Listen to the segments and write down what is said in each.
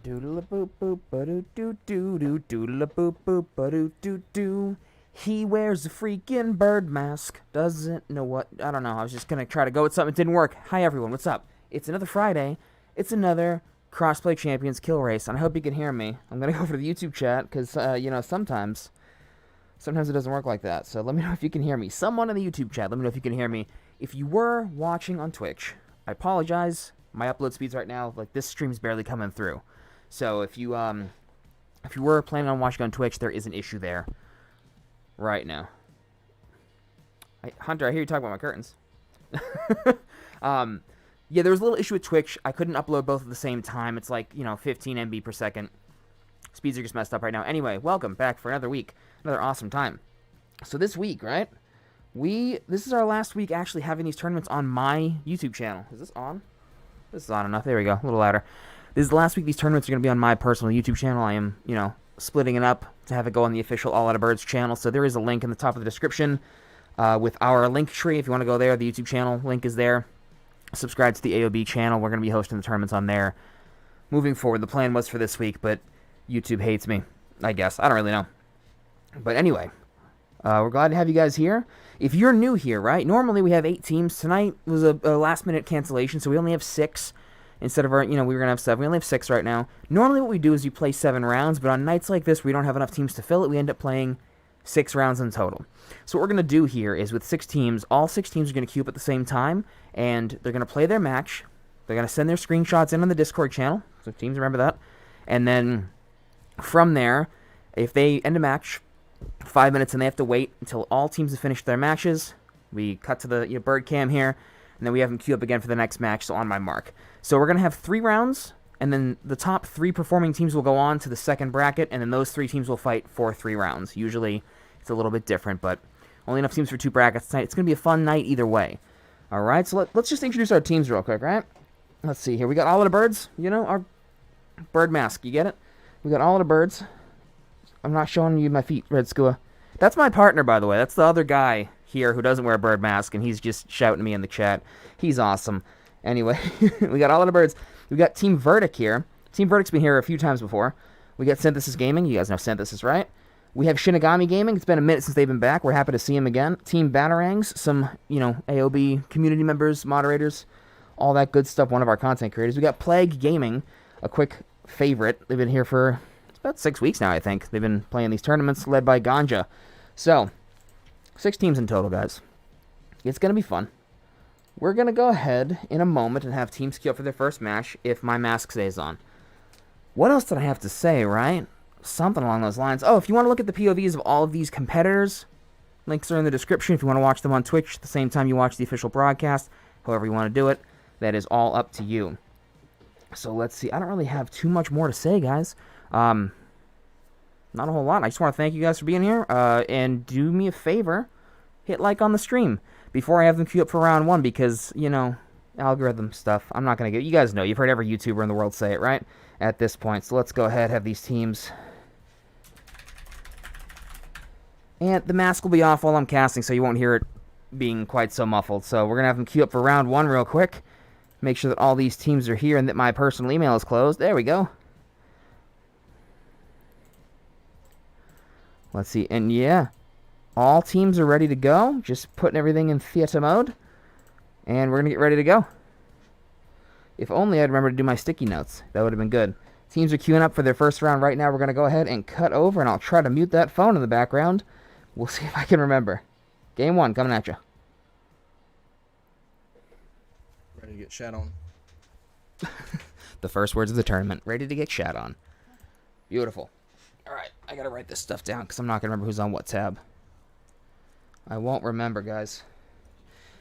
Doodle-a-boop boop ba-doo-doo-doo-doo, doodle-a-boop boop ba-doo-doo-doo. He wears a freaking bird mask. Doesn't know what. I don't know. I was just gonna try to go with something. It didn't work. Hi everyone. What's up? It's another Friday. It's another Crossplay Champions Kill Race, and I hope you can hear me. I'm gonna go for the YouTube chat because you know, sometimes it doesn't work like that. So let me know if you can hear me. Someone in the YouTube chat, let me know if you can hear me. If you were watching on Twitch, I apologize. My upload speeds right now, like, this stream's barely coming through. So if you were planning on watching on Twitch, there is an issue there right now. Hunter, I hear you talking about my curtains. Yeah, there was a little issue with Twitch. I couldn't upload both at the same time. It's like, you know, 15 MB per second. Speeds are just messed up right now. Anyway, welcome back for another week. Another awesome time. So this week, right? This is our last week actually having these tournaments on my YouTube channel. Is this on? This is on enough. There we go. A little louder. This is the last week these tournaments are going to be on my personal YouTube channel. I am, you know, splitting it up to have it go on the official All Out of Birds channel. So there is a link in the top of the description with our link tree. If you want to go there, the YouTube channel link is there. Subscribe to the AOB channel. We're going to be hosting the tournaments on there moving forward. The plan was for this week, but YouTube hates me, I guess. I don't really know. But anyway, we're glad to have you guys here. If you're new here, right, normally we have 8 teams. Tonight was a last-minute cancellation, so we only have 6 instead of our, you know, we were going to have 7. We only have 6 right now. Normally what we do is you play 7 rounds, but on nights like this we don't have enough teams to fill it. We end up playing 6 rounds in total. So what we're going to do here is with 6 teams, all 6 teams are going to queue up at the same time, and they're going to play their match. They're going to send their screenshots in on the Discord channel, so teams remember that. And then from there, if they end a match 5 minutes and they have to wait until all teams have finished their matches, we cut to the bird cam here, and then we have them queue up again for the next match, so on my mark. So we're going to have 3 rounds, and then the top 3 performing teams will go on to the second bracket, and then those 3 teams will fight for 3 rounds. Usually it's a little bit different, but only enough teams for 2 brackets tonight. It's going to be a fun night either way. Alright, so let's just introduce our teams real quick, right? Let's see here. We got all of the birds, you know, our bird mask, you get it? We got all of the birds. I'm not showing you my feet, RedSkuaYT. That's my partner, by the way. That's the other guy here who doesn't wear a bird mask, and he's just shouting at me in the chat. He's awesome. Anyway, we got all of the birds. We got Team Verdict here. Team Verdict's been here a few times before. We got Synthesis Gaming. You guys know Synthesis, right? We have Shinigami Gaming. It's been a minute since they've been back. We're happy to see them again. Team Batarangs, some, you know, AOB community members, moderators, all that good stuff, one of our content creators. We got Plague Gaming, a quick favorite. They've been here for about 6 weeks now, I think. They've been playing these tournaments led by Ganja. So, 6 teams in total, guys. It's going to be fun. We're going to go ahead in a moment and have teams queue up for their first match if my mask stays on. What else did I have to say, right? Something along those lines. Oh, if you want to look at the POVs of all of these competitors, links are in the description. If you want to watch them on Twitch at the same time you watch the official broadcast, however you want to do it, that is all up to you. So let's see. I don't really have too much more to say, guys. Not a whole lot. I just want to thank you guys for being here, and do me a favor, hit like on the stream before I have them queue up for round 1, because, you know, algorithm stuff, I'm not going to get, you guys know, you've heard every YouTuber in the world say it, right, at this point. So let's go ahead, have these teams, and the mask will be off while I'm casting, so you won't hear it being quite so muffled. So we're going to have them queue up for round 1 real quick, make sure that all these teams are here and that my personal email is closed. There we go. Let's see, and yeah, all teams are ready to go. Just putting everything in theater mode, and we're going to get ready to go. If only I'd remember to do my sticky notes. That would have been good. Teams are queuing up for their first round right now. We're going to go ahead and cut over, and I'll try to mute that phone in the background. We'll see if I can remember. Game 1 coming at you. Ready to get shat on. The first words of the tournament. Ready to get shat on. Beautiful. Alright, I gotta write this stuff down because I'm not gonna remember who's on what tab. I won't remember, guys.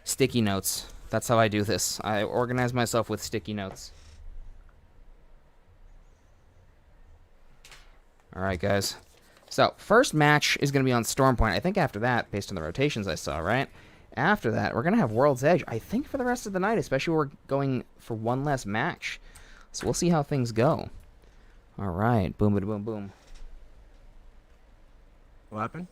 Sticky notes. That's how I do this. I organize myself with sticky notes. Alright, guys. So, first match is gonna be on Stormpoint. I think after that, based on the rotations I saw, right? After that, we're gonna have World's Edge, I think, for the rest of the night, especially we're going for one less match. So we'll see how things go. Alright, boom, boom, boom, boom. What happened?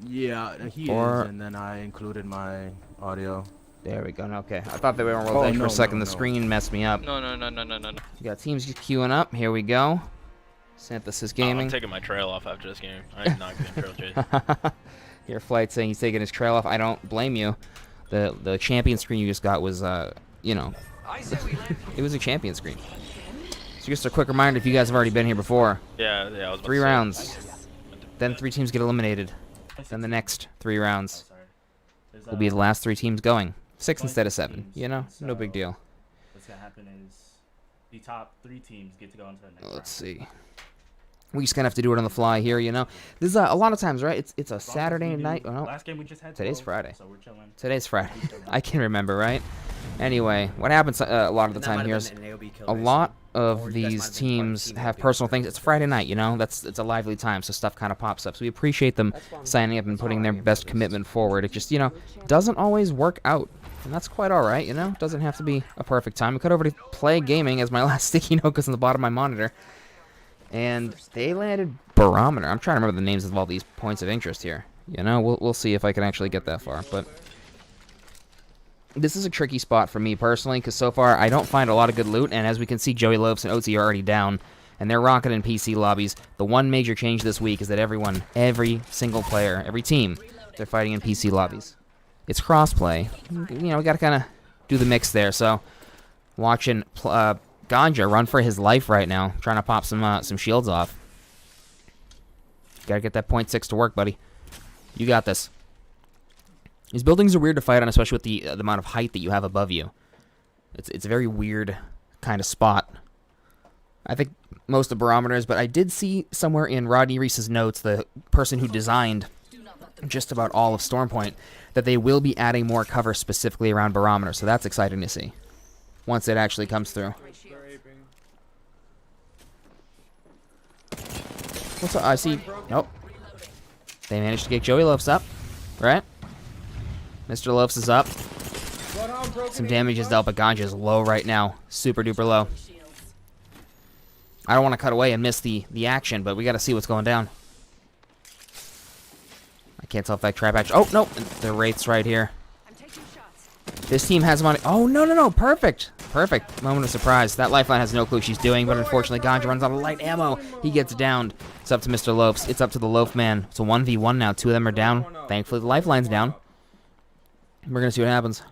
Yeah, he is, and then I included my audio. There we go. Okay, I thought they were on roll edge for a second. The screen messed me up. No. You got teams just queuing up. Here we go. Synthesis Gaming. I'm taking my trail off after this game. I am not getting trail chase. Your Flight saying he's taking his trail off. I don't blame you. The champion screen you just got was, you know, it was a champion screen. So just a quick reminder, if you guys have already been here before. Yeah. I was about 3 to say. rounds. Then 3 teams get eliminated. Then the next 3 rounds will be the last 3 teams going. 6 instead of 7. You know, no big deal. What's gonna happen is the top 3 teams get to go into the next round. Let's see. We just gonna have to do it on the fly here, you know. This is a lot of times, right? It's a Saturday night. Oh, no. Last game we just had. Today's Friday. So we're chilling. Today's Friday. I can remember, right? Anyway, what happens a lot of the time here is a lot of these teams have personal things. It's Friday night, you know. It's a lively time, so stuff kind of pops up. So we appreciate them signing up and putting their best commitment forward. It just, you know, doesn't always work out. And that's quite all right, you know. It doesn't have to be a perfect time. We cut over to Play Gaming as my last sticky note goes on the bottom of my monitor. And they landed Barometer. I'm trying to remember the names of all these points of interest here. You know, we'll see if I can actually get that far. But this is a tricky spot for me personally, because so far I don't find a lot of good loot. And as we can see, Joey Lopes and OT are already down, and they're rocketing PC lobbies. The one major change this week is that every single player, every team, they're fighting in PC lobbies. It's crossplay. You know, we got to kind of do the mix there. So watching Ganja run for his life right now, trying to pop some shields off. Got to get that .6 to work, buddy. You got this. These buildings are weird to fight on, especially with the amount of height that you have above you. It's a very weird kind of spot. I think most of Barometers, but I did see somewhere in Rodney Reese's notes, the person who designed just about all of Stormpoint, that they will be adding more cover specifically around Barometer, so that's exciting to see once it actually comes through. What's up? I see. Nope. They managed to get Joey Lopes up, right? Mr. Lopes is up. Some damage is dealt, but Ganja is low right now. Super duper low. I don't want to cut away and miss the action, but we got to see what's going down. I can't tell if that trap action. Oh, no. The Wraith's right here. This team has money. Oh, no. Perfect. Perfect. Moment of surprise. That Lifeline has no clue what she's doing, but unfortunately, Ganja runs out of light ammo. He gets downed. It's up to Mr. Lopes. It's up to the Loaf Man. It's a 1v1 now. 2 of them are down. Thankfully, the Lifeline's down. We're going to see what happens.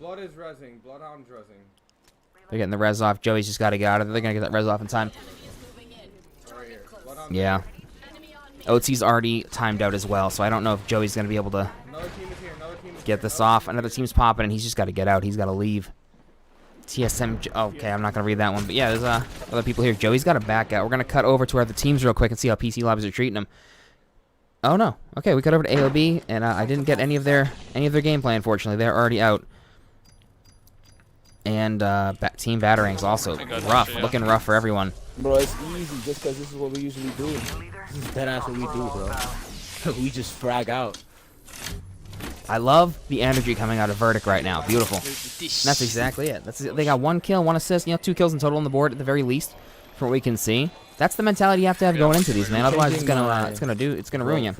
Blood is rezzing. Bloodhound's rezzing. They're getting the res off. Joey's just got to get out of there. They're going to get that res off in time. Yeah. OT's already timed out as well, so I don't know if Joey's going to be able to get this off. Another team's popping, and he's just got to get out. He's got to leave. TSM. Okay, I'm not going to read that one. But yeah, there's other people here. Joey's got to back out. We're going to cut over to our other teams real quick and see how PC lobbies are treating them. Oh, no. Okay, we cut over to AOB, and I didn't get any of their gameplay, unfortunately. They're already out. And Team Batarangs also rough. Looking rough for everyone. Bro, it's easy just because this is what we usually do. This is dead ass what we do, bro. We just frag out. I love the energy coming out of Verdict right now. Beautiful. That's exactly it. They got 1 kill, 1 assist, 2 kills in total on the board at the very least, from what we can see. That's the mentality you have to have going into these, man. Otherwise, it's gonna ruin you.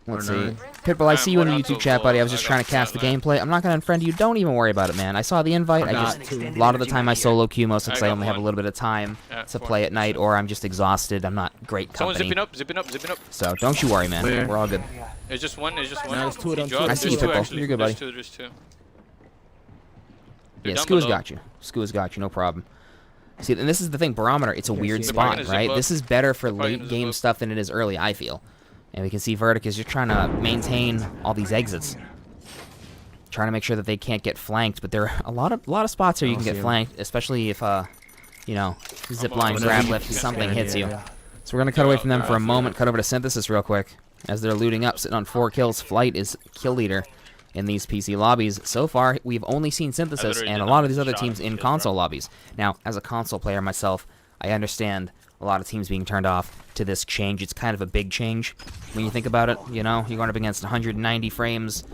Let's see. Pitbull, I see you in the YouTube chat, buddy. I was just trying to cast the gameplay. I'm not gonna unfriend you. Don't even worry about it, man. I saw the invite. A lot of the time I solo queue, mostly because I only have a little bit of time to play at night, or I'm just exhausted. I'm not great company. Someone's zipping up. So don't you worry, man. We're all good. It's just one. There's 2 of them. I see you, Pitbull. You're good, buddy. There's two. Yeah, Skua's got you. Skua's got you. No problem. See, and this is the thing, Barometer, it's a weird spot, right? This is better for late game stuff than it is early, I feel. And we can see Verdict is just trying to maintain all these exits. Trying to make sure that they can't get flanked, but there are a lot of spots here you can get flanked, especially if, you know, zipline, grab lift, something hits you. So we're going to cut away from them for a moment, cut over to Synthesis real quick. As they're looting up, sitting on 4 kills, Flight is kill leader in these PC lobbies. So far, we've only seen Synthesis and a lot of these other teams in console lobbies. Now, as a console player myself, I understand a lot of teams being turned off to this change. It's kind of a big change when you think about it. You know, you're going up against 190 frames.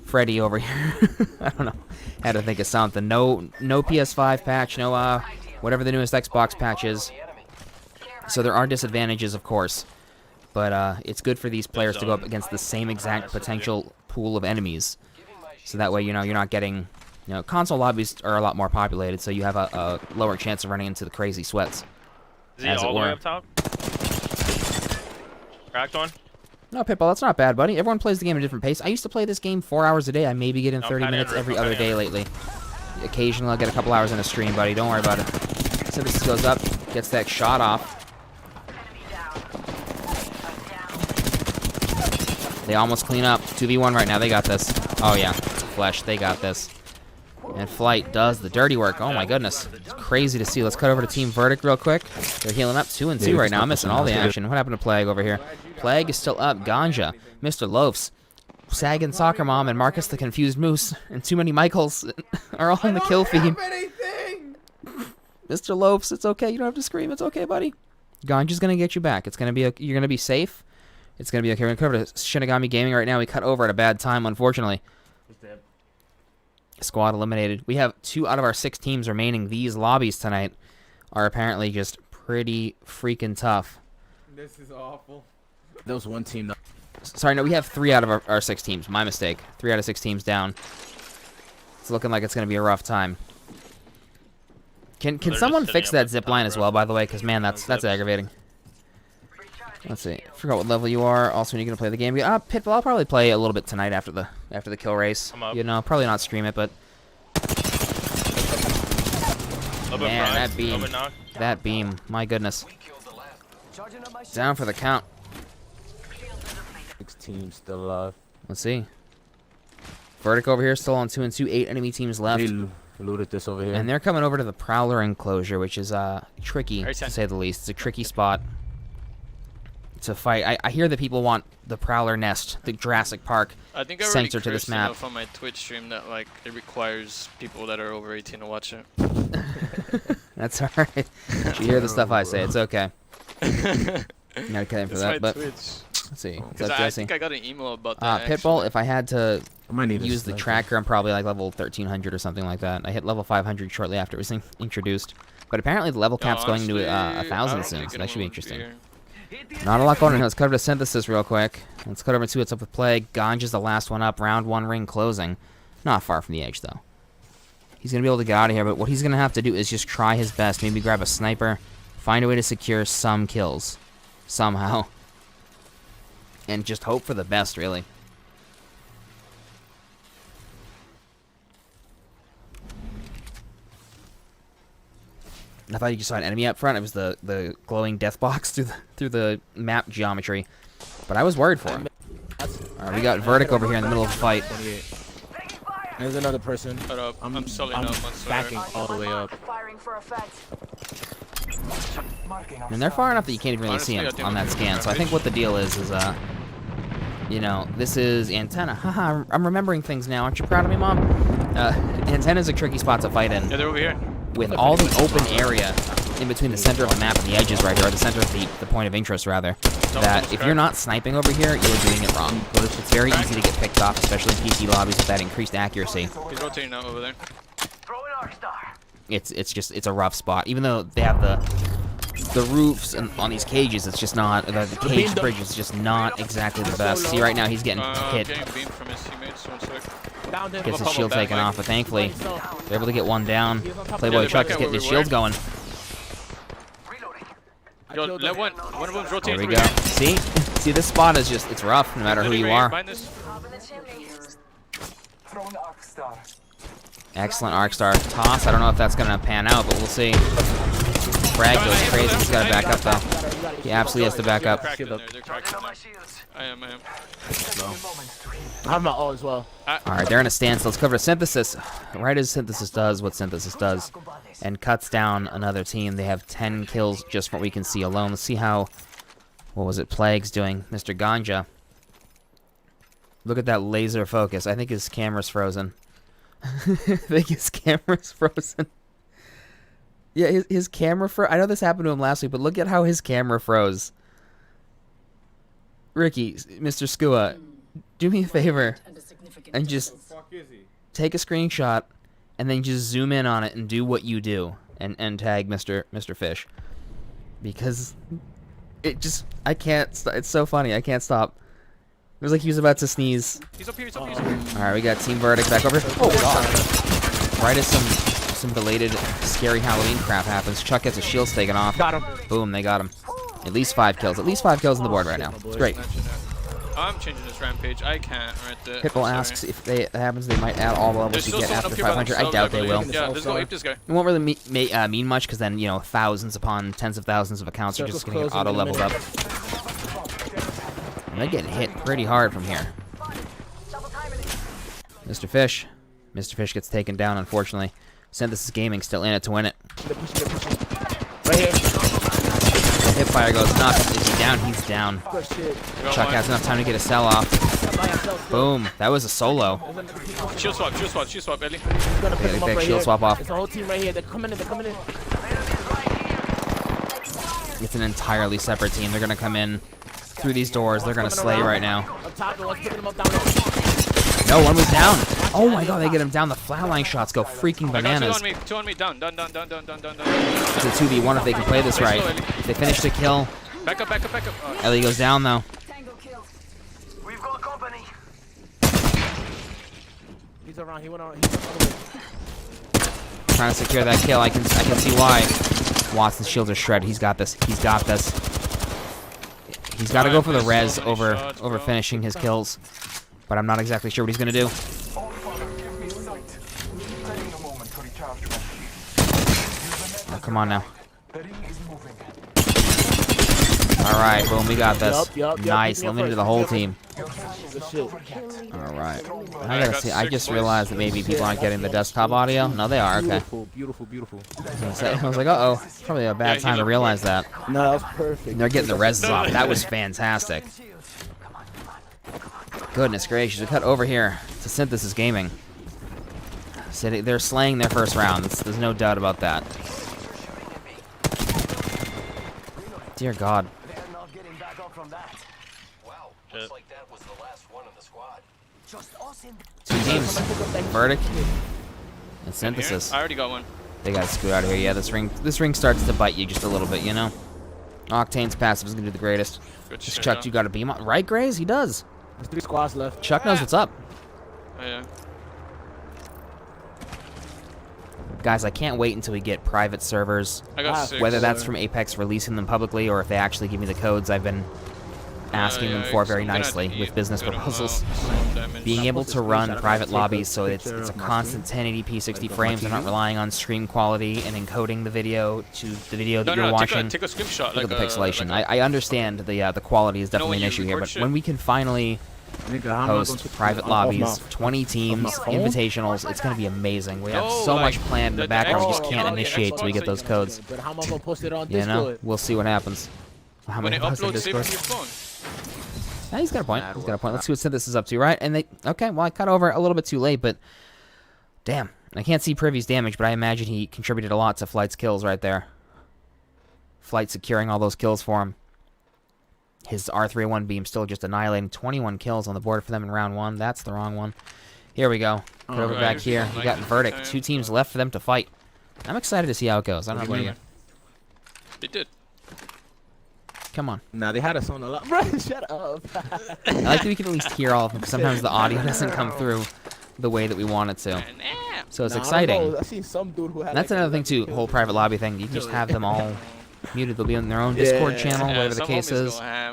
Freddy over here. I don't know. Had to think of something. No PS5 patch. No whatever the newest Xbox patch is. So there are disadvantages, of course. But it's good for these players to go up against the same exact potential pool of enemies. So that way, you know, you're not getting, you know, console lobbies are a lot more populated, so you have a lower chance of running into the crazy sweats. Is he all the way up top? Cracked one? No, Pitbull, that's not bad, buddy. Everyone plays the game at a different pace. I used to play this game 4 hours a day. I maybe get in 30 minutes every other day lately. Occasionally, I'll get a couple hours in a stream, buddy. Don't worry about it. So this goes up, gets that shot off. They almost clean up. 2v1 right now. They got this. Oh, yeah. Flesh. They got this. And Flight does the dirty work. Oh, my goodness. It's crazy to see. Let's cut over to Team Verdict real quick. They're healing up 2 and 2 right now. I'm missing all the action. What happened to Plague over here? Plague is still up. Ganja. Mr. Loafs. Sagan Soccer Mom and Marcus the Confused Moose. And too many Michaels are all in the kill feed. Mr. Loafs, it's okay. You don't have to scream. It's okay, buddy. Ganja's going to get you back. It's going to be you're going to be safe. It's going to be okay. We're going to cover to Shinigami Gaming right now. We cut over at a bad time, unfortunately. Squad eliminated. We have 2 out of our 6 teams remaining. These lobbies tonight are apparently just pretty freaking tough. This is awful. There was one team. Sorry, no, we have 3 out of our 6 teams. My mistake. 3 out of 6 teams down. It's looking like it's going to be a rough time. Can someone fix that zip line as well, by the way? Because, man, that's aggravating. Let's see. I forgot what level you are. Also, when you're gonna play the game. Pitbull, I'll probably play a little bit tonight after the kill race. You know, probably not stream it, but man, that beam, my goodness. Down for the count. 6 teams still alive. Let's see. Verdict over here still on 2 and 2. 8 enemy teams left. They looted this over here. And they're coming over to the Prowler enclosure, which is tricky to say the least. It's a tricky spot to fight. I hear that people want the Prowler nest, the Jurassic Park I think I sensor to this map. On my Twitch stream that like it requires people that are over 18 to watch it. That's alright. You hear the stuff I say. It's okay. Not kidding for that, but Twitch. let's see. I think I got an email about that. Pitbull, if I had to I might use the tracker, I'm probably like level 1300 or something like that. I hit level 500 shortly after it was introduced. But apparently the level cap's going to 1,000 soon, so that should be interesting. Not a lot going on here. Let's cut over to Synthesis real quick. Let's cut over to what's up with Plague. Ganja's the last one up. Round 1 ring closing. Not far from the edge, though. He's going to be able to get out of here, but what he's going to have to do is just try his best. Maybe grab a sniper. Find a way to secure some kills. Somehow. And just hope for the best, really. I thought you just saw an enemy up front. It was the glowing death box through the map geometry. But I was worried for him. Alright, we got Verdict over here in the middle of the fight. There's another person. I'm selling up. Backing all the way up. And they're far enough that you can't even really see him on that scan. So I think what the deal is you know, this is Antenna. Haha, I'm remembering things now. Aren't you proud of me, Mom? Antenna's a tricky spot to fight in. Yeah, they're over here. With all the open area in between the center of the map and the edges right here, or the center of the point of interest, rather, that if you're not sniping over here, you're doing it wrong. It's very easy to get picked off, especially in PC lobbies with that increased accuracy. He's rotating now over there. It's a rough spot. Even though they have the roofs and on these cages, it's just not, the cage bridge is just not exactly the best. See, right now he's getting hit. Getting beamed from his teammates. 1 sec. Gets his shield taken off, but thankfully they're able to get one down. Playboy Chuck is getting his shields going. Yo, let one of them's rotating. There we go. See, this spot is just, it's rough no matter who you are. Excellent Arc Star toss. I don't know if that's gonna pan out, but we'll see. Frag goes crazy. He's gotta back up though. He absolutely has to back up. I am. I'm not all as well. Alright, they're in a stance. Let's cover Synthesis. Right as Synthesis does what Synthesis does and cuts down another team. They have 10 kills just from what we can see alone. Let's see how, what was it, Plague's doing. Mr. Ganja. Look at that laser focus. I think his camera's frozen. I think his camera's frozen. Yeah, his camera froze. I know this happened to him last week, but look at how his camera froze. Ricky, Mr. Skua, do me a favor and just take a screenshot and then just zoom in on it and do what you do and tag Mr. Fish. Because it just, I can't, it's so funny, I can't stop was like he was about to sneeze. He's up here, he's up here, he's up here. All right, we got Team Verdict back over. Oh god! Right as some belated scary Halloween crap happens, Chuck gets his shields taken off. Got him. Boom, they got him. At least 5 kills. At least 5 kills on the board right now. It's great. I'm changing this rampage. I can't right there. Pitbull I'm asks sorry. if it happens, they might add all the levels There's you still get someone after up here by 500. I themselves, doubt they will. believe. Yeah, let's go ape this guy. It won't really mean much because then, you know, thousands upon tens of thousands of accounts are just going to get auto leveled up. And they're getting hit pretty hard from here. Mr. Fish. Mr. Fish gets taken down, unfortunately. Synthesis Gaming still in it to win it. Right here. Hipfire goes nuts. Is he down? He's down. Good shit. Chuck has enough time to get a sell off. Boom. That was a solo. Shield swap, Ellie. He's gonna pick Okay, him up big right shield here. swap off. It's a whole team right here. They're coming in. It's an entirely separate team. They're going to come in through these doors. They're going to slay right now. Up top, and one's picking him up down there. No, one was down. Oh my god, they get him down. The flatline shots go freaking I got bananas. two on me, down. It's a 2v1 if they can play this right. If they finish the kill, Back up. Ellie goes down though. He's around. He went on. He's on the other way. Trying to secure that kill. I can see why. Watson's shields are shredded. He's got this. He's got this. He's got to go for the res over finishing his kills. But I'm not exactly sure what he's going to do. Oh, come on now. Alright, boom, we got this. Nice, eliminated the whole team. Good shit. Alright. I gotta see, I just realized that maybe people aren't getting the desktop audio. No, they are, okay. Beautiful. I was like, uh-oh. Probably a bad time to realize that. No, that was perfect. They're getting the reses off. That was fantastic. Goodness gracious, we cut over here to Synthesis Gaming. So they're slaying their first round. There's no doubt about that. Dear God. Two teams. Verdict and Synthesis. I already got one. They gotta scoot out of here. Yeah, this ring starts to bite you just a little bit, you know? Octane's passive is gonna do the greatest. Good Just shit, Chuck, yeah. you got a beam on. Right, Grays? He does. There's 3 squads left. Chuck knows what's up. Oh, yeah. Guys, I can't wait until we get private servers. I got 6. Whether that's from Apex releasing them publicly or if they actually give me the codes I've been asking them for very nicely with business proposals. Being able to run private lobbies so it's a constant 1080p 60 frames. They're not relying on stream quality and encoding the video to the video that you're watching. Take a screenshot. Look at the pixelation. I understand the quality is definitely an issue here, but when we can finally host private lobbies, 20 teams, invitationals, it's going to be amazing. We have so much planned in the background, we just can't initiate till we get those codes. But how am I gonna post it on You know, Discord? we'll see what happens. How When many it posts on uploads, save it Discord? to your phone. Yeah, he's got a point. He's got a point. Let's see what Synthesis is up to, right? And they okay. Well, I cut over a little bit too late, but damn, I can't see Privy's damage, but I imagine he contributed a lot to Flight's kills right there. Flight securing all those kills for him. His R301 beam still just annihilating 21 kills on the board for them in round 1. That's the wrong one. Here we go. Cut over back here. We got Verdict. 2 teams left for them to fight. I'm excited to see how it goes. I don't know about you. They did. Come on. Nah, they had us on a lot. Bro, shut up. I like that we can at least hear all of them, because sometimes the audio doesn't come through the way that we want it to. So it's exciting. I seen some dude who had That's another thing too, whole private lobby thing. You can just have them all muted. They'll be on their own Discord channel, whatever the case is. I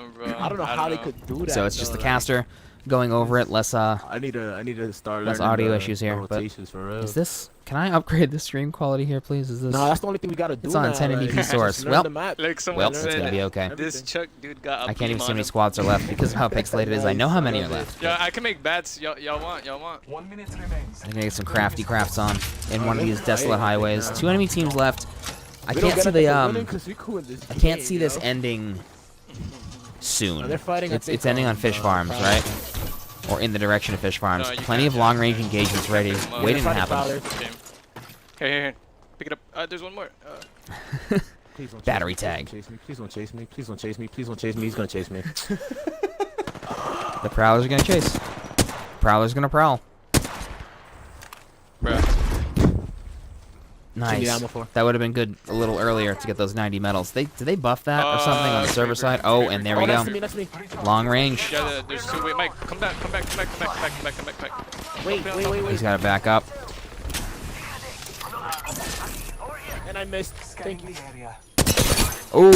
don't know how they could do that. So it's just the caster going over it. Less I need to start less learning audio the issues here. But rotations for real. is this? Can I upgrade the stream quality here, please? Is this? No, that's the only thing we gotta do. It's on now, 1080p like, source. just learn Well, the map. Like someone well, it's said, gonna be okay. this Chuck dude got a I can't even beam see how on many him. squads are left because of how pixelated it is. I know how many are left. Yeah, I can make bats. Y'all want? 1 minute remains. I'm gonna get some crafty crafts on in one of these desolate highways. 2 enemy teams left. I We don't can't get see it the for winning 'cause we cool in this I can't game, see this yo. ending soon. They're fighting at It's big ending on farms, fish farms, right? Or in the direction of fish farms. No, you Plenty can't of long-range engagements ready, waiting to happen. Here. Pick it up. There's one more. Please don't Battery chase me, tag. Please don't chase me. Please don't chase me. Please don't chase me. He's gonna chase me. The prowlers are gonna chase. Prowler's gonna prowl. Bruh. Nice. ammo for. That would have been good a little earlier to get those 90 medals. Did they buff that or something on the server side? Oh, and there we go. That's me. Long range. Yeah, there's two. Wait, Mike, come back. Wait. He's got to back up. And I missed. Thank you. Ooh.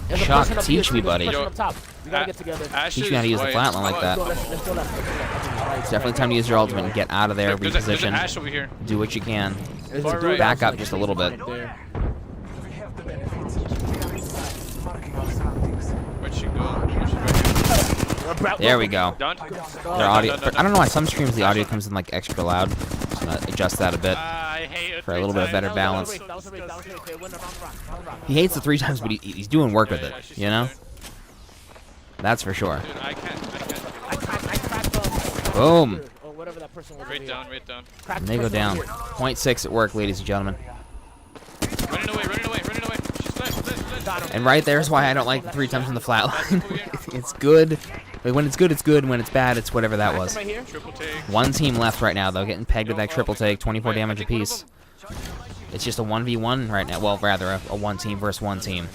There's a Shock, person up teach here, me, too. There's a buddy. person up top. We gotta get together. Teach me how to use the flatline like that. Let's go left. It's definitely time to use your ultimate and get out of there, There's an reposition, Ash over here. do what you can. There's a Far dude right. Back outside up just a little bit. there. Where'd she go? She's right here. There we go. Done? Their audio. I don't know why some streams the audio comes in like extra loud. Just gonna adjust that a bit I hate it for a little bit of better balance. That was a race. Okay, win the round. He hates the 3 times, but he's doing work with it. You know, that's for sure. Dude, I can't. I cracked Boom. or whatever that person was. Right down. And they go down. 0.6 at work, ladies and gentlemen. Running away. She's left. And right there's why I don't like the 3 times in the flat line. It's good. Like, when it's good, it's good. When it's bad, it's whatever that was. Right here. Triple take. One team left right now, though, getting pegged with that triple take, 24 damage apiece. It's just a 1v1 right now. Well, rather, a 1 team versus 1 team.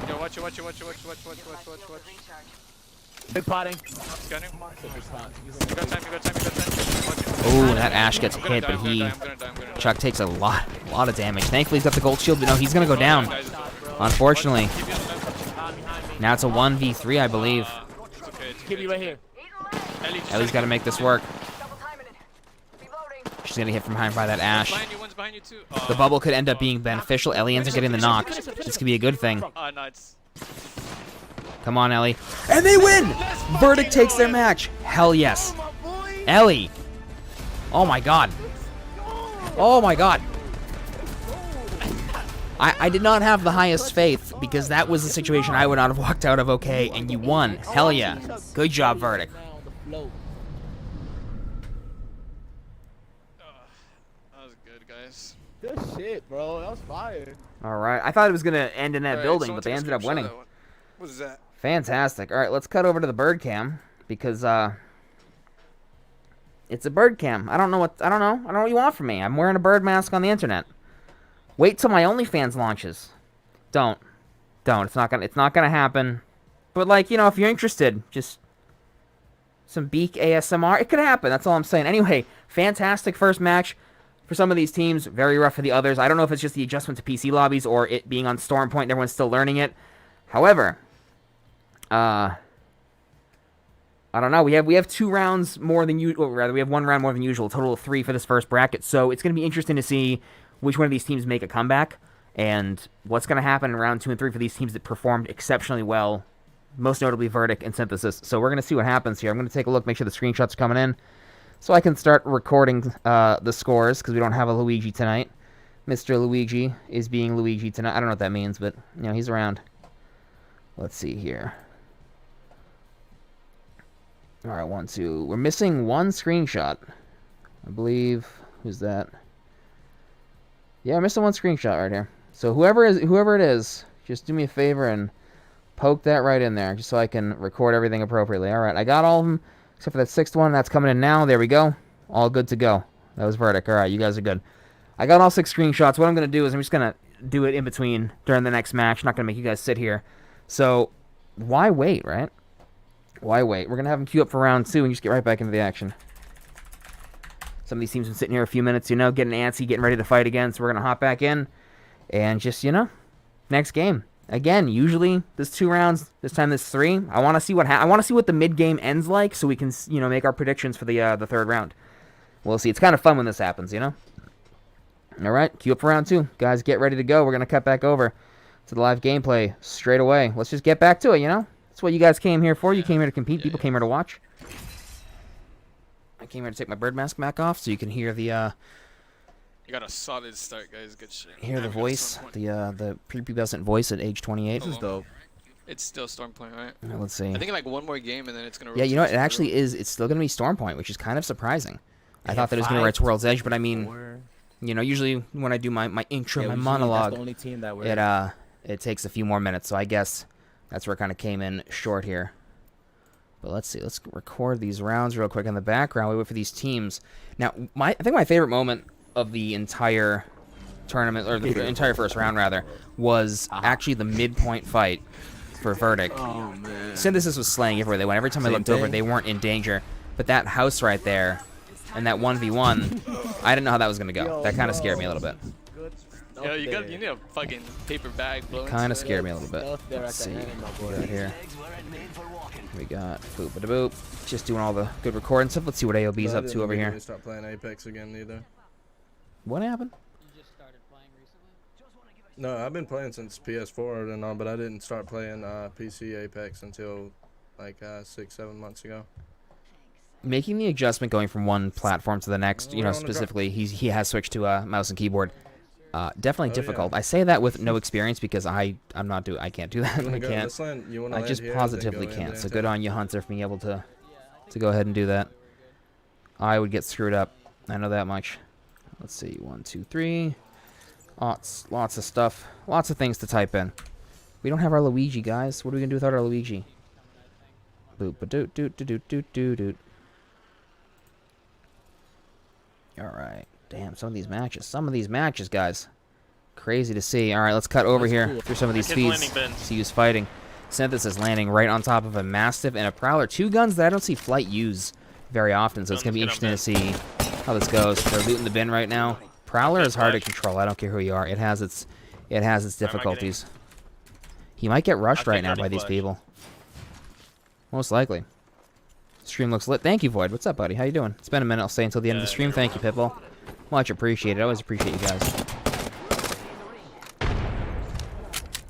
Yo, watch it. Big potting. Cunning. You got time. Oh, that Ash gets I'm gonna hit, die, but I'm gonna he... die, I'm gonna die. Chuck takes a lot of damage. Thankfully, he's got the gold shield, but no, he's going to go down. Unfortunately. Now it's a 1v3, I believe. It's okay. Keep you right here. Ellie's got to make this work. She's going to hit from behind by that Ash. One's behind you too. The bubble could end up being beneficial. Ellie ends up getting the knock. This could be a good thing. Nuts. Come on, Ellie. And they win! Verdict takes their match. Hell yes. Ellie. Oh my god. Oh my god. I did not have the highest faith because that was a situation I would not have walked out of okay, and you won. Hell yeah. Good job, Verdict. That was good, guys. Good shit, bro. That was fire. All right. I thought it was going to end in that building, someone but they take a ended up screenshot winning. of that one. What is that? Fantastic. All right, let's cut over to the bird cam because it's a bird cam. I don't know what you want from me. I'm wearing a bird mask on the internet. Wait till my OnlyFans launches. Don't. It's not gonna happen. But like, you know, if you're interested, just some beak ASMR. It could happen. That's all I'm saying. Anyway, fantastic first match for some of these teams. Very rough for the others. I don't know if it's just the adjustment to PC lobbies or it being on Storm Point and everyone's still learning it. However, I don't know. We have 2 rounds more than usual. Rather, we have 1 round more than usual. A total of 3 for this first bracket. So it's going to be interesting to see which one of these teams make a comeback and what's going to happen in round 2 and 3 for these teams that performed exceptionally well, most notably Verdict and Synthesis. So we're going to see what happens here. I'm going to take a look, make sure the screenshots are coming in so I can start recording the scores because we don't have a Luigi tonight. Mr. Luigi is being Luigi tonight. I don't know what that means, but you know, he's around. Let's see here. All right, 1, 2. We're missing 1 screenshot. I believe. Who's that? Yeah, we're missing 1 screenshot right here. So whoever it is, just do me a favor and poke that right in there, just so I can record everything appropriately. All right, I got all of them except for that 6th one. That's coming in now. There we go. All good to go. That was Verdict. All right, you guys are good. I got all 6 screenshots. What I'm going to do is I'm just going to do it in between during the next match. I'm not going to make you guys sit here. So why wait, right? Why wait? We're going to have them queue up for round 2 and just get right back into the action. Some of these teams have been sitting here a few minutes, you know, getting antsy, getting ready to fight again. So we're going to hop back in and just, you know, next game. Again, usually there's 2 rounds. This time there's 3. I want to see what the mid-game ends like so we can, you know, make our predictions for the 3rd round. We'll see. It's kind of fun when this happens, you know? All right, queue up for round 2. Guys, get ready to go. We're going to cut back over to the live gameplay straight away. Let's just get back to it, you know? That's what you guys came here for. You came here to compete. People came here to watch. I came here to take my bird mask back off so you can hear the You got a solid start, guys. Good shit. hear the voice, the prepubescent voice at age 28. This is dope. It's still Storm Point, right? Let's see. I think like 1 more game and then it's gonna. Yeah, you know what? It actually is. It's still going to be Storm Point, which is kind of surprising. I thought that it was going to reach World's Edge, but I mean, you know, usually when I do my intro, my monologue, That's the only team that we're it takes a few more minutes. So I guess that's where it kind of came in short here. But let's see. Let's record these rounds real quick in the background. We wait for these teams. Now, I think my favorite moment of the entire tournament, or the entire first round rather, was actually the midpoint fight for Verdict. Oh man. Synthesis was slaying everywhere they went. Every time I looked over, they weren't in danger. But that house right there, and that 1v1, I didn't know how that was gonna go. That kind of scared me a little bit. Yo, you need a fucking paper bag blowing. Kind of scared me a little bit. There Let's at the see. end, my boy. What we got here? We got boop a boop. Just doing all the good recording stuff. Let's see what AOB's But I up to didn't over here. immediately start playing Apex again either. What happened? No, I've been playing since PS4 and all, but I didn't start playing PC Apex until like 6-7 months ago. Making the adjustment going from one platform to the next, you know, specifically, he has switched to a mouse and keyboard. Definitely difficult. Yeah. I say that with no experience because I can't do that. You wanna I go can't. this lane? You wanna I land just here and then positively go in can't. there So and good take- on you, Hunter, for being able to go ahead and do that. I would get screwed up. I know that much. Let's see. 1, 2, 3. Lots of stuff. Lots of things to type in. We don't have our Luigi, guys. What are we gonna do without our Luigi? Boop a doot doot doot doot doot doot doot. All right. Damn, some of these matches, guys. Crazy to see. All right, let's cut over here through some of these Kid's feeds. landing bins. See who's fighting. Synthesis landing right on top of a Mastiff and a Prowler. Two guns that I don't see Flight use very often, so it's going to be Guns interesting get to see how this goes. They're looting the bin right now. Prowler is hard to control. I don't care who you are. It has its difficulties. He might get rushed right now by these people. Most likely. Stream looks lit. Thank you, Void. What's up, buddy? How you doing? It's been a minute. I'll stay until the end of the stream. Thank you, Pitbull. Much appreciated. I always appreciate you guys.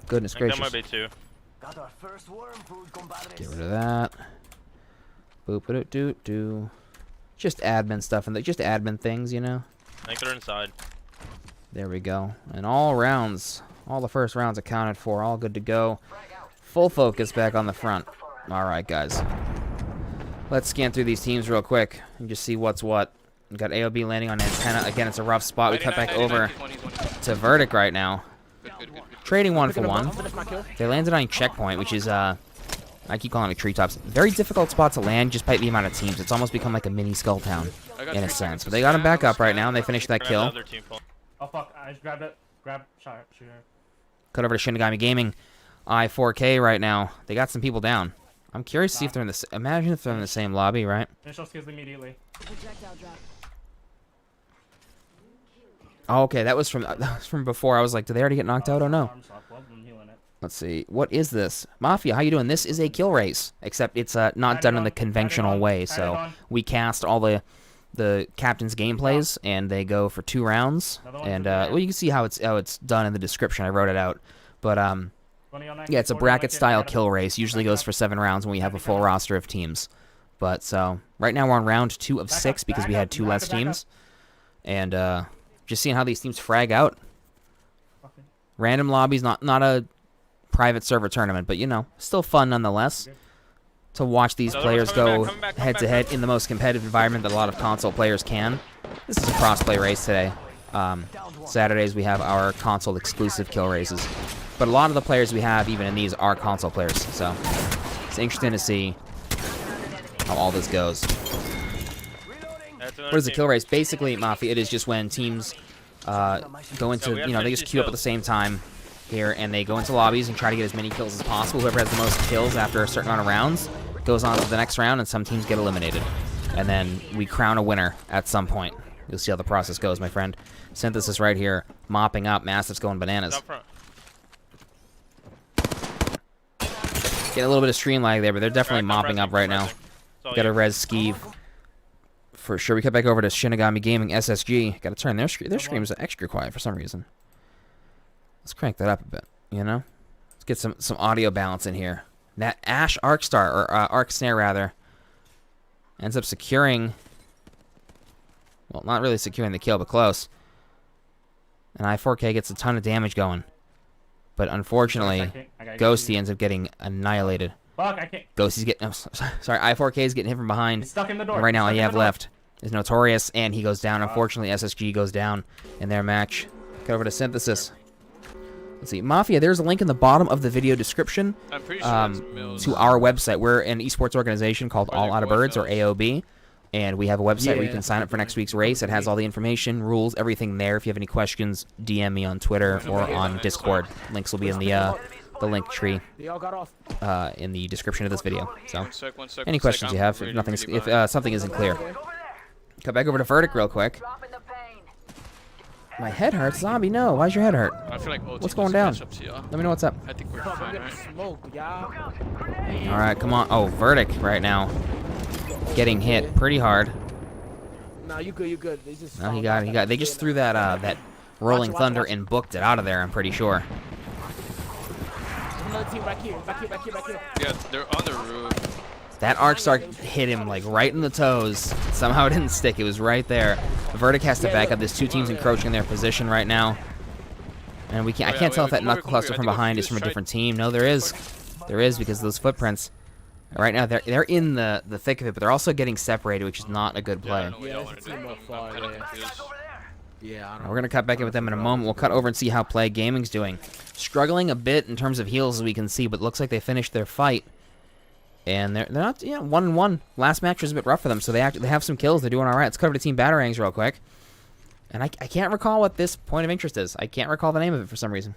Goodness I think gracious. that might be 2. Get rid of that. Boop it doot do. Just admin stuff and just admin things, you know. I think they're inside. There we go. And all rounds, all the first rounds accounted for, all good to go. Full focus back on the front. All right, guys. Let's scan through these teams real quick and just see what's what. We got AOB landing on antenna. Again, it's a rough spot. We cut back over to Verdict right now. Trading 1 for 1. They landed on checkpoint, which is, I keep calling it treetops. Very difficult spot to land just by the amount of teams. It's almost become like a mini Skull Town, in a sense. But they got him back up right now, and they finished that kill. Oh fuck! I just grabbed it. Grab shot shooter. Cut over to Shinigami Gaming. I4K right now. They got some people down. I'm curious to see if they're in the. Imagine if they're in the same lobby, right? Initial skills immediately. Oh, okay, that was from before. I was like, did they already get knocked out? Oh no. Let's see. What is this? Mafia, how you doing? This is a kill race, except it's not done in the conventional way. So we cast all the captain's gameplays, and they go for 2 rounds. And well, you can see how it's done in the description. I wrote it out. But yeah, it's a bracket style kill race. Usually goes for 7 rounds when we have a full roster of teams. But so right now we're on round 2 of 6 because we had 2 less teams, and just seeing how these teams frag out. Random lobbies, not a private server tournament, but you know, still fun nonetheless to watch these players go head to head in the most competitive environment that a lot of console players can. This is a crossplay race today. Saturdays we have our console exclusive kill races, but a lot of the players we have even in these are console players, so it's interesting to see how all this goes. What is a kill race? Basically, Mafia, it is just when teams go into, you know, they just queue up at the same time here, and they go into lobbies and try to get as many kills as possible. Whoever has the most kills after a certain amount of rounds goes on to the next round, and some teams get eliminated. And then we crown a winner at some point. You'll see how the process goes, my friend. Synthesis right here, mopping up. Mastiff's going bananas. Get a little bit of stream lag there, but they're definitely mopping up right now. Got a RedSkuaYT for sure. We cut back over to Shinigami Gaming SSG. Got to turn their streams extra quiet for some reason. Let's crank that up a bit, you know? Let's get some audio balance in here. That Ash Arcstar, or Arc Snare rather, ends up securing, well, not really securing the kill, but close. And I4K gets a ton of damage going. But unfortunately, Ghosty ends up getting annihilated. Fuck, I can't. Ghosty's getting, sorry, I4K is getting hit from behind. He's stuck in the door. And right now all you have left is Notorious, and he goes down. Unfortunately, SSG goes down in their match. Cut over to Synthesis. Let's see. Mafia, there's a link in the bottom of the video description I'm pretty sure it's Mills. to our website. We're an esports organization called All Out of Birds, or AOB. And we have a website where you can sign up for next week's race. It has all the information, rules, everything there. If you have any questions, DM me on Twitter or on Discord. Links will be in the link tree in the description of this video. So, any questions you have, if something isn't clear. Cut back over to Verdict real quick. My head hurts, zombie. No, why's your head hurt? I feel like What's going down? Let me know what's up. I think we're fine, right? All right, come on. Oh, Verdict right now, getting hit pretty hard. No, you good. You good. They just. No, he got it. They just threw that that Rolling Thunder and booked it out of there. I'm pretty sure. Another team back here. Yeah, they're on the roof. That arc star hit him like right in the toes. Somehow it didn't stick. It was right there. Verdict has to back up. There's two teams encroaching their position right now, and we can't. I can't tell if that knuckle cluster from behind is from a different team. No, there is because of those footprints. Right now they're in the thick of it, but they're also getting separated, which is not a good play. Yeah, We're gonna cut back in with them in a moment. We'll cut over and see how Play Gaming's doing. Struggling a bit in terms of heals, as we can see, but looks like they finished their fight. And they're not, 1-1. Last match was a bit rough for them, so they have some kills. They're doing all right. Let's cover to Team Batarangs real quick. And I can't recall what this point of interest is. I can't recall the name of it for some reason.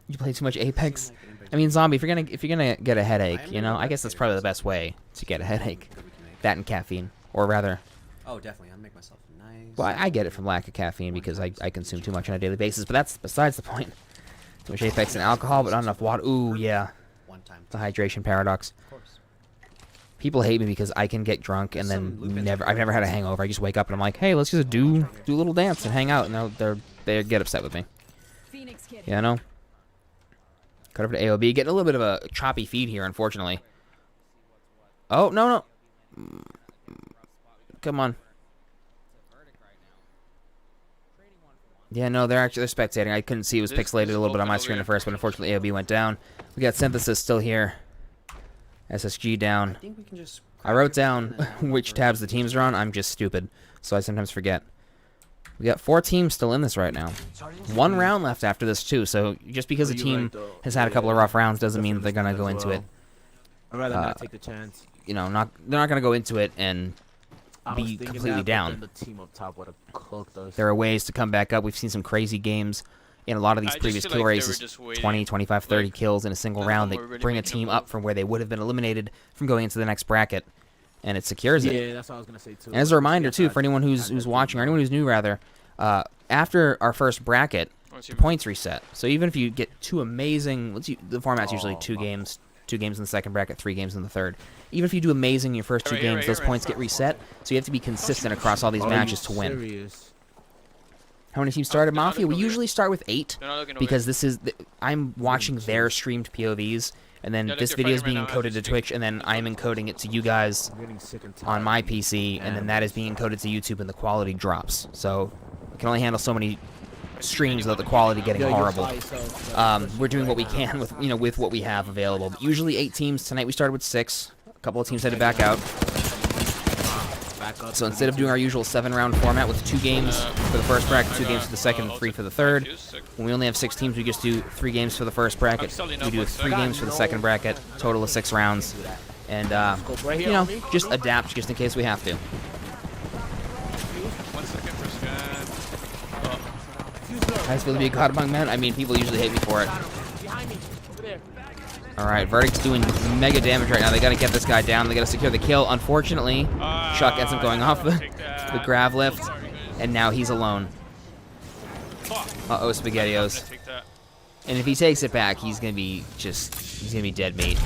You play too much Apex? I mean, zombie. If you're gonna get a headache, I guess that's probably the best way to get a headache. That and caffeine, or rather. Oh, definitely. I'll make myself nice. Well, I get it from lack of caffeine because I consume too much on a daily basis, but that's besides the point. Too much Apex and alcohol, but not enough water. Ooh, yeah. The hydration paradox. People hate me because I can get drunk and then I've never had a hangover. I just wake up and I'm like, hey, let's just do a little dance and hang out, and they get upset with me. Cut over to AOB, getting a little bit of a choppy feed here, unfortunately. Oh no. Come on. Yeah, no, they're spectating. I couldn't see it was pixelated a little bit on my screen at first, but unfortunately AOB went down. We got Synthesis still here. SSG down. I wrote down which tabs the teams are on. I'm just stupid, so I sometimes forget. We got 4 teams still in this right now. 1 round left after this too, so just because a team has had a couple of rough rounds doesn't mean they're gonna go into it. I'd rather not take the chance. They're not gonna go into it and be completely down. The team up top would have cooked us. There are ways to come back up. We've seen some crazy games in a lot of these previous kill races. 20, 25, 30 kills in a single round. They bring a team up from where they would have been eliminated from going into the next bracket, and it secures it. Yeah, that's what I was gonna say too. And as a reminder too, for anyone who's watching or anyone who's new rather, after our first bracket, the points reset. So even if you get 2 amazing, the format's usually 2 games. 2 games in the second bracket, 3 games in the third. Even if you do amazing in your first 2 games, those points get reset. So you have to be consistent across all these matches to win. How many teams started Mafia? We usually start with 8 because this is I'm watching their streamed POVs, and then this video is being encoded to Twitch, and then I'm encoding it to you guys on my PC, and then that is being encoded to YouTube, and the quality drops. So I can only handle so many streams without the quality getting horrible. We're doing what we can with with what we have available. But usually 8 teams. Tonight we started with 6. A couple of teams had to back out. So instead of doing our usual 7-round format with 2 games for the first bracket, 2 games for the second, and 3 for the third, when we only have 6 teams, we just do 3 games for the first bracket. We do 3 games for the second bracket. Total of 6 rounds, and just adapt just in case we have to. 1 second for scan. How does it feel to be a God Among Men? I mean, people usually hate me for it. Alright, Verdict's doing mega damage right now. They gotta get this guy down. They gotta secure the kill. Unfortunately, Chuck ends up going off the grav lift, and now he's alone. Uh-oh, SpaghettiOs. And if he takes it back, he's gonna be dead meat.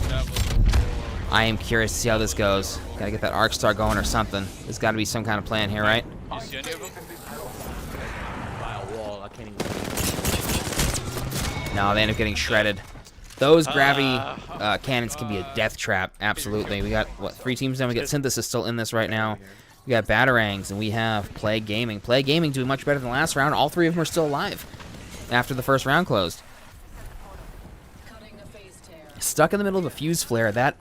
I am curious to see how this goes. Gotta get that arc star going or something. There's gotta be some kind of plan here, right? No, they end up getting shredded. Those gravity cannons can be a death trap, absolutely. We got, 3 teams now? We got Synthesis still in this right now. We got Batarangs, and we have Play Gaming. Play Gaming doing much better than last round. All 3 of them are still alive after the first round closed. Stuck in the middle of a fuse flare. That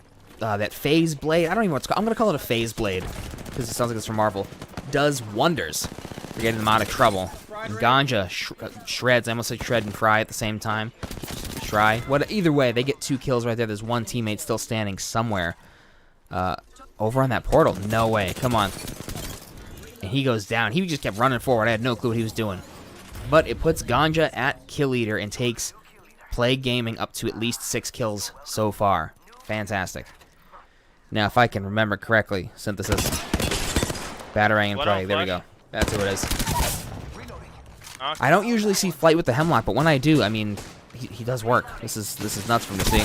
phase blade, I don't even know what it's called. I'm going to call it a phase blade, because it sounds like it's from Marvel. Does wonders for getting them out of trouble. And Ganja shreds. I almost said shred and fry at the same time. Try. Either way, they get 2 kills right there. There's one teammate still standing somewhere. Over on that portal. No way. Come on. And he goes down. He just kept running forward. I had no clue what he was doing. But it puts Ganja at kill leader and takes Plague Gaming up to at least 6 kills so far. Fantastic. Now, if I can remember correctly, Synthesis, Batarang, and Plague. There we go. That's who it is. I don't usually see Flight with the Hemlock, but when I do, I mean, he does work. This is nuts for me to see.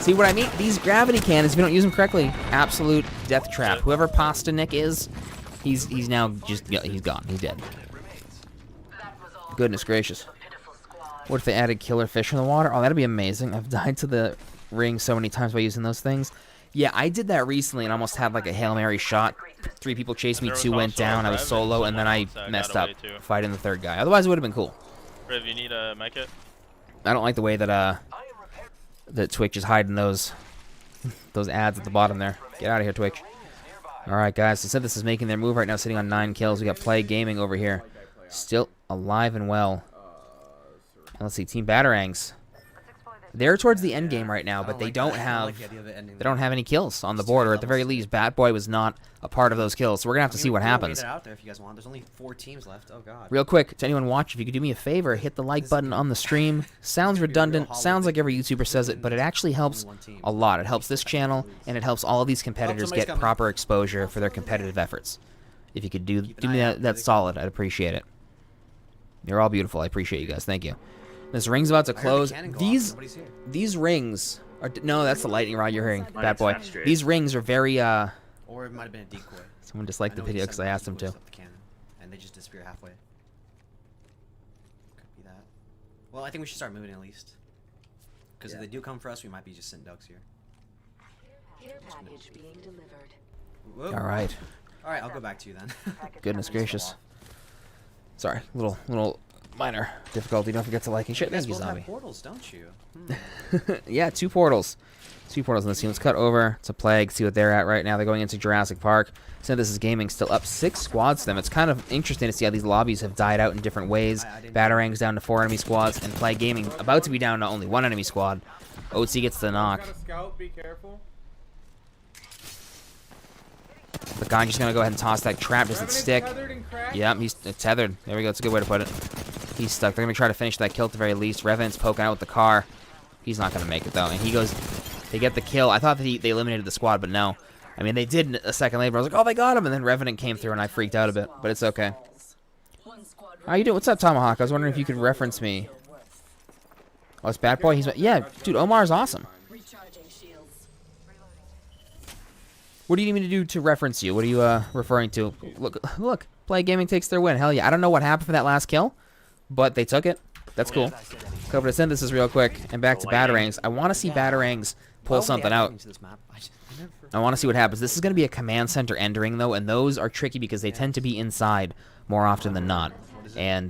See what I mean? These gravity cannons, if you don't use them correctly, absolute death trap. Whoever Pasta Nick is, he's now just he's gone. He's dead. Goodness gracious. What if they added killer fish in the water? Oh, that'd be amazing. I've died to the ring so many times by using those things. Yeah, I did that recently and almost had like a Hail Mary shot. 3 people chased me, 2 went down, I was solo, and then I messed up fighting the 3rd guy. Otherwise, it would have been cool. Rev, you need a mic kit? I don't like the way that that Twitch is hiding those ads at the bottom there. Get out of here, Twitch. Alright, guys, so Synthesis is making their move right now, sitting on 9 kills. We got Plague Gaming over here. Still alive and well. And let's see, Team Batarangs. They're towards the end game right now, but they don't have any kills on the board, or at the very least, Batboy was not a part of those kills. So we're gonna have to see what happens. Out there if you guys want. There's only 4 teams left. Oh god. Real quick, to anyone watching, if you could do me a favor, hit the like button on the stream. Sounds redundant, sounds like every YouTuber says it, but it actually helps a lot. It helps this channel, and it helps all of these competitors get proper exposure for their competitive efforts. If you could do me that solid, I'd appreciate it. You're all beautiful. I appreciate you guys. Thank you. This ring's about to close. These rings are no, that's the lightning rod you're hearing, Bad Boy. These rings are very Or it might have been a decoy. Someone disliked the video because I asked them to. And they just disappear halfway. Could be that. Well, I think we should start moving at least. Because if they do come for us, we might be just sitting ducks here. All right. All right, I'll go back to you then. Goodness gracious. Sorry, little minor difficulty. Don't forget to like and share. Thank you, Zombie. Portals, don't you? Yeah, 2 portals. 2 portals in this team. Let's cut over to Plague, see what they're at right now. They're going into Jurassic Park. Synthesis Gaming still up 6 squads to them. It's kind of interesting to see how these lobbies have died out in different ways. Batarang's down to 4 enemy squads, and Plague Gaming about to be down to only 1 enemy squad. OC gets the knock. Be careful. But Ganja's going to go ahead and toss that trap. Doesn't stick. Yep, he's tethered. There we go. It's a good way to put it. He's stuck. They're going to try to finish that kill at the very least. Revenant's poking out with the car. He's not going to make it, though. And he goes... They get the kill. I thought that they eliminated the squad, but no. I mean, they did a second later. I was like, oh, they got him. And then Revenant came through, and I freaked out a bit. But it's okay. How you doing? What's up, Tomahawk? I was wondering if you could reference me. Oh, it's Bad Boy? Yeah, dude, Omar's awesome. What do you need me to do to reference you? What are you referring to? Look. Play Gaming takes their win. Hell yeah. I don't know what happened for that last kill, but they took it. That's cool. Cover to Synthesis real quick, and back to Batarangs. I want to see Batarangs pull something out. I want to see what happens. This is going to be a command center entering, though, and those are tricky because they tend to be inside more often than not. And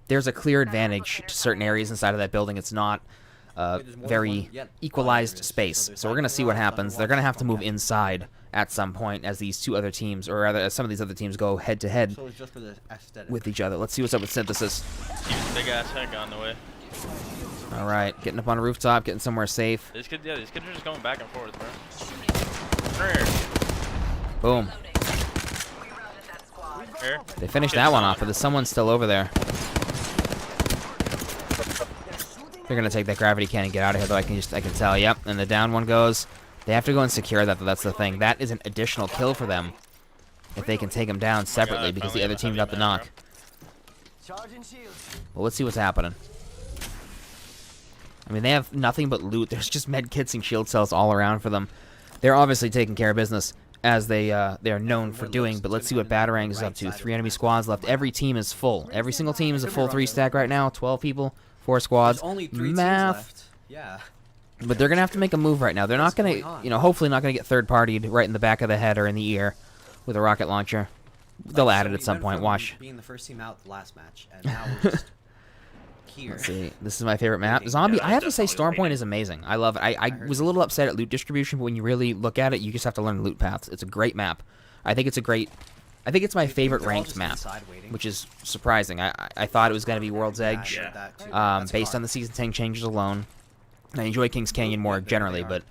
there's a clear advantage to certain areas inside of that building. It's not very equalized space. So we're going to see what happens. They're going to have to move inside at some point as these 2 other teams, or rather as some of these other teams go head-to-head with each other. Let's see what's up with Synthesis. Big-ass heck on the way. All right, getting up on a rooftop, getting somewhere safe. These kids are just going back and forth, bro. Boom. Here. They finished that one off, but there's someone still over there. They're gonna take that gravity cannon and get out of here, though. I can tell. Yep, and the down one goes. They have to go and secure that, though. That's the thing. That is an additional kill for them if they can take them down separately because the other team got the knock. Well, let's see what's happening. I mean, they have nothing but loot. There's just med kits and shield cells all around for them. They're obviously taking care of business as they are known for doing. But let's see what Batarang is up to. 3 enemy squads left. Every team is full. Every single team is a full 3-stack right now. 12 people, 4 squads. There's only 3 teams left. Yeah. But they're gonna have to make a move right now. They're not gonna, hopefully not gonna get third-partied right in the back of the head or in the ear with a rocket launcher. They'll add it at some point. Watch. Being the first team out the last match, and now we're just here. Let's see. This is my favorite map. Zombie, I have to say Stormpoint is amazing. I love it. I was a little upset at loot distribution, but when you really look at it, you just have to learn loot paths. It's a great map. I think it's my favorite ranked map, which is surprising. I thought it was going to be World's Edge, based on the Season 10 changes alone. And I enjoy King's Canyon more generally, but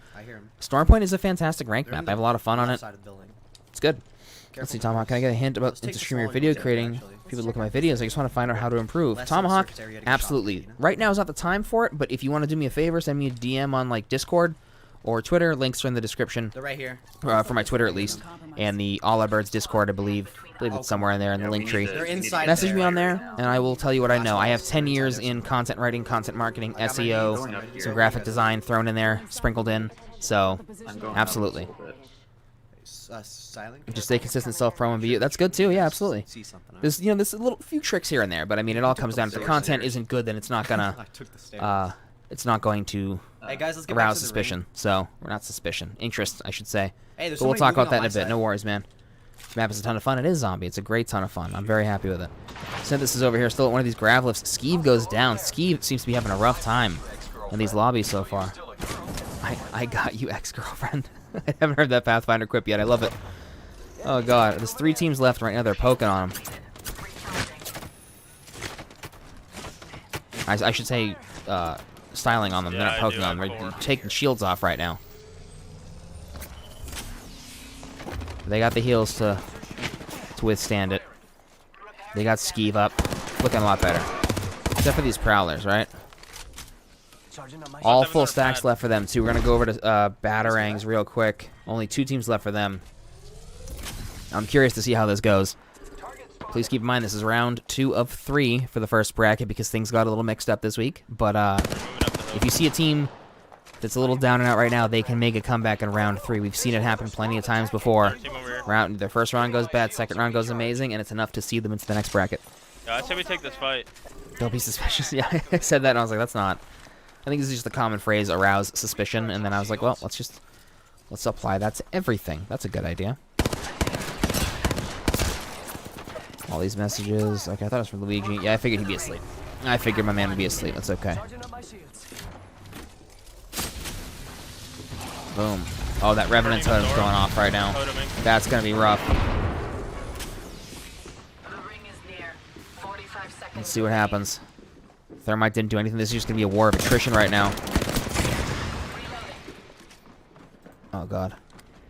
Stormpoint is a fantastic ranked map. I have a lot of fun on it. It's good. Let's see, Tomahawk, can I get a hint about into stream your video creating? People look at my videos, I just want to find out how to improve. Tomahawk, absolutely. Right now is not the time for it, but if you want to do me a favor, send me a DM on like Discord or Twitter. Links are in the description. They're right here. For my Twitter at least. And the All Our Birds Discord, I believe it's somewhere in there in the link tree. They're inside. Message me on there, and I will tell you what I know. I have 10 years in content writing, content marketing, SEO, some graphic design thrown in there, sprinkled in. So, absolutely. Just stay consistent, self-promo, and be that's good too. Yeah, absolutely. There's there's a little few tricks here and there, but I mean, it all comes down to the content isn't good, then it's not gonna to arouse suspicion. So, or not suspicion, interest, I should say. But we'll talk about that in a bit. No worries, man. This map is a ton of fun. It is Zombie. It's a great ton of fun. I'm very happy with it. Synthesis is over here, still at one of these grav lifts. Skeeve goes down. Skeeve seems to be having a rough time in these lobbies so far. I got you, ex-girlfriend. I haven't heard that Pathfinder quip yet. I love it. Oh, God. There's 3 teams left right now. They're poking on them. I should say styling on them. They're not poking on them. They're taking shields off right now. They got the heals to withstand it. They got Skeeve up. Looking a lot better. Except for these Prowlers, right? All full stacks left for them, too. We're going to go over to Batarangs real quick. Only 2 teams left for them. I'm curious to see how this goes. Please keep in mind, this is round 2 of 3 for the first bracket because things got a little mixed up this week. But if you see a team that's a little down and out right now, they can make a comeback in round 3. We've seen it happen plenty of times before. Their first round goes bad, second round goes amazing, and it's enough to see them into the next bracket. Yeah, I say we take this fight. Don't be suspicious. Yeah, I said that, and I was like, that's not... I think this is just a common phrase, arouse suspicion, and then I was like, well, let's apply that to everything. That's a good idea. All these messages. Okay, I thought it was from Luigi. Yeah, I figured he'd be asleep. I figured my man would be asleep. That's okay. Boom. Oh, that Revenant totem's going off right now. That's going to be rough. Let's see what happens. Thermite didn't do anything. This is just going to be a war of attrition right now. Oh, God.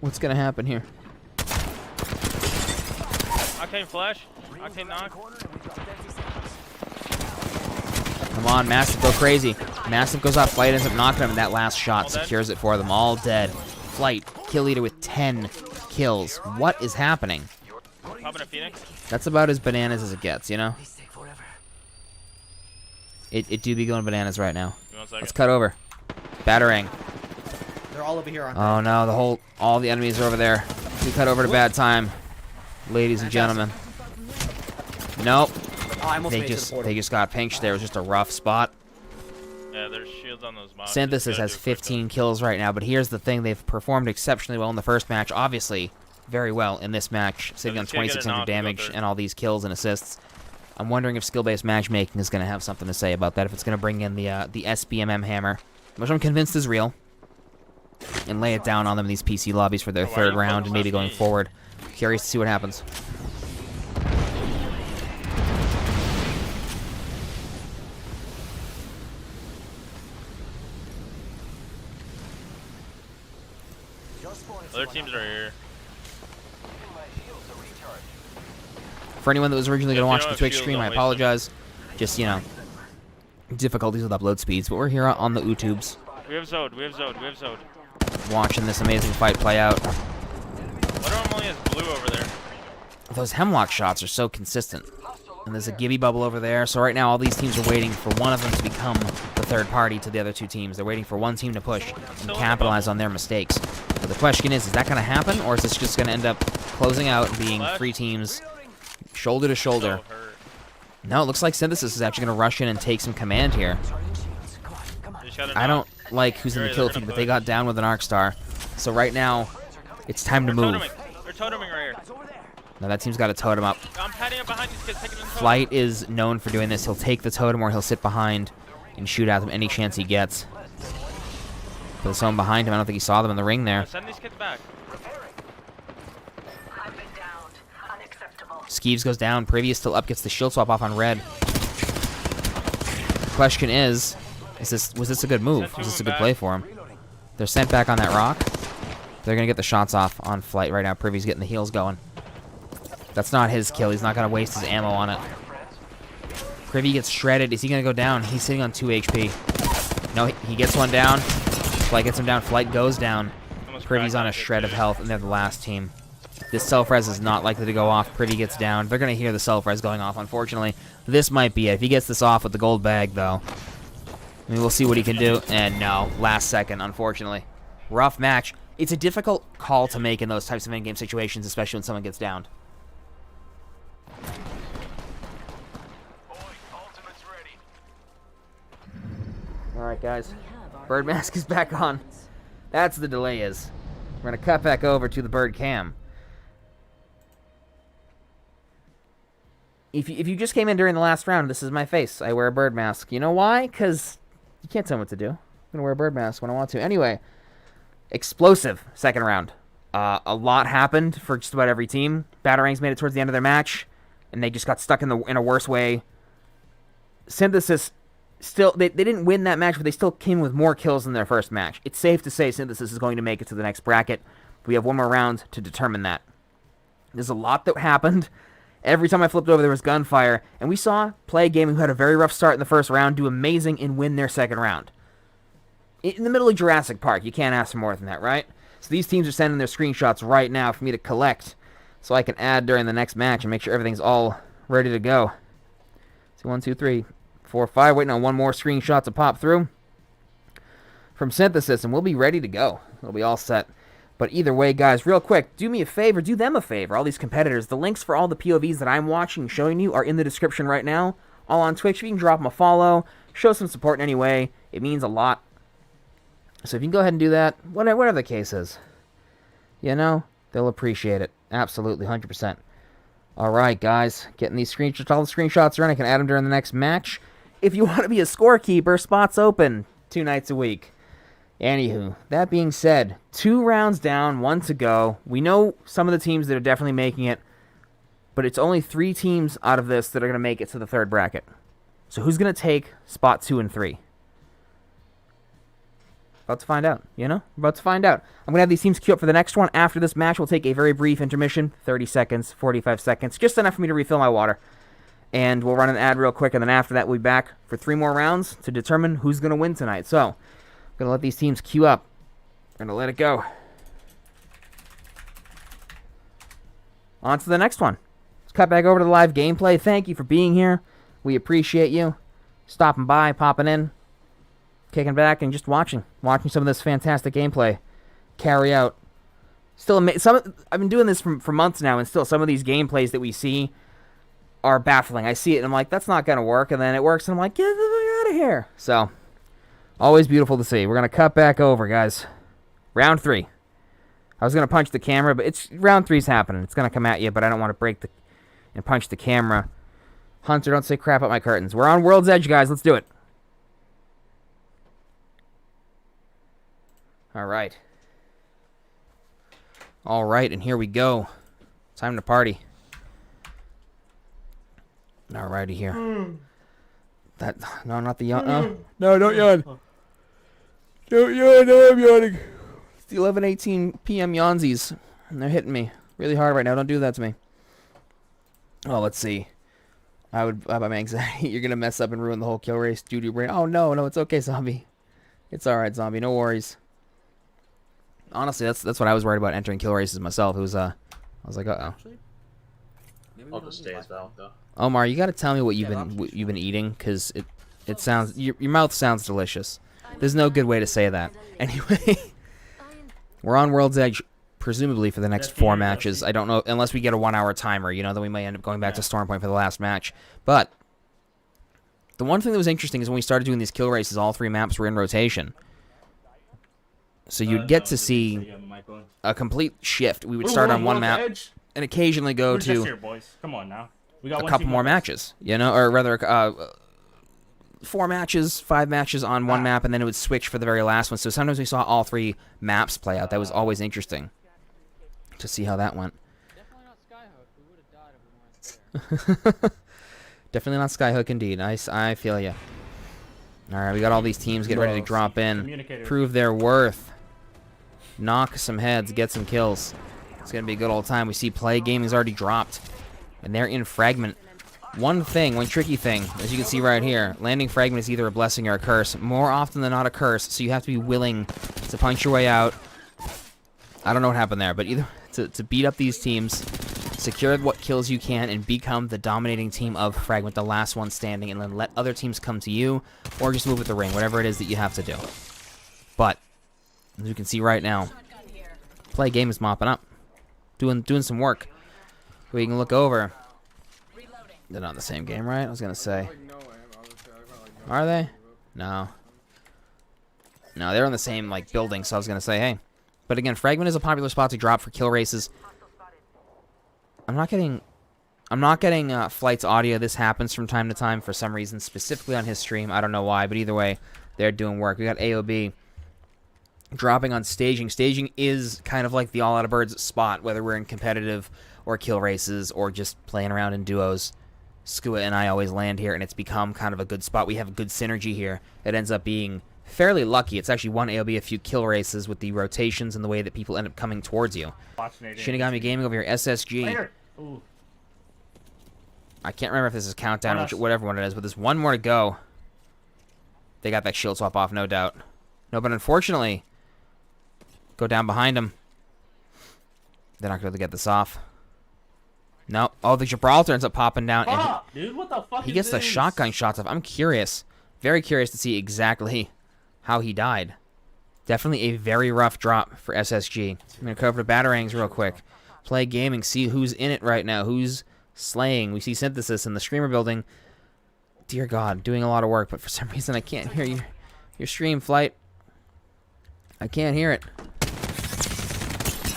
What's going to happen here? Octane flash. Octane knock. Come on, Massive, go crazy. Massive goes off Flight, ends up knocking him, and that last shot secures it for them. All dead. Flight, kill leader with 10 kills. What is happening? Popping a Phoenix. That's about as bananas as it gets, you know? It do be going bananas right now. Let's cut over. Batarang. They're all over here, aren't they? Oh no, all the enemies are over there. We cut over to bad time, ladies and gentlemen. Nope. Oh, they just got pinched there. It was just a rough spot. Yeah, there's shields on those mobs. Synthesis has 15 kills right now, but here's the thing: they've performed exceptionally well in the first match. Obviously, very well in this match, sitting on 2,600 damage and all these kills and assists. I'm wondering if skill-based matchmaking is going to have something to say about that, if it's going to bring in the SBMM hammer, which I'm convinced is real, and lay it down on them in these PC lobbies for their third round and maybe going forward. Curious to see what happens. Other teams are here. For anyone that was originally going to watch the Twitch stream, I apologize. Just, difficulties with upload speeds, but we're here on the YouTubes. We have Zod, we have Zod, we have Zod. Watching this amazing fight play out. What are only has blue over there? Those Hemlock shots are so consistent. And there's a Gibby bubble over there. So right now all these teams are waiting for one of them to become the third party to the other 2 teams. They're waiting for one team to push and capitalize on their mistakes. But the question is that going to happen? Or is this just going to end up closing out and being 3 teams shoulder to shoulder? No, it looks like Synthesis is actually going to rush in and take some command here. I don't like who's in the kill feed, but they got down with an Arc Star. So right now, it's time to move. They're toteming right here. Now that team's got a totem up. I'm padding up behind these kids, taking them. Flight is known for doing this. He'll take the totem or he'll sit behind and shoot at them any chance he gets. But there's someone behind him. I don't think he saw them in the ring there. Send these kids back. Skeeves goes down. Previous still up, gets the shield swap off on Red. Question is was this a good move? Was this a good play for him? They're sent back on that rock. They're going to get the shots off on Flight right now. Privy's getting the heals going. That's not his kill. He's not going to waste his ammo on it. Privy gets shredded. Is he going to go down? He's sitting on 2 HP. No, he gets one down. Flight gets him down. Flight goes down. Privy's on a shred of health, and they're the last team. This self-res is not likely to go off. Privy gets down. They're going to hear the self-res going off, unfortunately. This might be it. If he gets this off with the gold bag, though, I mean, we'll see what he can do. And no, last second, unfortunately. Rough match. It's a difficult call to make in those types of in-game situations, especially when someone gets downed. Alright, guys. Bird mask is back on. That's the delay is. We're going to cut back over to the bird cam. If you just came in during the last round, this is my face. I wear a bird mask. You know why? Because you can't tell me what to do. I'm going to wear a bird mask when I want to. Anyway, explosive second round. A lot happened for just about every team. Batarangs made it towards the end of their match, and they just got stuck in a worse way. Synthesis still, they didn't win that match, but they still came with more kills than their first match. It's safe to say Synthesis is going to make it to the next bracket. We have one more round to determine that. There's a lot that happened. Every time I flipped over, there was gunfire, and we saw Play Gaming, who had a very rough start in the first round, do amazing and win their second round. In the middle of Jurassic Park, you can't ask for more than that, right? So these teams are sending their screenshots right now for me to collect, so I can add during the next match and make sure everything's all ready to go. So 1, 2, 3, 4, 5. Waiting on one more screenshot to pop through from Synthesis, and we'll be ready to go. We'll be all set. But either way, guys, real quick, do me a favor, do them a favor, all these competitors. The links for all the POVs that I'm watching and showing you are in the description right now, all on Twitch. If you can drop them a follow, show some support in any way, it means a lot. So if you can go ahead and do that, whatever the case is, you know, they'll appreciate it. Absolutely, 100%. All right, guys, getting these screenshots, all the screenshots are in. I can add them during the next match. If you want to be a scorekeeper, spots open 2 nights a week. Anywho, that being said, 2 rounds down, 1 to go. We know some of the teams that are definitely making it, but it's only 3 teams out of this that are going to make it to the 3rd bracket. So who's going to take spot 2 and 3? About to find out, you know? About to find out. I'm going to have these teams queue up for the next one. After this match, we'll take a very brief intermission, 30 seconds, 45 seconds, just enough for me to refill my water. And we'll run an ad real quick, and then after that, we'll be back for 3 more rounds to determine who's going to win tonight. So, I'm going to let these teams queue up. We're going to let it go. On to the next one. Let's cut back over to the live gameplay. Thank you for being here. We appreciate you stopping by, popping in, kicking back, and just watching some of this fantastic gameplay carry out. Still, I've been doing this for months now, and still some of these gameplays that we see are baffling. I see it, and I'm like, that's not going to work, and then it works, and I'm like, get the fuck out of here. So, always beautiful to see. We're going to cut back over, guys. Round 3. I was going to punch the camera, but round 3's happening. It's going to come at you, but I don't want to break and punch the camera. Hunter, don't say crap at my curtains. We're on World's Edge, guys. Let's do it. All right. All right, and here we go. Time to party. All righty here. No, not the yawn. No, don't yawn. Don't yawn. No, I'm yawning. It's the 11:18 p.m. yawnsies, and they're hitting me really hard right now. Don't do that to me. Oh, let's see. About my anxiety. You're gonna mess up and ruin the whole kill race. Doo-doo brain. Oh no, it's okay, zombie. It's all right, zombie. No worries. Honestly, that's what I was worried about entering kill races myself. It was I was like, uh-oh. I'll just stay as well, though. Omar, you gotta tell me what you've been eating, because it sounds your mouth sounds delicious. There's no good way to say that. Anyway, we're on World's Edge, presumably for the next 4 matches. I don't know, unless we get a 1-hour timer. You know, then we may end up going back to Storm Point for the last match. But the one thing that was interesting is when we started doing these kill races, all 3 maps were in rotation. So you'd get to see a complete shift. We would start on one map. and occasionally go We're just to here, boys. Come on now. We got a one couple team more left. matches, you know, or rather 4 matches, 5 matches on one map, and then it would switch for the very last one. So sometimes we saw all 3 maps play out. That was always interesting to see how that went. Definitely not Skyhook indeed. I feel you. All right, we got all these teams getting ready to drop in, Communicator. prove their worth, knock some heads, get some kills. It's gonna be a good old time. We see Play Gaming's already dropped, and they're in Fragment. One tricky thing, as you can see right here, landing Fragment is either a blessing or a curse. More often than not a curse, so you have to be willing to punch your way out. I don't know what happened there, but either to beat up these teams, secure what kills you can, and become the dominating team of Fragment, the last one standing, and then let other teams come to you, or just move with the ring, whatever it is that you have to do. But, as you can see right now, Play Game is mopping up, doing some work. We can look over. They're not in the same game, right? I was gonna say. Are they? No. No, they're in the same like building, so I was gonna say, hey. But again, Fragment is a popular spot to drop for kill races. I'm not getting Flight's audio. This happens from time to time for some reason, specifically on his stream. I don't know why, but either way, they're doing work. We got AOB dropping on staging. Staging is kind of like the All Out of Birds spot, whether we're in competitive or kill races or just playing around in duos. Skua and I always land here, and it's become kind of a good spot. We have a good synergy here. It ends up being fairly lucky. It's actually won AOB a few kill races with the rotations and the way that people end up coming towards you. Shinigami Gaming over here, SSG. Ooh. I can't remember if this is countdown or whatever one it is, but there's one more to go. They got that shield swap off, no doubt. No, but unfortunately, go down behind him. They're not going to get this off. No. Oh, the Gibraltar ends up popping down. And Dude, what the fuck he is gets the this? shotgun shots off. I'm curious. Very curious to see exactly how he died. Definitely a very rough drop for SSG. I'm going to cover the Batarangs real quick. Play Gaming, see who's in it right now, who's slaying. We see Synthesis in the streamer building. Dear God, doing a lot of work, but for some reason I can't hear your stream, Flight. I can't hear it.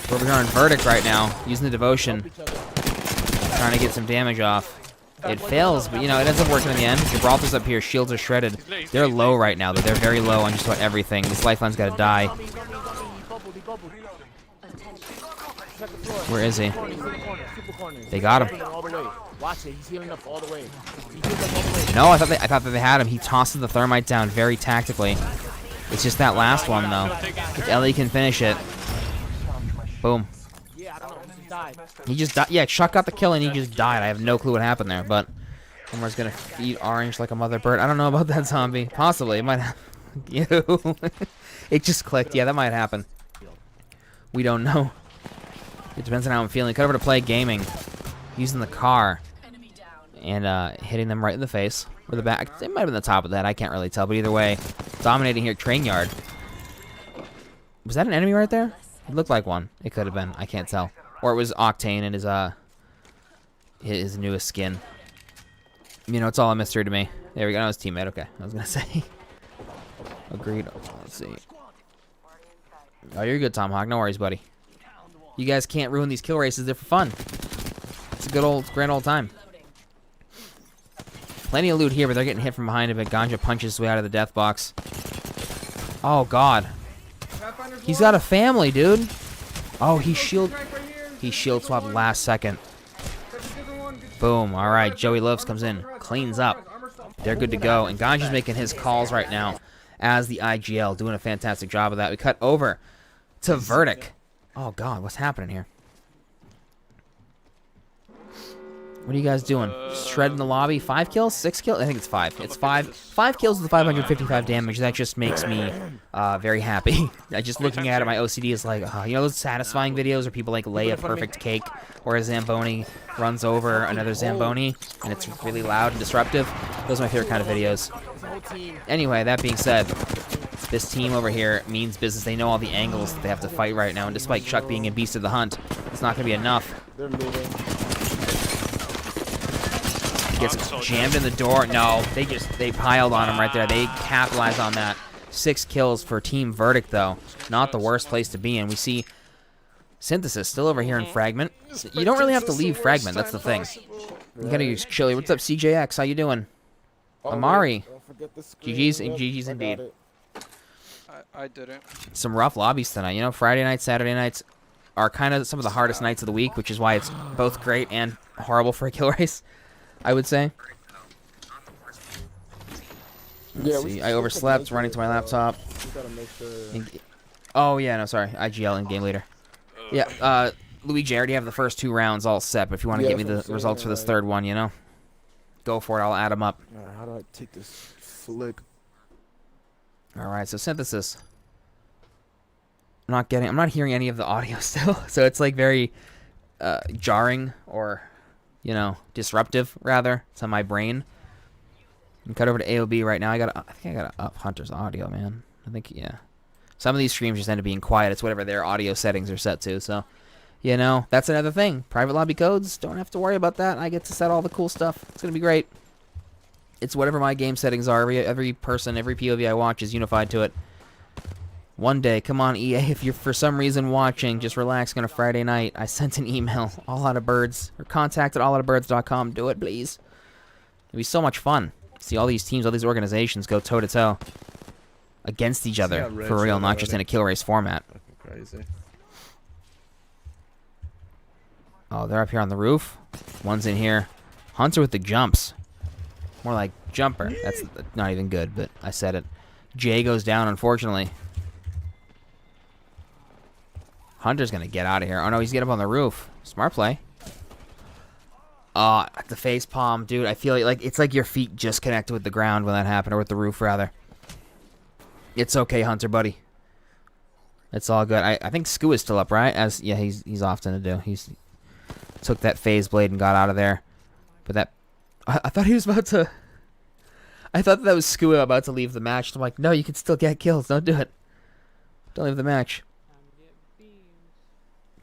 We're over here on Verdict right now, using the Devotion, trying to get some damage off. It fails, but, you know, it ends up working in the end. Gibraltar's up here. Shields are shredded. They're low right now, though. They're very low on just about everything. This Lifeline's got to die. Where is he? They got him. No, I thought that they had him. He tosses the Thermite down very tactically. It's just that last one, though. If Ellie can finish it. Boom. He just died. Yeah, Chuck got the kill and he just died. I have no clue what happened there, but Homer's gonna feed Orange like a mother bird. I don't know about that zombie. Possibly. It might have. It just clicked. Yeah, that might happen. We don't know. It depends on how I'm feeling. Cut over to Play Gaming. Using the car. And hitting them right in the face. Or the back. It might have been the top of that. I can't really tell. But either way, dominating here. Train Yard. Was that an enemy right there? It looked like one. It could have been. I can't tell. Or it was Octane and his newest skin. You know, it's all a mystery to me. There we go. No, his teammate. Okay. I was going to say. Agreed. Let's see. Oh, you're good, Tomahawk. No worries, buddy. You guys can't ruin these kill races. They're for fun. It's a good old, grand old time. Plenty of loot here, but they're getting hit from behind a bit. Ganja punches his way out of the death box. Oh, God. He's got a family, dude. Oh, he shield swapped last second. Boom. All right, Joey Loves comes in, cleans up. They're good to go, and Ganja's making his calls right now as the IGL, doing a fantastic job of that. We cut over to Verdict. Oh, God, what's happening here? What are you guys doing? Shredding the lobby? 5 kills? 6 kills? I think it's 5. It's 5. 5 kills with 555 damage. That just makes me very happy. Just looking at it, my OCD is like, you know those satisfying videos where people like lay a perfect cake or a Zamboni runs over another Zamboni and it's really loud and disruptive? Those are my favorite kind of videos. Anyway, that being said, this team over here means business. They know all the angles that they have to fight right now, and despite Chuck being a beast of the hunt, it's not going to be enough. Gets jammed in the door. No, they piled on him right there. They capitalized on that. 6 kills for Team Verdict, though. Not the worst place to be in. We see Synthesis still over here in Fragment. You don't really have to leave Fragment. That's the thing. You gotta use chilly. What's up, CJX? How you doing? Amari. GG's indeed. I didn't. Some rough lobbies tonight. You know, Friday nights, Saturday nights are kind of some of the hardest nights of the week, which is why it's both great and horrible for a kill race, I would say. Let's see. I overslept running to my laptop. Oh, yeah, no, sorry. IGL in game leader. Yeah, Luigi, I already have the first 2 rounds all set, but if you want to get me the results for this third one, you know, go for it. I'll add them up. How do I take this flick? All right, so Synthesis. I'm not hearing any of the audio still, so it's like very jarring or, you know, disruptive rather to my brain. I'm cut over to AOB right now. I think I gotta up Hunter's audio, man. I think, yeah. Some of these streams just end up being quiet. It's whatever their audio settings are set to. So, you know, that's another thing. Private lobby codes, don't have to worry about that. I get to set all the cool stuff. It's going to be great. It's whatever my game settings are. Every person, every POV I watch is unified to it. One day, come on, EA, if you're for some reason watching, just relaxing on a Friday night. I sent an email, alloutofbirds, or contact at alloutofbirds.com. Do it, please. It'd be so much fun. See all these teams, all these organizations go toe-to-toe. Against each other for real, not just in a kill race format. Crazy. Oh, they're up here on the roof. One's in here. Hunter with the jumps. More like jumper. That's not even good, but I said it. Jay goes down, unfortunately. Hunter's gonna get out of here. Oh no, he's getting up on the roof. Smart play. The face palm, dude. I feel like it's like your feet just connected with the ground when that happened, or with the roof rather. It's okay, Hunter, buddy. It's all good. I think Skua is still up, right? Yeah, he's often to do. He's took that phase blade and got out of there. But that, I thought he was about to. I thought that was Skua about to leave the match. I'm like, no, you can still get kills. Don't do it. Don't leave the match.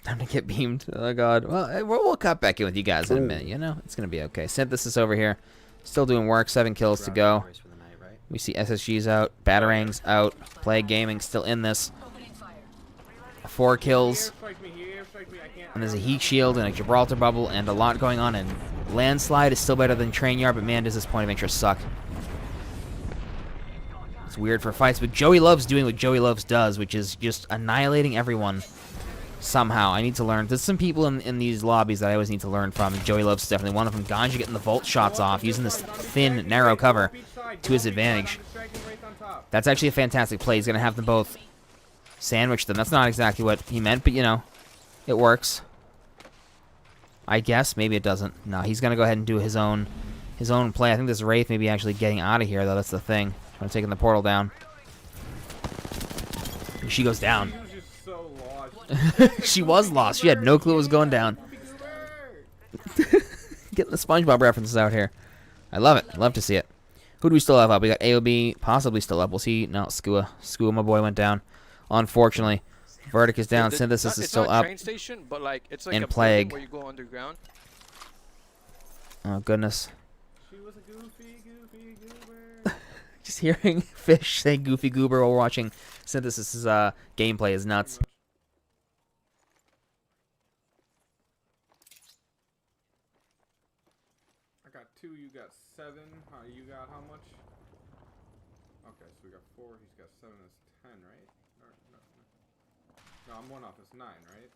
Time to get beamed. Oh god. Well, we'll cut back in with you guys in a minute. You know, it's gonna be okay. Synthesis over here, still doing work. 7 kills to go. We see SSG's out, Batarangs out, Plague Gaming still in this. 4 kills. And there's a heat shield and a Gibraltar bubble and a lot going on. And Landslide is still better than Train Yard, but man, does this point of interest suck. It's weird for fights, but Joey Loves doing what Joey Loves does, which is just annihilating everyone somehow. I need to learn. There's some people in these lobbies that I always need to learn from. Joey Loves is definitely one of them. Ganja getting the Volt shots off, using this thin, narrow cover to his advantage. That's actually a fantastic play. He's going to have them both sandwich them. That's not exactly what he meant, but, you know, it works. I guess. Maybe it doesn't. No, he's going to go ahead and do his own play. I think this Wraith may be actually getting out of here, though. That's the thing. I'm taking the portal down. She goes down. She was lost. She had no clue what was going down. Getting the SpongeBob references out here. I love it. I love to see it. Who do we still have up? We got AOB possibly still up. We'll see. No, Skua. Skua, my boy, went down. Unfortunately. Verdict is down. Synthesis is still up. Train station, but like it's like and a Plague. where you go underground. Oh, goodness. She was a goofy goober. Just hearing Fish say goofy goober while watching Synthesis's gameplay is nuts. I got 2, you got 7. You got how much? Okay, so we got 4. He's got 7. That's 10, right? No, I'm 1 off. It's 9, right?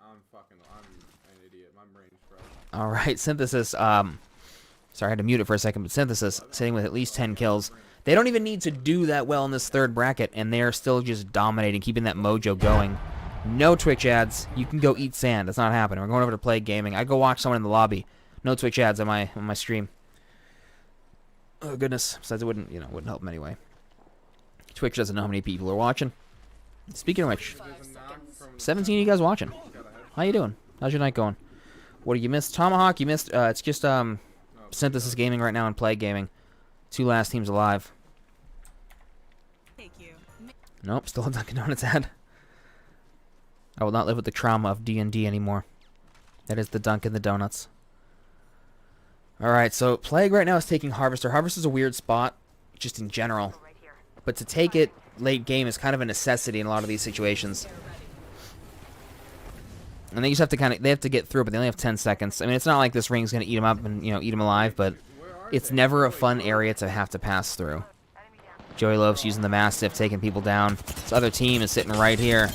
I'm an idiot. My brain's fried. All right, Synthesis. Sorry, I had to mute it for a second, but Synthesis sitting with at least 10 kills. They don't even need to do that well in this third bracket, and they are still just dominating, keeping that mojo going. No Twitch ads. You can go eat sand. That's not happening. We're going over to Plague Gaming. I'd go watch someone in the lobby. No Twitch ads on my stream. Oh goodness. Besides, it wouldn't help them anyway. Twitch doesn't know how many people are watching. Speaking of which, 17 of you guys watching. How you doing? How's your night going? What did you miss? Tomahawk, you missed. It's just Synthesis Gaming right now and Plague Gaming. 2 last teams alive. Thank you. Nope, still a Dunkin' Donuts ad. I will not live with the trauma of D&D anymore. That is the Dunkin' the Donuts. Alright, so Plague right now is taking Harvester. Harvester's a weird spot, just in general. But to take it late game is kind of a necessity in a lot of these situations. And they just have to they have to get through, but they only have 10 seconds. I mean, it's not like this ring's going to eat them up and, eat them alive, but it's never a fun area to have to pass through. Joey Loaf's using the Mastiff, taking people down. This other team is sitting right here.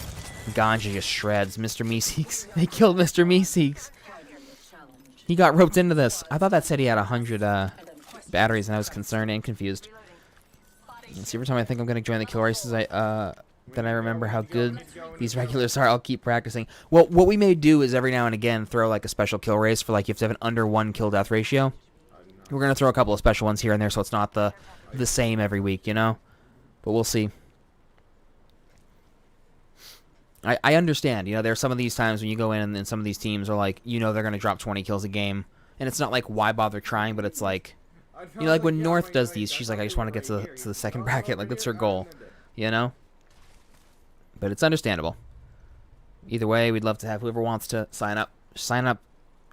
Ganja just shreds. Mr. Meeseeks. They killed Mr. Meeseeks. He got roped into this. I thought that said he had 100 batteries, and I was concerned and confused. And see, every time I think I'm going to join the kill races, then I remember how good these regulars are. I'll keep practicing. Well, what we may do is every now and again throw like a special kill race for like you have to have an under 1 kill death ratio. We're going to throw a couple of special ones here and there so it's not the same every week, But we'll see. I understand, there's some of these times when you go in and some of these teams are like, they're going to drop 20 kills a game. And it's not like, why bother trying, but it's like, like when North does these, she's like, I just want to get to the second bracket. Like, that's her goal, But it's understandable. Either way, we'd love to have whoever wants to sign up. Sign up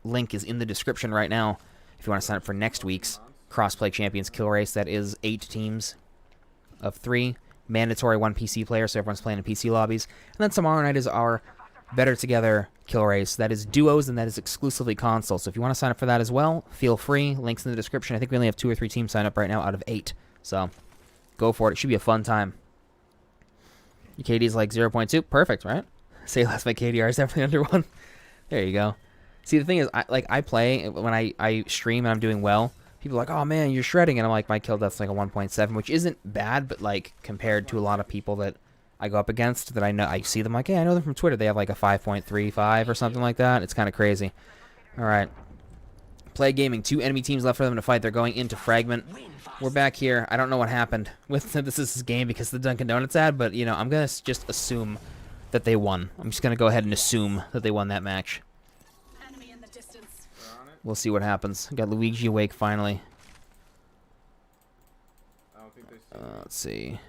link is in the description right now if you want to sign up for next week's Crossplay Champions Kill Race. That is 8 teams of 3. Mandatory 1 PC player, so everyone's playing in PC lobbies. And then tomorrow night is our Better Together Kill Race. That is duos, and that is exclusively console. So if you want to sign up for that as well, feel free. Links in the description. I think we only have 2 or 3 teams signed up right now out of 8. So go for it. It should be a fun time. Your KD is like 0.2. Perfect, right? Say less, my KDR is definitely under 1. There you go. See, the thing is, I play, when I stream and I'm doing well, people are like, oh man, you're shredding. And I'm like, my kill death's like a 1.7, which isn't bad, but like compared to a lot of people that I go up against that I see them like, hey, I know them from Twitter. They have like a 5.35 or something like that. It's kind of crazy. All right. Play gaming. 2 enemy teams left for them to fight. They're going into Fragment. We're back here. I don't know what happened with this game because the Dunkin' Donuts ad, but, I'm going to just assume that they won. I'm just going to go ahead and assume that they won that match. We'll see what happens. Got Luigi awake finally. Let's see.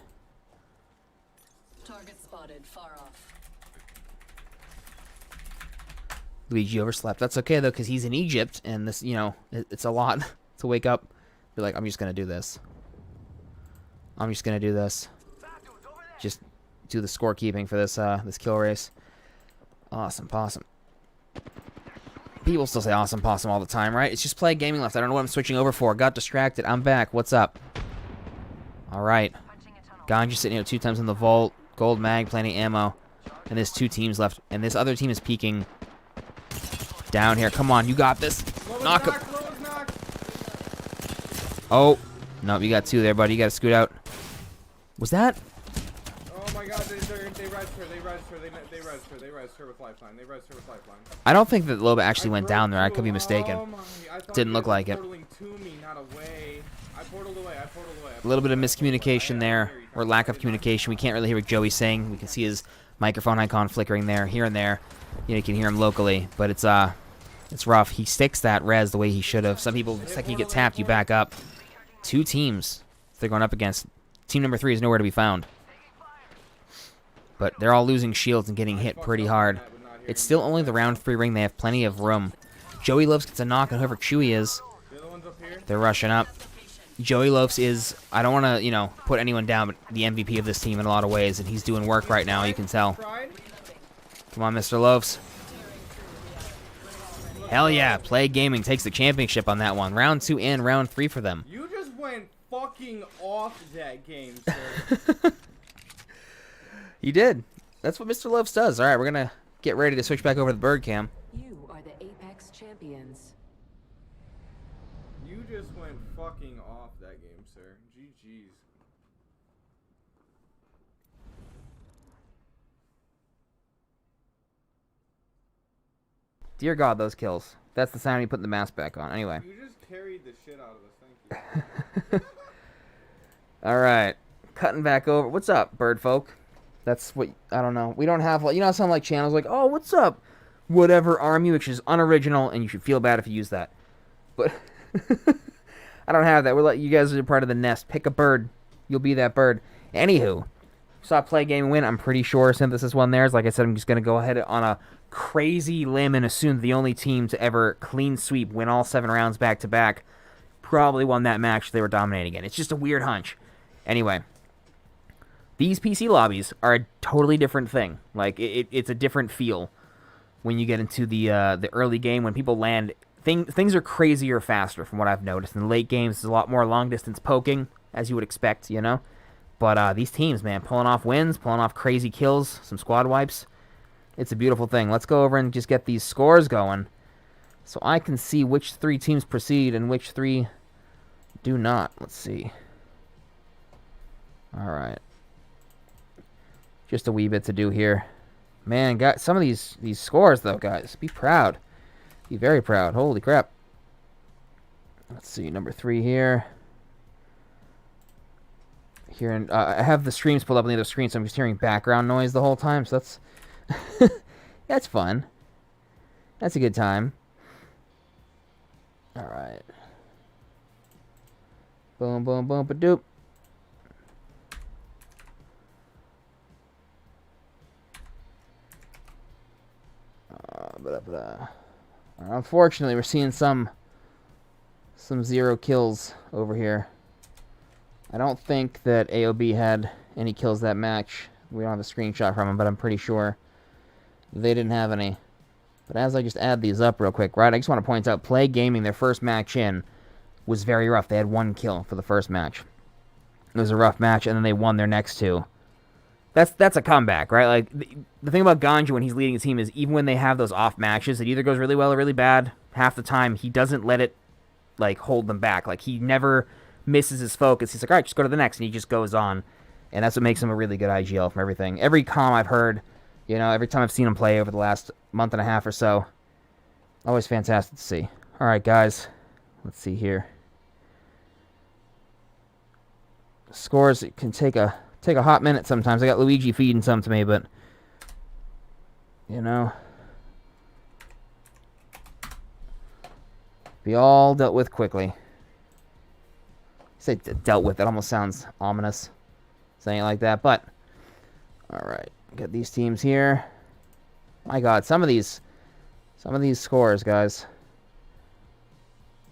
Target spotted far off. Luigi overslept. That's okay though, because he's in Egypt, and this, it's a lot to wake up. Be like, I'm just gonna do this. I'm just gonna do this. Just do the scorekeeping for this this kill race. Awesome possum. People still say awesome possum all the time, right? It's just play gaming left. I don't know what I'm switching over for. Got distracted. I'm back. What's up? All right. Ganji sitting 2 times in the vault. Gold mag, plenty ammo. And there's 2 teams left. And this other team is peeking down here. Come on, you got this. Knock him. Oh. Nope, you got 2 there, buddy. You got to scoot out. Was that? Oh my god, they res her, they res her with lifeline, I don't think that Loba actually went down there. I could be mistaken. Didn't look like it. A little bit of miscommunication there, or lack of communication. We can't really hear what Joey's saying. We can see his microphone icon flickering there, here and there. You can hear him locally, but it's rough. He sticks that res the way he should have. Some people, the second you get tapped, you back up. 2 teams they're going up against. Team number 3 is nowhere to be found. But they're all losing shields and getting hit pretty hard. It's still only the round 3 ring. They have plenty of room. Joey Loafs gets a knock on whoever Chewy is. They're rushing up. Joey Loafs is, I don't want to, put anyone down, but the MVP of this team in a lot of ways, and he's doing work right now, you can tell. Come on, Mr. Loafs. Hell yeah, Play Gaming takes the championship on that one. Round 2 and round 3 for them. You just went fucking off that game, sir. He did. That's what Mr. Loafs does. All right, we're going to get ready to switch back over to the bird cam. You are the Apex champions. You just went fucking off that game, sir. GG's. Dear God, those kills. That's the sound you put the mask back on. Anyway. You just carried the shit out of us. Thank you. All right. Cutting back over. What's up, bird folk? That's what, I don't know. We don't have, some like channels like, oh, what's up? Whatever army, which is unoriginal, and you should feel bad if you use that. But I don't have that. We'll let you guys are part of the nest. Pick a bird. You'll be that bird. Anywho, saw Play Game win. I'm pretty sure Synthesis won theirs. Like I said, I'm just going to go ahead on a crazy limb and assume the only team to ever clean sweep, win all 7 rounds back-to-back, probably won that match they were dominating in. It's just a weird hunch. Anyway. These PC lobbies are a totally different thing. Like, it's a different feel. when you get into the early game, when people land, things are crazier faster from what I've noticed. In the late games, there's a lot more long-distance poking, as you would expect, you know? But these teams, man, pulling off wins, pulling off crazy kills, some squad wipes. It's a beautiful thing. Let's go over and just get these scores going so I can see which 3 teams proceed and which 3 do not. Let's see. All right. Just a wee bit to do here. Man, got some of these scores, though, guys. Be proud. Be very proud. Holy crap. Let's see, number 3 here. Here, I have the streams pulled up on the other screen, so I'm just hearing background noise the whole time, so that's that's fun. That's a good time. All right. Boom, boom, boom, ba-doop. Unfortunately, we're seeing some 0 kills over here. I don't think that AOB had any kills that match. We don't have a screenshot from them, but I'm pretty sure they didn't have any. But as I just add these up real quick, right, I just want to point out, Play Gaming, their first match in, was very rough. They had 1 kill for the first match. It was a rough match, and then they won their next 2. That's a comeback, right? Like, the thing about Ganja when he's leading a team is even when they have those off matches, it either goes really well or really bad. Half the time, he doesn't let it, like, hold them back. Like, he never misses his focus. He's like, all right, just go to the next, and he just goes on. And that's what makes him a really good IGL from everything. Every comm I've heard, you know, every time I've seen him play over the last month and a half or so, always fantastic to see. All right, guys, let's see here. Scores can take a hot minute sometimes. I got Luigi feeding some to me, but, you know, be all dealt with quickly. Say dealt with, that almost sounds ominous, saying it like that, but, all right, get these teams here. My God, some of these scores, guys,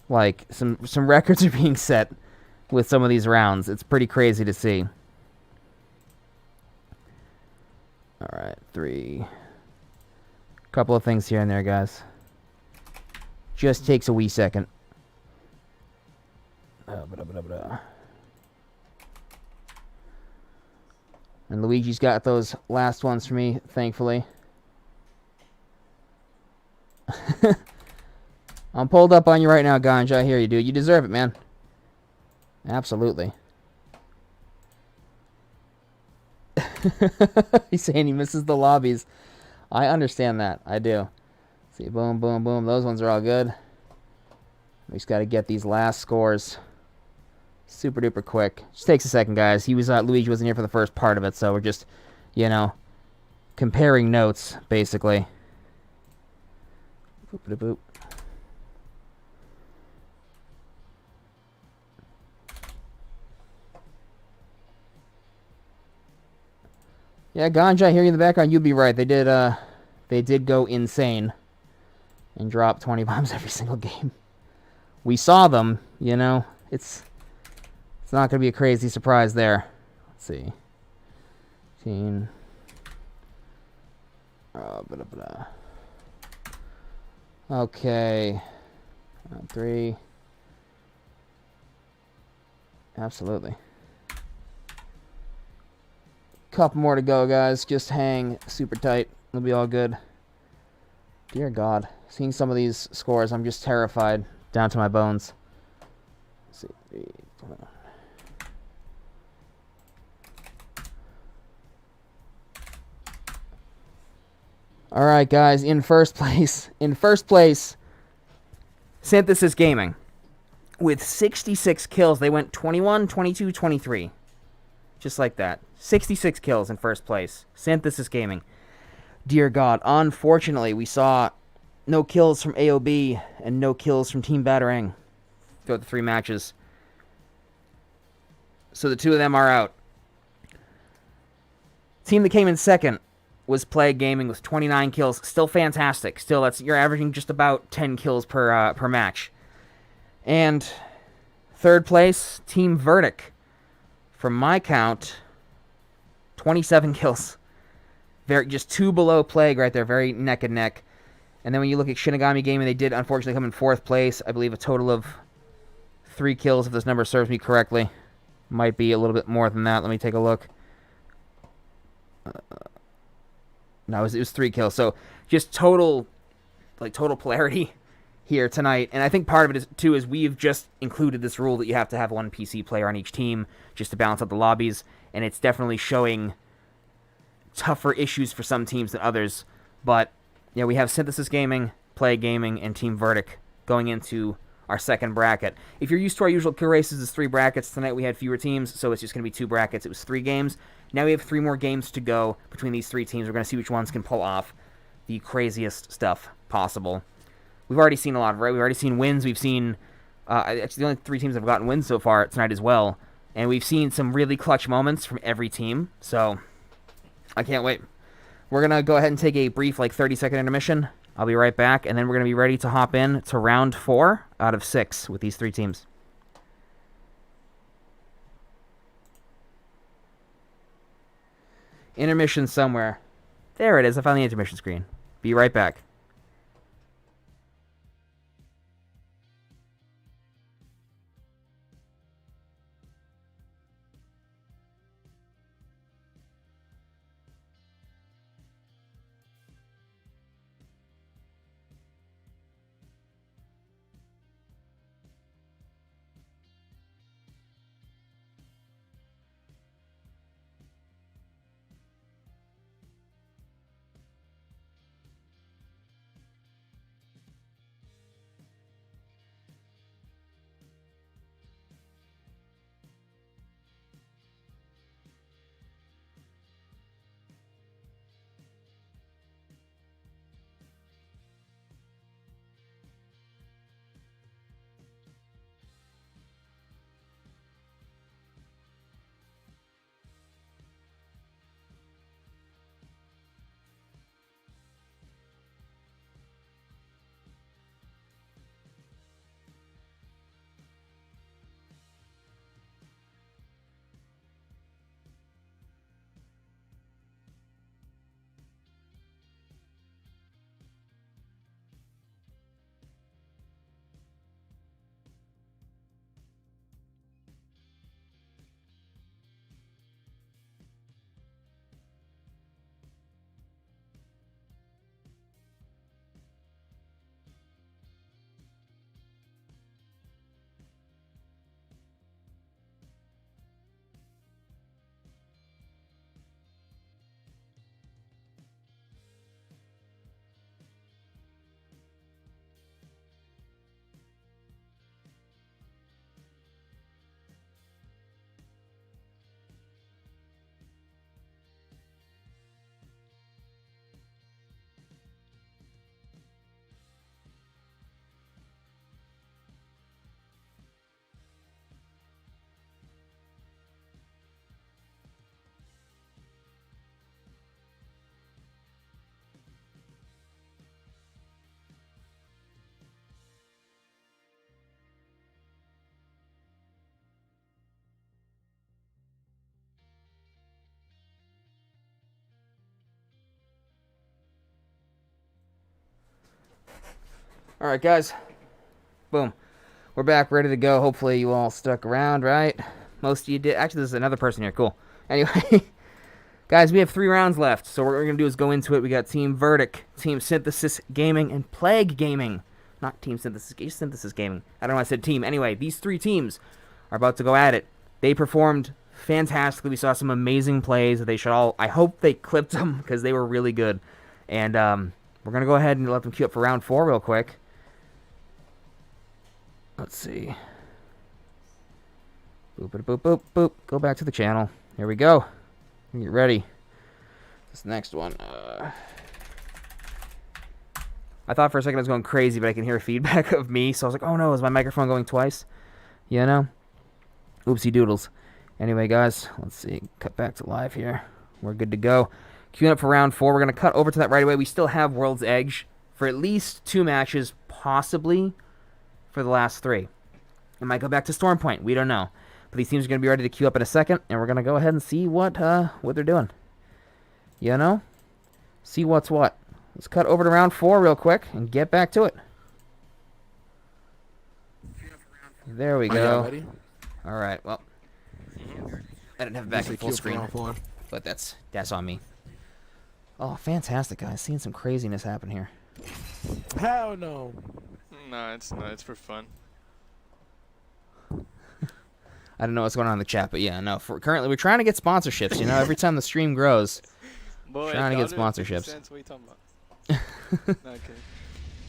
like, some records are being set with some of these rounds. It's pretty crazy to see. All right, 3. Couple of things here and there, guys. Just takes a wee second. And Luigi's got those last ones for me, thankfully. I'm pulled up on you right now, Ganja. I hear you, dude. You deserve it, man. Absolutely. He's saying he misses the lobbies. I understand that. I do. See, boom, boom, boom. Those ones are all good. We just got to get these last scores super duper quick. Just takes a second, guys. Luigi wasn't here for the first part of it, so we're just, you know, comparing notes, basically. Boop, boop, boop. Yeah, Ganja, I hear you in the background. You'd be right. They did go insane and drop 20 bombs every single game. We saw them, you know. It's not going to be a crazy surprise there. Let's see. 15. Okay. 3. Absolutely. Couple more to go, guys. Just hang super tight. It'll be all good. Dear God. Seeing some of these scores, I'm just terrified down to my bones. Let's see. 3, 4. All right, guys. In first place, Synthesis Gaming. With 66 kills, they went 21, 22, 23. Just like that. 66 kills in first place. Synthesis Gaming. Dear God. Unfortunately, we saw no kills from AOB and no kills from Team Batarang throughout the 3 matches. So the 2 of them are out. Team that came in second was Play Gaming with 29 kills. Still fantastic. Still, you're averaging just about 10 kills per match. And third place, Team Verdict. From my count, 27 kills. Just 2 below Plague right there, very neck and neck. And then when you look at Shinigami Gaming, they did unfortunately come in 4th place. I believe a total of 3 kills, if this number serves me correctly. Might be a little bit more than that. Let me take a look. No, it was 3 kills. So just total polarity here tonight. And I think part of it is we've just included this rule that you have to have one PC player on each team just to balance out the lobbies. And it's definitely showing tougher issues for some teams than others. But yeah, we have Synthesis Gaming, Play Gaming, and Team Verdict going into our second bracket. If you're used to our usual kill races, it's 3 brackets. Tonight we had fewer teams, so it's just going to be 2 brackets. It was 3 games. Now we have 3 more games to go between these 3 teams. We're going to see which ones can pull off the craziest stuff possible. We've already seen a lot, right? We've already seen wins. We've seen... actually, the only 3 teams that have gotten wins so far tonight as well. And we've seen some really clutch moments from every team. So, I can't wait. We're going to go ahead and take a brief, 30-second intermission. I'll be right back, and then we're going to be ready to hop in to round 4 out of 6 with these 3 teams. Intermission somewhere. There it is. I found the intermission screen. Be right back. Alright, guys. Boom. We're back, ready to go. Hopefully you all stuck around, right? Most of you did. Actually, there's another person here. Cool. Anyway, guys, we have 3 rounds left. So what we're going to do is go into it. We got Team Verdict, Team Synthesis Gaming, and Plague Gaming. Not Team Synthesis, just Synthesis Gaming. I don't know why I said team. Anyway, these 3 teams are about to go at it. They performed fantastically. We saw some amazing plays that they should all... I hope they clipped them because they were really good. And we're going to go ahead and let them queue up for round 4 real quick. Let's see. Boop, boop, boop, boop. Go back to the channel. Here we go. Get ready. This next one. I thought for a second I was going crazy, but I can hear feedback of me. So I was like, oh no, is my microphone going twice? You know? Oopsie doodles. Anyway, guys, let's see. Cut back to live here. We're good to go. Queuing up for round 4. We're going to cut over to that right away. We still have World's Edge for at least 2 matches, possibly for the last 3. It might go back to Storm Point. We don't know. But these teams are going to be ready to queue up in a second, and we're going to go ahead and see what they're doing. You know? See what's what. Let's cut over to round 4 real quick and get back to it. There we go. Ready? All right. Well, I didn't have it back in full screen, Four. but that's on me. Oh, fantastic, guys! Seeing some craziness happen here. Hell no. Nah, it's for fun. I don't know what's going on in the chat, but yeah, no. Currently, we're trying to get sponsorships. You know, every time the stream grows, Boy, trying to get sponsorships. $1.50, what are you talking about? Not kidding.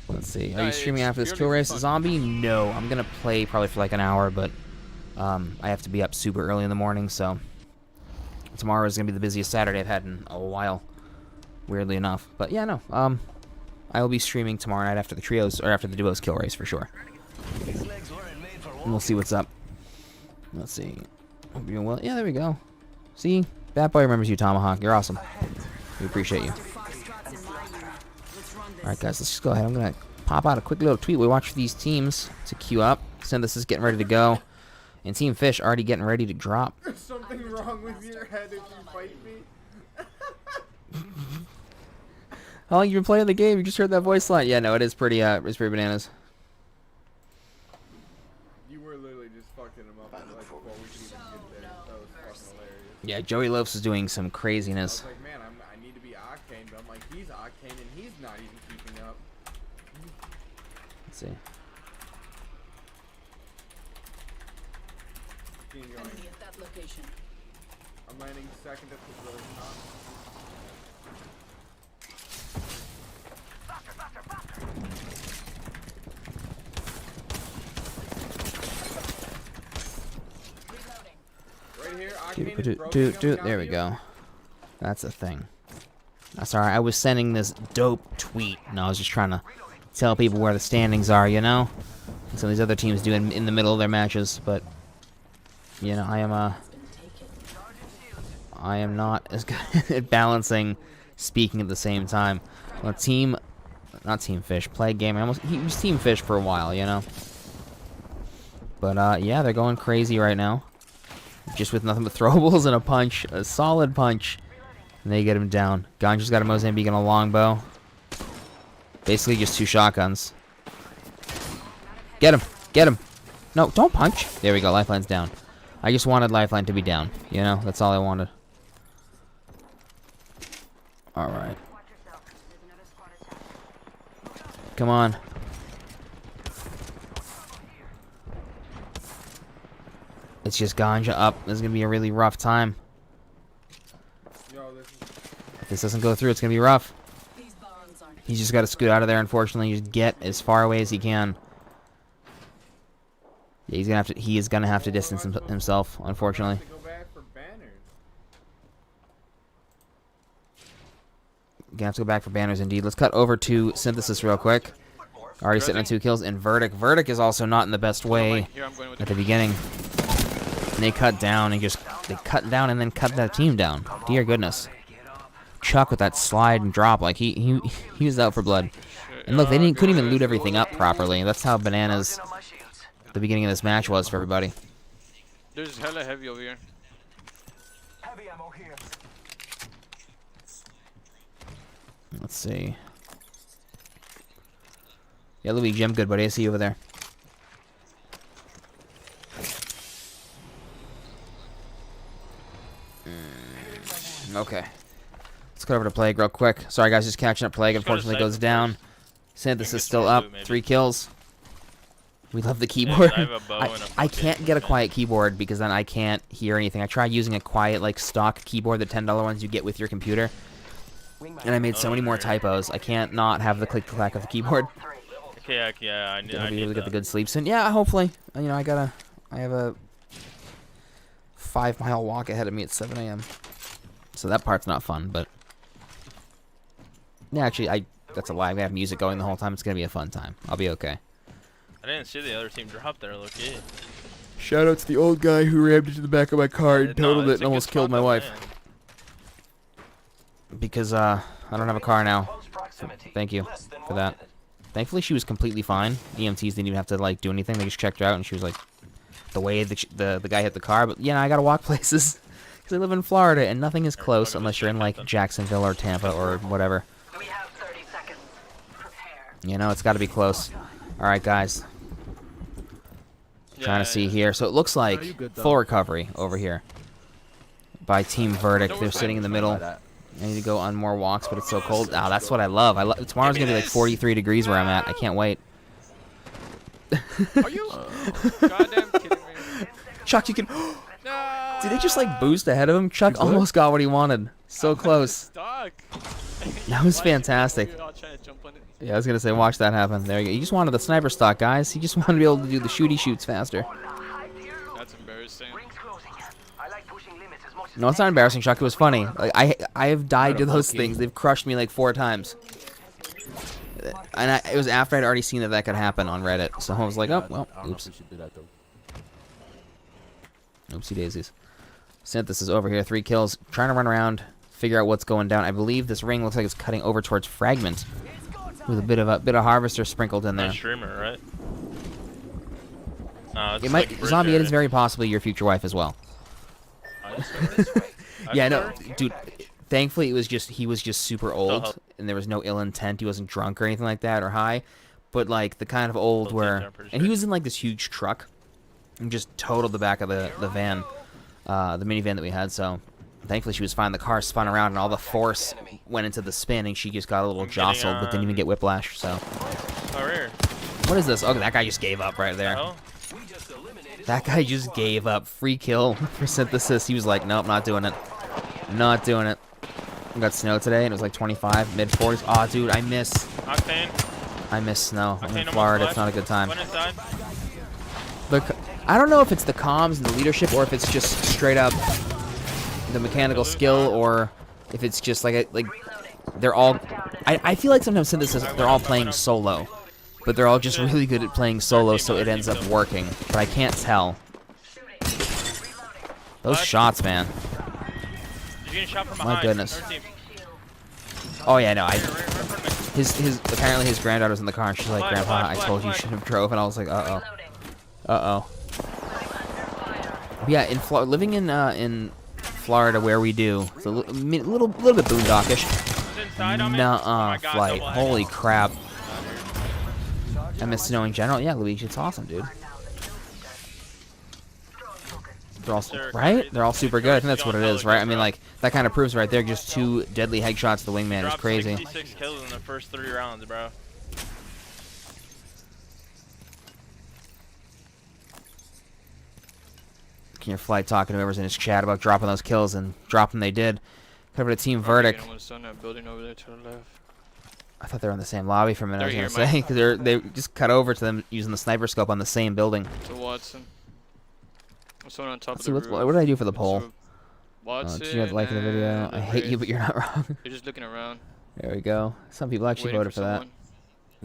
Let's see. Are No, you streaming it's after this purely Kill for Race fun. Zombie? No, I'm gonna play probably for like an hour, but I have to be up super early in the morning, so tomorrow is gonna be the busiest Saturday I've had in a while. Weirdly enough, but yeah, no. I will be streaming tomorrow night after the trios or after the duos Kill Race for sure. And we'll see what's up. Let's see. Hope you're doing well. Yeah, there we go. See, Bat Boy remembers you, Tomahawk. You're awesome. We appreciate you. All right, guys, let's just go ahead. I'm gonna pop out a quick little tweet. We watch these teams to queue up. Synthesis is getting ready to go, and Team Fish already getting ready to drop. There's something wrong with your head if you fight me. How long you been playing the game? You just heard that voice line. Yeah, no, it's pretty bananas. You were literally just fucking him up like before we could even get there. That was fucking hilarious. Yeah, Joey Lopes is doing some I craziness. was like, man, I need to be Octane, but I'm like, he's Octane and he's not even keeping up. Let's see. Keep going. Enemy at that location. I'm landing second at the really top. Right here, Octane is broken. There we go. That's the thing. Sorry, I was sending this dope tweet, and I was just trying to tell people where the standings are, you know? And some of these other teams do in the middle of their matches, but you know, I am not as good at balancing speaking at the same time. Well, not Team Fish, Play Gamer. He was Team Fish for a while, you know? But yeah, they're going crazy right now. Just with nothing but throwables and a punch, a solid punch. And they get him down. Ganja's got a Mozambique and a longbow. Basically just 2 shotguns. Get him! Get him! No, don't punch! There we go, Lifeline's down. I just wanted Lifeline to be down. You know, that's all I wanted. Alright. Come on. It's just Ganja up. This is going to be a really rough time. If this doesn't go through, it's going to be rough. He's just got to scoot out of there, unfortunately. Just get as far away as he can. Yeah, he is going to have to distance himself, unfortunately. Gonna have to go back for banners, indeed. Let's cut over to Synthesis real quick. Already sitting on 2 kills. And Verdict. Verdict is also not in the best way at the beginning. And they cut down and they cut down and then cut that team down. Dear goodness. Chuck with that slide and drop, like he was out for blood. And look, they couldn't even loot everything up properly. That's how bananas the beginning of this match was for everybody. There's hella heavy over here. Heavy ammo here. Let's see. Yeah, Louis, Jim, good buddy. I see you over there. Okay. Let's go over to Plague real quick. Sorry, guys, just catching up. Plague unfortunately goes down. Synthesis still up. 3 kills. We love the keyboard. I can't get a quiet keyboard because then I can't hear anything. I tried using a quiet, like, stock keyboard, the $10 ones you get with your computer. And I made so many more typos. I can't not have the click-clack of the keyboard. Okay, yeah, I need I'll be able to get the good sleep soon. Yeah, hopefully. You know, I have a 5-mile walk ahead of me at 7 a.m. So that part's not fun, but yeah, actually, that's a lie. I'm gonna have music going the whole time. It's gonna be a fun time. I'll be okay. I didn't see the other team drop there. Look, yeah. Shout out to the old guy who rammed into the back of my car and totaled it and almost killed my wife. Because I don't have a car now. So thank you for that. Thankfully, she was completely fine. EMTs didn't even have to like do anything. They just checked her out, and she was like, the way the guy hit the car. But yeah, I gotta walk places because I live in Florida, and nothing is close unless you're in like Jacksonville or Tampa or whatever. You know, it's got to be close. All right, guys. Trying to see here. So it looks like full recovery over here by Team Verdict. They're sitting in the middle. I need to go on more walks, but it's so cold. Oh, that's what I love. Tomorrow's going to be like 43 degrees where I'm at. I can't wait. Are you goddamn kidding me? Chuck, you can... No! Did they just like boost ahead of him? Chuck almost got what he wanted. So close. Stuck. That was fantastic. I'll try to jump on it. Yeah, I was going to say, watch that happen. There you go. He just wanted the sniper stock, guys. He just wanted to be able to do the shooty shoots faster. That's embarrassing. No, it's not embarrassing, Chuck. It was funny. Like I have died to those things. They've crushed me like 4 times. And it was after I'd already seen that could happen on Reddit. So I was like, oh, well, oops. Oopsie daisies. Synthesis over here, 3 kills. Trying to run around, figure out what's going down. I believe this ring looks like it's cutting over towards Fragment, with a bit of Harvester sprinkled in there. Nice streamer, right? It's It like might Zombie Bridger. is very possibly your future wife as well. Yeah, no, dude. Thankfully, he was just super old, and there was no ill intent. He wasn't drunk or anything like that, or high, but like the kind of old where, and he was in like this huge truck, and just totaled the back of the van, the minivan that we had. So, thankfully, she was fine. The car spun around, and all the force went into the spin, and she just got a little jostled, but didn't even get whiplash. So, what is this? Oh, that guy just gave up right there. That guy just gave up. Free kill for Synthesis. He was like, nope, not doing it. Not doing it. We got snow today, and it was like 25, mid-40s. Aw, dude, I miss. Octane. I miss snow. I'm in Octane Florida. It's not a good time. Went inside. I don't know if it's the comms and the leadership, or if it's just straight up the mechanical skill, or if it's just like they're all. I feel like sometimes Synthesis, they're all playing solo, but they're all just really good at playing solo, so it ends up working. But I can't tell. Those shots, man. My goodness. Oh yeah, no. Apparently his granddaughter's in the car, and she's like, Grandpa, I told you you should have drove, and I was like, uh-oh. Yeah, living in Florida where we do, it's a little bit boondockish. Nuh-uh, flight. Holy crap. I miss snow in general. Yeah, Luigi, it's awesome, dude. They're all right. They're all super good. I think that's what it is, right? I mean, like that kind of proves right there. Just 2 deadly headshots to the wingman is crazy. 66 kills in the first 3 rounds, bro. Can your flight talking to whoever's in his chat about dropping those kills, and dropping they did. Cover to Team Verdict. Building over there to the left. I thought they were in the same lobby for a minute. I was gonna say because they just cut over to them using the sniper scope on the same building. To Watson. Someone on top Let's see, of the roof. what did I do for the poll? Watson. Did you guys like the video? I hate you, but you're not wrong. You're just looking around. There we go. Some people actually voted for that.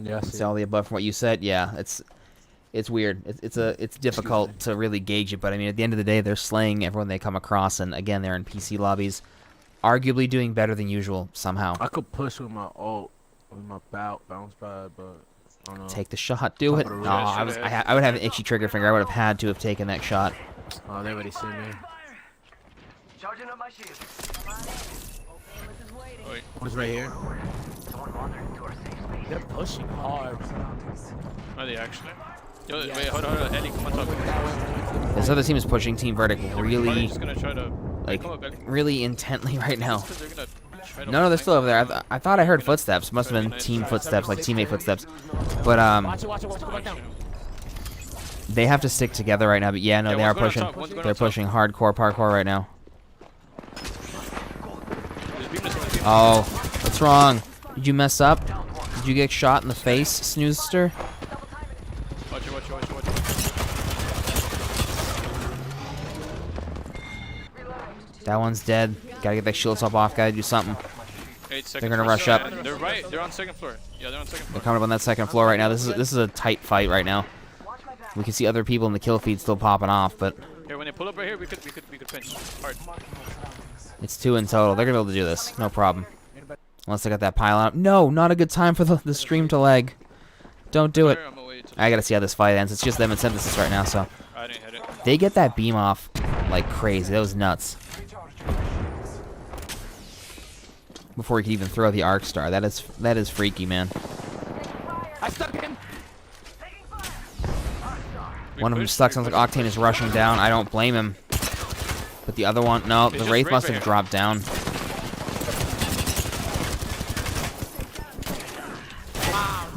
Yeah, it's all the above from what you said. Yeah, it's weird. It's difficult to really gauge it, but I mean, at the end of the day, they're slaying everyone they come across, and again, they're in PC lobbies, arguably doing better than usual somehow. I could push with my ult, with my bounce pad, but I don't know. Take the shot. Do it. No, I would have an itchy trigger finger. I would have had to have taken that shot. Oh, they already see me. Wait. What's right here? They're pushing hard. Are they actually? Yo, wait, hold on, Eddie, come on top. This other team is pushing Team Verdict really, just gonna try to, really intently right now. No, they're still over there. I thought I heard footsteps. Must have been team footsteps, like teammate footsteps. But Watch it, go back down. they have to stick together right now. But yeah, no, they are pushing. They're pushing hardcore parkour right now. Oh, what's wrong? Did you mess up? Did you get shot in the face, Snoozester? Watch it. That one's dead. Gotta get that shield top off. Gotta do something. 8 seconds. They're gonna rush up. They're right. They're on 2nd floor. Yeah, they're on 2nd floor. They're coming up on that 2nd floor right now. This is a tight fight right now. We can see other people in the kill feed still popping off, but Here, when they pull up right here, we could pinch hard. it's 2 in total. They're gonna be able to do this, no problem. Unless they got that pile up. No, not a good time for the stream to lag. Don't do it. I gotta see how this fight ends. It's just them and Synthesis right now, so I didn't hit it. they get that beam off like crazy. That was nuts. Before he could even throw the arc star. That is freaky, man. I stuck him. One of them stuck. Sounds like Octane is rushing down. I don't blame him. But the other one, no, the Wraith must have dropped down.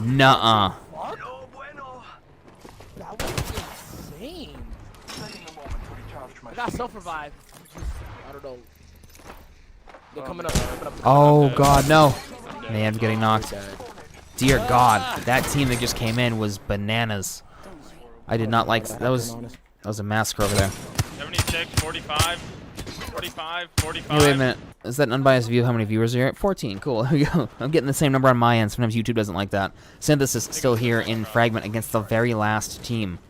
Nuh-uh. That was insane. I got self-revive. I don't know. They're coming up. Oh, God, no. Man, I'm getting knocked. Dear God, that team that just came in was bananas. I did not like... That was a massacre over there. 76, 45, 45, 45. Hey, wait a minute. Is that an unbiased view of how many viewers are here? 14. Cool. There we go. I'm getting the same number on my end. Sometimes YouTube doesn't like that. Synthesis still here in Fragment against the very last team.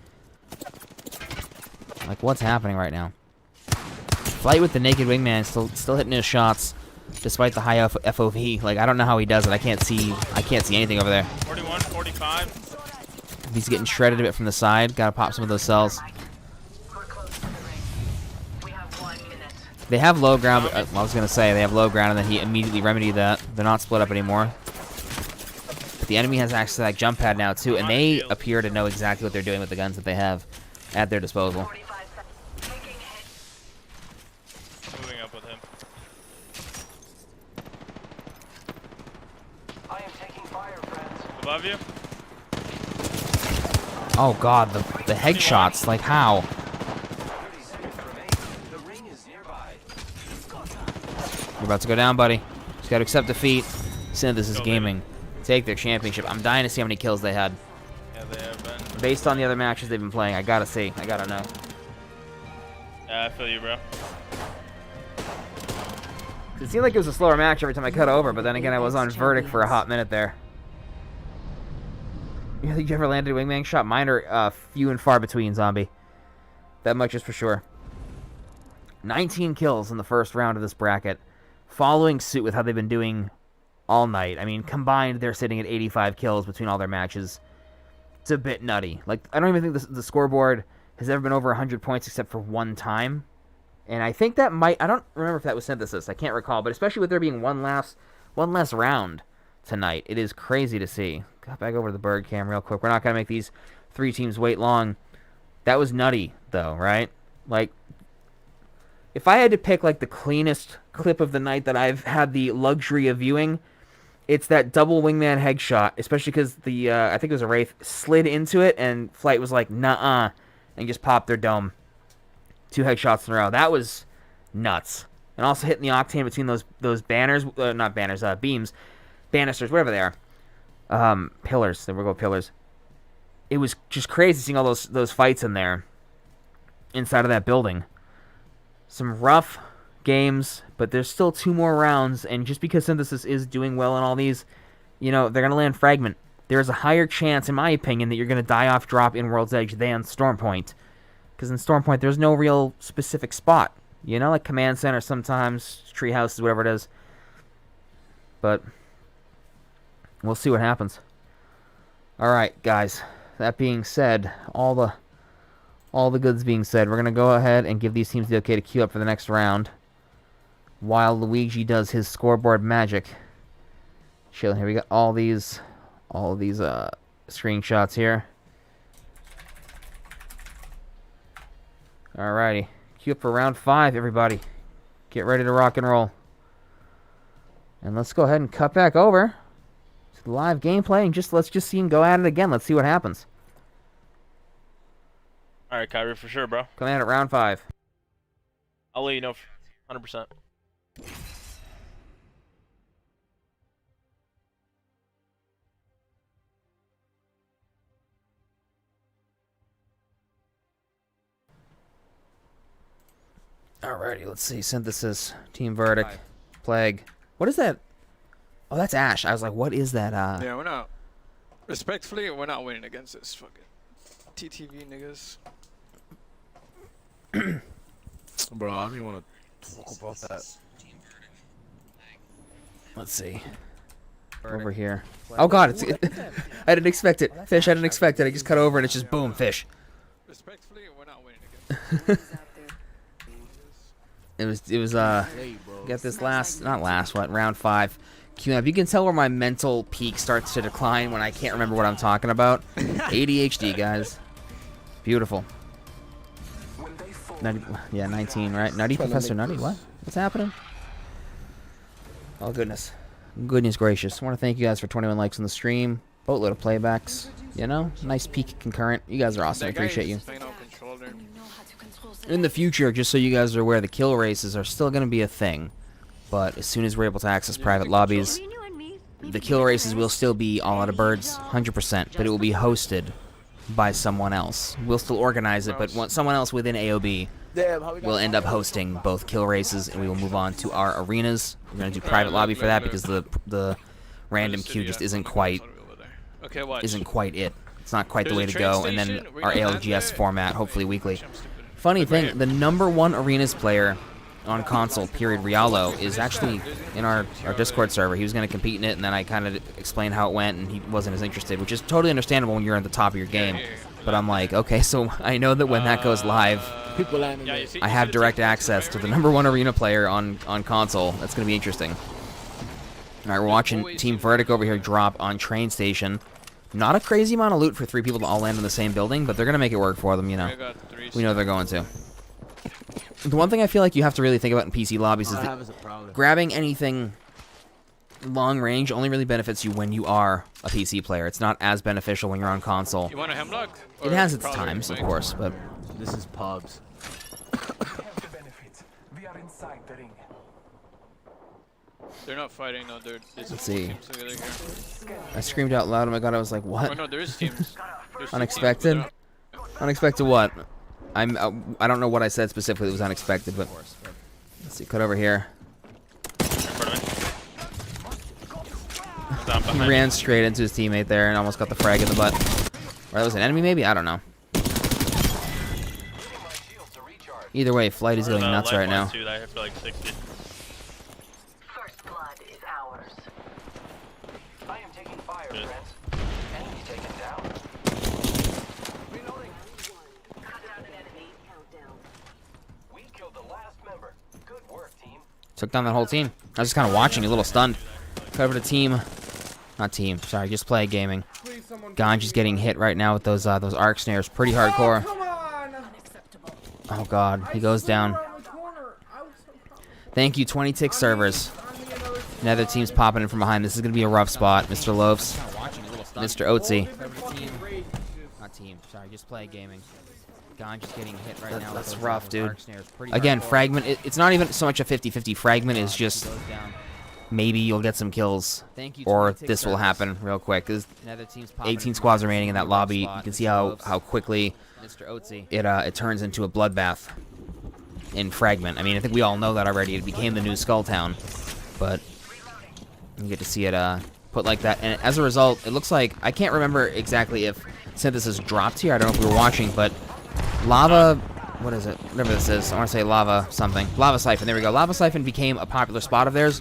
Like, what's happening right now? Flight with the naked wingman still hitting his shots, despite the high FOV. Like, I don't know how he does it. I can't see anything over there. 41, 45. He's getting shredded a bit from the side. Gotta pop some of those cells. They have low ground. I was gonna say they have low ground, and then he immediately remedied that. They're not split up anymore. But the enemy has access to that jump pad now too, and they appear to know exactly what they're doing with the guns that they have at their disposal. Moving up with him. I am taking fire, friends. Above you. Oh God, the headshots. Like how? You're about to go down, buddy. Just gotta accept defeat. Synthesis Gaming take their championship. I'm dying to see how many kills they had. Yeah, they have been. Based on the other matches they've been playing, I gotta see. I gotta know. Yeah, I feel you, bro. It seemed like it was a slower match every time I cut over, but then again, I was on verdict for a hot minute there. You think you ever landed a wingman shot? Mine are few and far between, zombie. That much is for sure. 19 kills in the first round of this bracket, following suit with how they've been doing all night. I mean, combined, they're sitting at 85 kills between all their matches. It's a bit nutty. Like, I don't even think the scoreboard has ever been over 100 points except for one time. And I think that might... I don't remember if that was Synthesis. I can't recall. But especially with there being one less round tonight, it is crazy to see. Got back over to the bird cam real quick. We're not going to make these three teams wait long. That was nutty, though, right? Like, if I had to pick, like, the cleanest clip of the night that I've had the luxury of viewing, it's that double wingman headshot, especially because the, I think it was a Wraith, slid into it, and Flight was like, nuh-uh, and just popped their dome. 2 headshots in a row. That was nuts. And also hitting the Octane between those banners, not banners, beams, banisters, whatever they are. Pillars. There we go, pillars. It was just crazy seeing all those fights in there, inside of that building. Some rough games, but there's still 2 more rounds, and just because Synthesis is doing well in all these, you know, they're going to land Fragment. There is a higher chance, in my opinion, that you're going to die off drop in World's Edge than Stormpoint. Because in Stormpoint, there's no real specific spot. You know, like Command Center sometimes, tree houses, whatever it is. But we'll see what happens. Alright, guys. That being said, all the goods being said, we're going to go ahead and give these teams the okay to queue up for the next round. While Luigi does his scoreboard magic. Chilling here. We got all these screenshots here. Alrighty. Queue up for round 5, everybody. Get ready to rock and roll. And let's go ahead and cut back over to the live gameplay and let's just see him go at it again. Let's see what happens. Alright, Kyrie, for sure, bro. Coming at it round 5. I'll let you know 100%. Alrighty, let's see. Synthesis, Team Verdict, Plague. What is that? Oh, that's Ash. I was like, what is that? Yeah, we're not. Respectfully, we're not winning against this fucking TTV niggas. Bro, I don't even want to talk about that. Let's see. Over here. Oh god, I didn't expect it. Fish, I didn't expect it. I just cut over and it's just boom, fish. Respectfully, we're not winning against It was got this round 5. QNAP, you can tell where my mental peak starts to decline when I can't remember what I'm talking about. ADHD, guys. Beautiful. Nutty, yeah, 19, right? Nutty Professor Nutty, what? What's happening? Oh, goodness. Goodness gracious. I want to thank you guys for 21 likes on the stream. Boatload of playbacks. You know? Nice peak concurrent. You guys are awesome. I appreciate you. In the future, just so you guys are aware, the kill races are still going to be a thing. But as soon as we're able to access private lobbies, the kill races will still be all out of birds, 100%. But it will be hosted by someone else. We'll still organize it, but someone else within AOB will end up hosting both kill races, and we will move on to our arenas. We're going to do private lobby for that because the random queue just isn't quite it. It's not quite the way to go. And then our ALGS format, hopefully weekly. Funny thing, the #1 arenas player on console, period, Rialo, is actually in our Discord server. He was going to compete in it, and then I kind of explained how it went, and he wasn't as interested, which is totally understandable when you're at the top of your game. But I'm like, okay, so I know that when that goes live, I have direct access to the #1 arena player on console. That's going to be interesting. All right, we're watching Team Verdict over here drop on train station. Not a crazy amount of loot for 3 people to all land in the same building, but they're going to make it work for them, you know. We know they're going to. The one thing I feel like you have to really think about in PC lobbies is that grabbing anything long range only really benefits you when you are a PC player. It's not as beneficial when you're on console. You want a hemlock? It has its times, of course, but This is pubs. They're not fighting, no. let's see. I screamed out loud. Oh my god! I was like, "What?" Oh no, there is teams. Unexpected. Unexpected what? I don't know what I said specifically that was unexpected, but let's see. Cut over here. He ran straight into his teammate there and almost got the frag in the butt. Or that was an enemy, maybe? I don't know. Either way, Flight is going nuts right now. First blood is ours. I am taking fire, friends. Enemy taken down. Reloading. Cut down an enemy. Countdown. We killed the last member. Good work, team. Took down that whole team. I was just kind of watching, a little stunned. Cut over to team. Not team. Sorry, just play gaming. Ganji's getting hit right now with those arc snares. Pretty hardcore. Oh god, he goes down. Thank you, 20 tick servers. Another team's popping in from behind. This is gonna be a rough spot, Mr. Loafs. Mr. Oatsy. Not team. Sorry, just play gaming. Ganji's getting hit right now. That's rough, dude. Again, fragment. It's not even so much a 50-50. Fragment is just maybe you'll get some kills, or this will happen real quick. There's 18 squads remaining in that lobby. You can see how quickly it turns into a bloodbath in Fragment. I mean, I think we all know that already. It became the new Skulltown, but you get to see it put like that. And as a result, it looks like, I can't remember exactly if Synthesis dropped here. I don't know if we were watching, but Lava, what is it? Whatever this is. I want to say Lava something. Lava Siphon. There we go. Lava Siphon became a popular spot of theirs.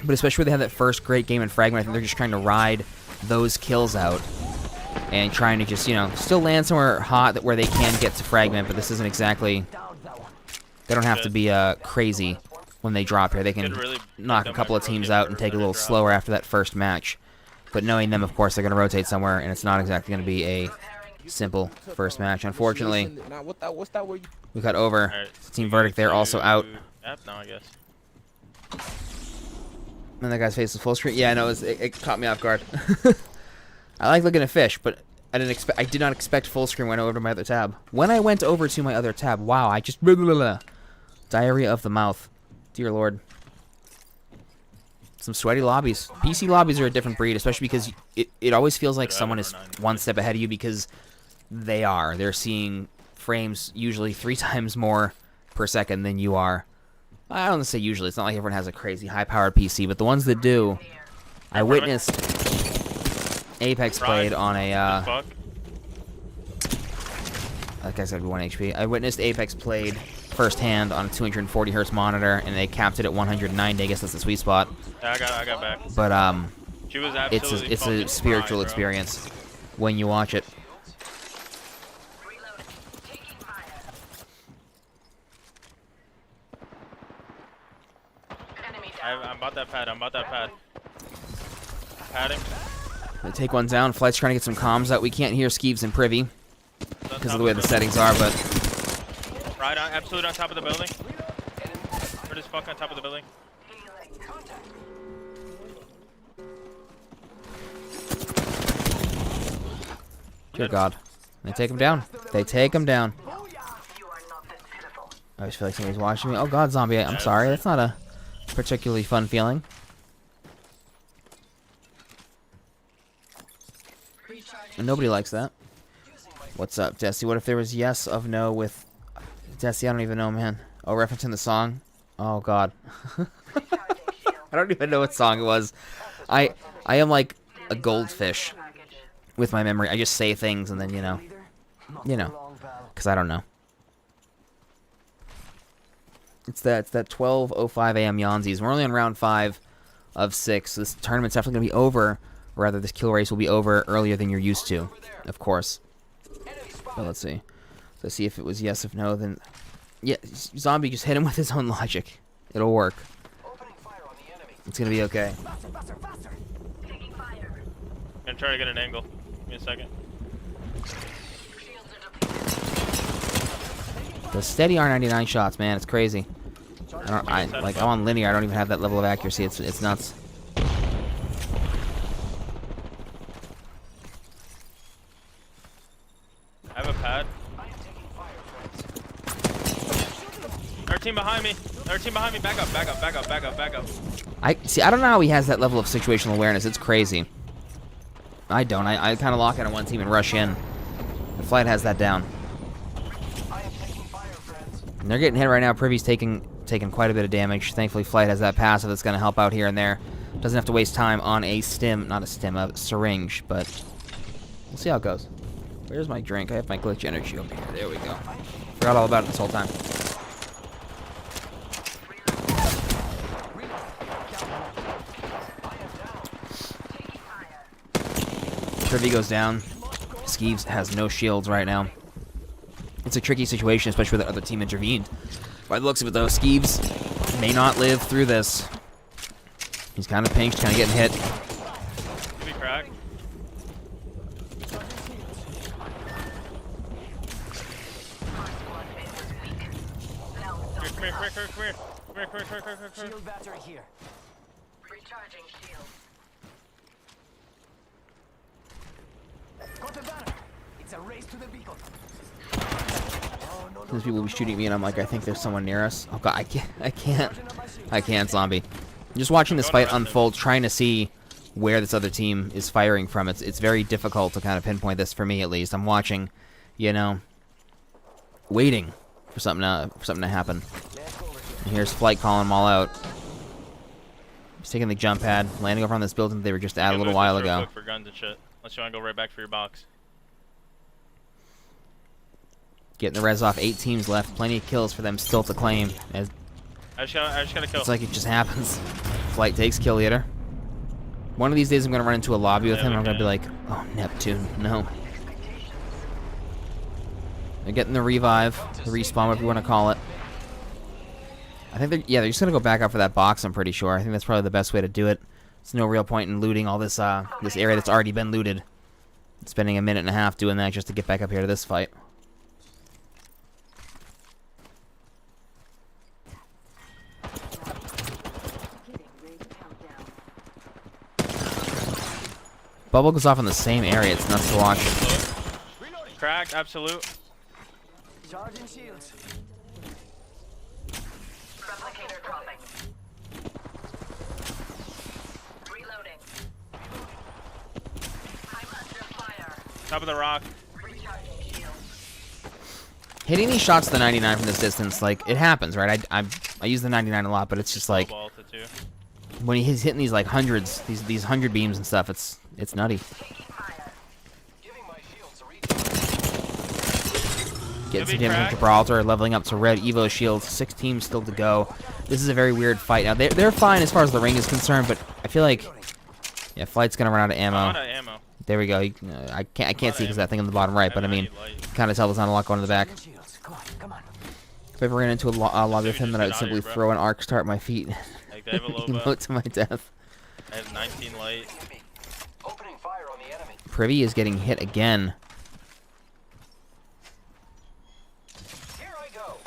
But especially when they had that first great game in Fragment, I think they're just trying to ride those kills out and trying to just, you know, still land somewhere hot where they can get to Fragment, but this isn't exactly... They don't have to be crazy when they drop here. They can knock a couple of teams out and take it a little slower after that first match. But knowing them, of course, they're going to rotate somewhere, and it's not exactly going to be a simple first match. Unfortunately, we got over. Team Verdict there also out. No, I guess. And that guy's face was full screen. Yeah, no, it caught me off guard. I like looking at fish, but I did not expect full screen when I went over to my other tab. When I went over to my other tab, wow, I just diarrhea of the mouth. Dear Lord. Some sweaty lobbies. PC lobbies are a different breed, especially because it always feels like someone is one step ahead of you because they are. They're seeing frames usually 3 times more per second than you are. I don't want to say usually. It's not like everyone has a crazy high-powered PC, but the ones that do, I witnessed Apex played on a, that guy's gotta be 1 HP. I witnessed Apex played firsthand on a 240 hertz monitor, and they capped it at 190. I guess that's the sweet spot. Yeah, I got back. But She was it's a spiritual experience when you watch it. I'm about that pad. Had him. They take one down. Flight's trying to get some comms out. We can't hear Skeeves and Privy because of the way the settings are, but Right on, absolute on top of the building. Where does fuck on top of the building? dear God, they take him down. They take him down. I just feel like somebody's watching me. Oh God, zombie! I'm sorry. That's not a particularly fun feeling. And nobody likes that. What's up, Desi? What if there was yes of no with Desi? I don't even know, man. Oh, referencing the song. Oh God. I don't even know what song it was. I am like a goldfish with my memory. I just say things and then you know, because I don't know. It's that 12:05 a.m. Yonzies. We're only on round 5 of 6. So this tournament's definitely gonna be over. Or rather, this kill race will be over earlier than you're used to, of course. But let's see. Let's see if it was yes, if no, then yeah. Zombie, just hit him with his own logic. It'll work. It's gonna be okay. I'm gonna try to get an angle. Give me a second. The steady R99 shots, man, it's crazy. I'm on linear. I don't even have that level of accuracy. It's nuts. I have a pad. Our team behind me. Our team behind me. Back up, back up, back up, back up, back up. I don't know how he has that level of situational awareness. It's crazy. I don't. I kind of lock in on one team and rush in. The Flight has that down. And they're getting hit right now. Privy's taking quite a bit of damage. Thankfully, Flight has that passive that's going to help out here and there. Doesn't have to waste time on a stim, not a stim, a syringe, but we'll see how it goes. Where's my drink? I have my glitch energy over here. There we go. Forgot all about it this whole time. Privy goes down. Skeeves has no shields right now. It's a tricky situation, especially with the other team intervened. By the looks of it, though, Skeeves may not live through this. He's kind of pinched, kind of getting hit. Could be cracked. Come here. Shield battery here. Recharging shield. Got the banner. It's a race to the beacon. These people will be shooting me, and I'm like, I think there's someone near us. Oh God, I can't, zombie. I'm just watching this fight unfold, trying to see where this other team is firing from. It's very difficult to kind of pinpoint this for me, at least. I'm watching, waiting for something to happen. And here's Flight calling them all out. He's taking the jump pad, landing over on this building that they were just at a little while ago. For guns and shit. Unless you want to go right back for your box. Getting the res off. 8 teams left. Plenty of kills for them still to claim. I just got a kill. It's like it just happens. Flight takes kill leader. One of these days I'm going to run into a lobby with him and I'm going to be like, oh, Neptune, no. They're getting the revive, the respawn, whatever you want to call it. I think they're just going to go back up for that box, I'm pretty sure. I think that's probably the best way to do it. There's no real point in looting all this this area that's already been looted. Spending a minute and a half doing that just to get back up here to this fight. Bubble goes off in the same area. It's nuts to watch. Cracked, absolute. Charging shields. Replicator dropping. Reloading. I'm under fire. Top of the rock. Recharging shields. Hitting these shots to the 99 from this distance, like, it happens, right? I use the 99 a lot, but it's just like when he's hitting these like hundreds, these 100 beams and stuff, it's nutty. Getting some damage from Gibraltar, leveling up to red Evo shields. 6 teams still to go. This is a very weird fight. Now they're fine as far as the ring is concerned, but I feel like Flight's gonna run out of ammo. There we go. I can't see because that thing on the bottom right, but I mean, kind of tell there's not a lot going in the back. If I ever ran into a lobby with him, then I would simply throw an arc star at my feet, emote to my death. I have 19 light. Opening fire on the enemy. Privy is getting hit again. Here I go.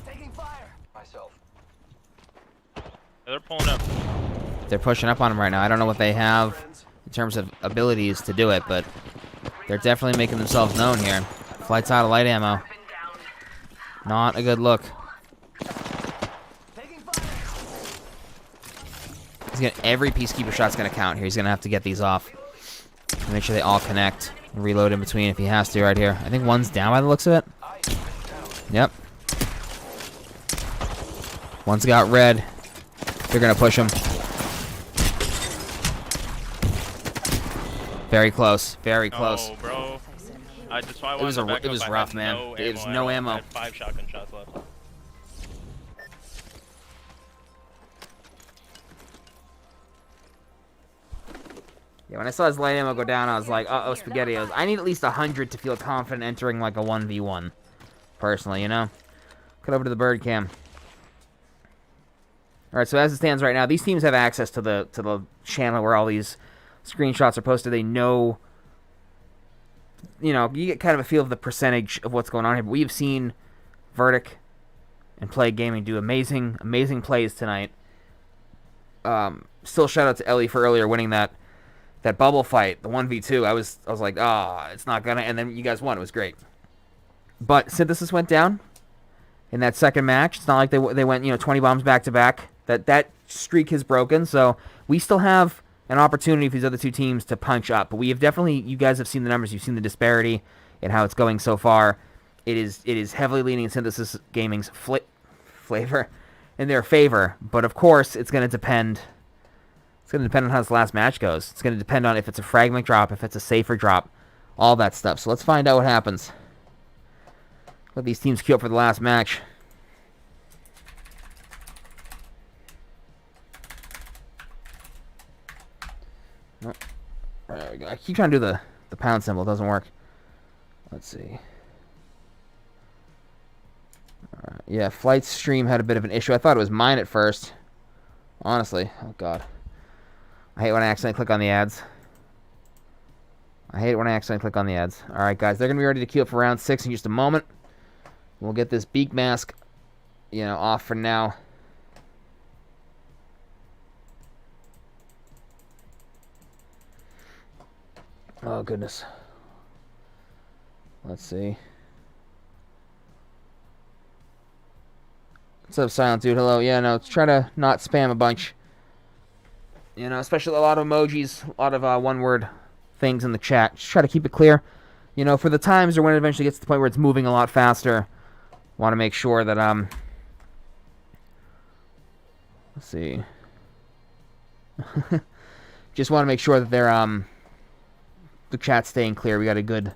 Taking fire. Myself. They're pulling up. They're pushing up on him right now. I don't know what they have in terms of abilities to do it, but they're definitely making themselves known here. Flight's out of light ammo. Not a good look. Every Peacekeeper shot's gonna count here. He's gonna have to get these off. Make sure they all connect. And reload in between if he has to right here. I think one's down by the looks of it. Yep. One's got red. They're gonna push him. Very close. Very close. Oh, bro. That's why I It was wanted to back it was up. I rough, had man. no It was ammo. no I ammo. had 5 shotgun shots left. Yeah, when I saw his light ammo go down, I was like, uh-oh, SpaghettiOs. I need at least 100 to feel confident entering like a 1v1. Personally, you know? Cut over to the bird cam. Alright, so as it stands right now, these teams have access to the channel where all these screenshots are posted. They know, you know, you get kind of a feel of the percentage of what's going on here. But we've seen Verdict and Play Gaming do amazing plays tonight. Still shout out to Ellie for earlier winning that bubble fight, the 1v2. I was like, it's not gonna, and then you guys won. It was great. But Synthesis went down in that second match. It's not like they went, you know, 20 bombs back to back. That streak is broken. So we still have an opportunity for these other two teams to punch up. But we have definitely, you guys have seen the numbers. You've seen the disparity in how it's going so far. It is heavily leaning Synthesis Gaming's flavor in their favor. But of course, it's going to depend. It's going to depend on how this last match goes. It's going to depend on if it's a fragment drop, if it's a safer drop, all that stuff. So let's find out what happens. Let these teams queue up for the last match. Oh, there we go. I keep trying to do the pound symbol. It doesn't work. Let's see. Alright, yeah, Flight stream had a bit of an issue. I thought it was mine at first. Honestly. Oh, God. I hate when I accidentally click on the ads. Alright, guys. They're going to be ready to queue up for round 6 in just a moment. We'll get this beak mask, you know, off for now. Oh, goodness. Let's see. What's up, Silent Dude? Hello. Yeah, no, try to not spam a bunch. You know, especially a lot of emojis, a lot of one-word things in the chat. Just try to keep it clear. You know, for the times or when it eventually gets to the point where it's moving a lot faster, want to make sure that, let's see. Just want to make sure that they're, the chat's staying clear. We got a good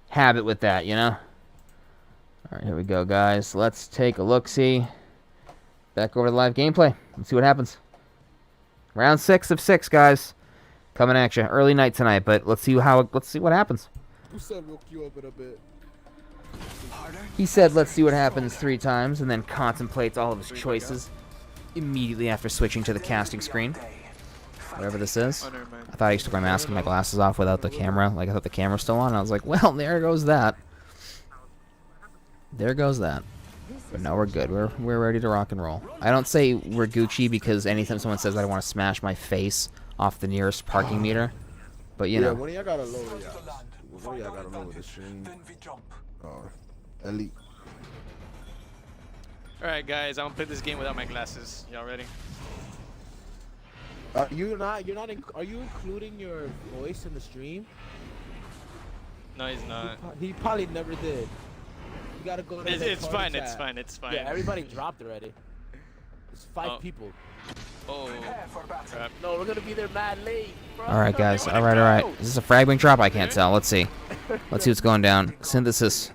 habit with that, you know? Alright, here we go, guys. Let's take a look-see. Back over the live gameplay. Let's see what happens. Round 6 of 6, guys. Coming at you. Early night tonight, but let's see what happens. Who said we'll queue up in a bit? He said, let's see what happens 3 times, and then contemplates all of his choices immediately after switching to the casting screen. Whatever this is. I thought I used to wear my mask and my glasses off without the camera. Like, I thought the camera was still on. And I was like, well, there goes that. There goes that. But no, we're good. We're ready to rock and roll. I don't say we're Gucci because anytime someone says that, I want to smash my face off the nearest parking meter. But, you know. When y'all gotta load it, when y'all gotta load the stream. Elite. Alright, guys, I'm gonna play this game without my glasses. Y'all ready? Are you including your voice in the stream? No, he's not. He probably never did. You gotta go to the It's fine, it's fine, it's fine. Yeah, everybody dropped already. There's 5 people. Oh, crap. No, we're gonna be there mad late, bro. Alright, guys. Alright. Is this a fragment drop? I can't tell. Let's see. Let's see what's going down. Synthesis.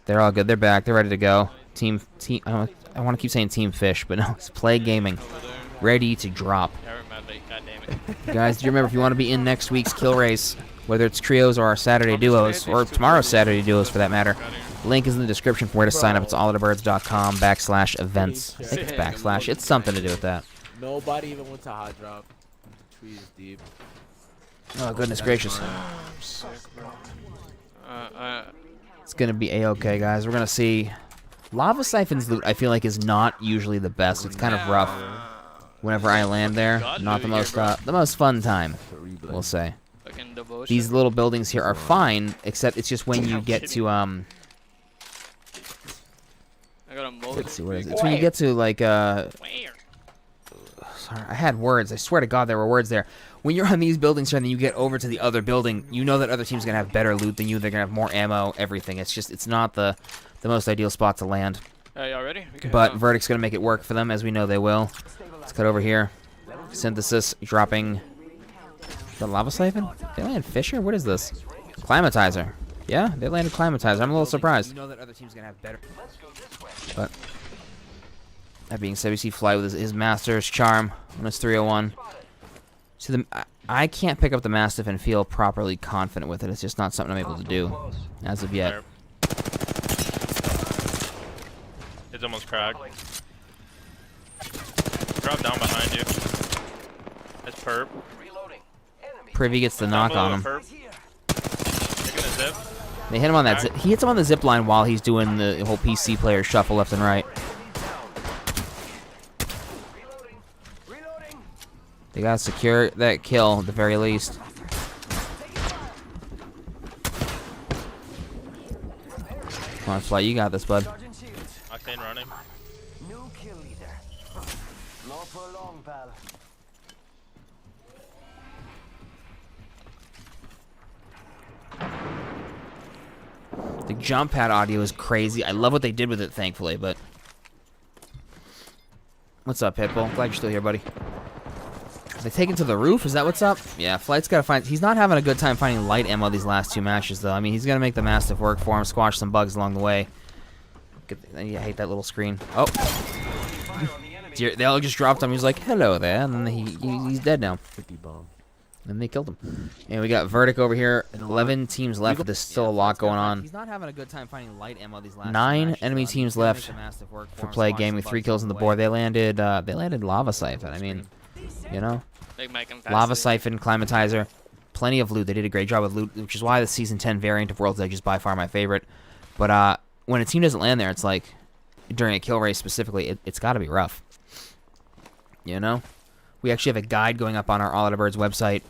They're all good. They're back. They're ready to go. Team. I want to keep saying Team Fish, but no. It's Play Gaming. Ready to drop. Guys, do you remember if you want to be in next week's kill race, whether it's trios or our Saturday duos, or tomorrow's Saturday duos for that matter, link is in the description for where to sign up. It's allofthebirds.com/events. I think it's /. It's something to do with that. Nobody even went to hot drop. trees deep. Oh, goodness gracious. I'm sick, bro. It's going to be A-okay, guys. We're going to see... Lava Siphon's loot, I feel like, is not usually the best. It's kind of rough whenever I land there. Not the most fun time, we'll say. Fucking devotion. These little buildings here are fine, except it's just when you get to, I got a let's see, what is it? It's when you get to, like, sorry, I had words. I swear to God there were words there. When you're on these buildings here and then you get over to the other building, you know that other team's going to have better loot than you. They're going to have more ammo, everything. It's just, it's not the most ideal spot to land. Y'all ready? But Verdict's going to make it work for them, as we know they will. Let's cut over here. Synthesis dropping the Lava Siphon? They landed Fisher? What is this? Climatizer. Yeah, they landed Climatizer. I'm a little surprised. You know that other team's going to have better. But that being said, we see Fly with his Master's Charm on his 301. So I can't pick up the Mastiff and feel properly confident with it. It's just not something I'm able to do as of yet. It's almost cracked. Drop down behind you. That's perp. Privy gets the knock on him. Taking a zip. They hit him on that zip. He hits him on the zip line while he's doing the whole PC player shuffle left and right. They gotta secure that kill at the very least. Come on, Fly, you got this, bud. Octane running. New kill leader. Not for long, pal. The jump pad audio is crazy. I love what they did with it, thankfully, but... What's up, Pitbull? Glad you're still here, buddy. They take it to the roof? Is that what's up? Yeah, Flight's got to find... He's not having a good time finding light ammo these last two matches, though. I mean, he's going to make the Mastiff work for him, squash some bugs along the way. I hate that little screen. Oh. They all just dropped him. He was like, hello there. And then he's dead now. And they killed him. And we got Verdict over here. 11 teams left. There's still a lot going on. He's not having a good time finding light ammo these last 9 enemy teams left for play gaming. 3 kills on the board. They landed Lava Siphon. I mean, you know, Lava Siphon, Climatizer, plenty of loot. They did a great job with loot, which is why the Season 10 variant of World's Edge is by far my favorite. But when a team doesn't land there, it's like, during a kill race specifically, it's got to be rough. You know? We actually have a guide going up on our All Out of Birds website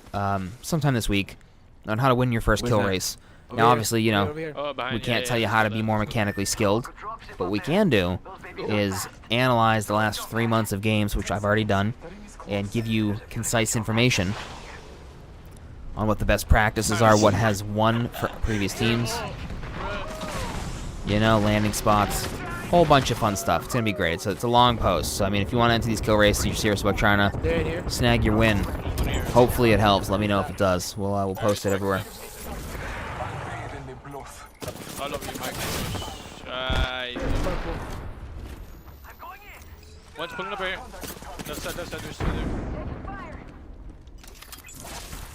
sometime this week on how to win your first kill race. Now, obviously, you know, we can't tell you how to be more mechanically skilled. But what we can do is analyze the last 3 months of games, which I've already done, and give you concise information on what the best practices are, what has won for previous teams, you know, landing spots, whole bunch of fun stuff. It's going to be great. So it's a long post. So, I mean, if you want to enter these kill races, you're serious about trying to snag your win, hopefully it helps. Let me know if it does. We'll post it everywhere. I love you, Mike. One's pulling up here. That's there's two there.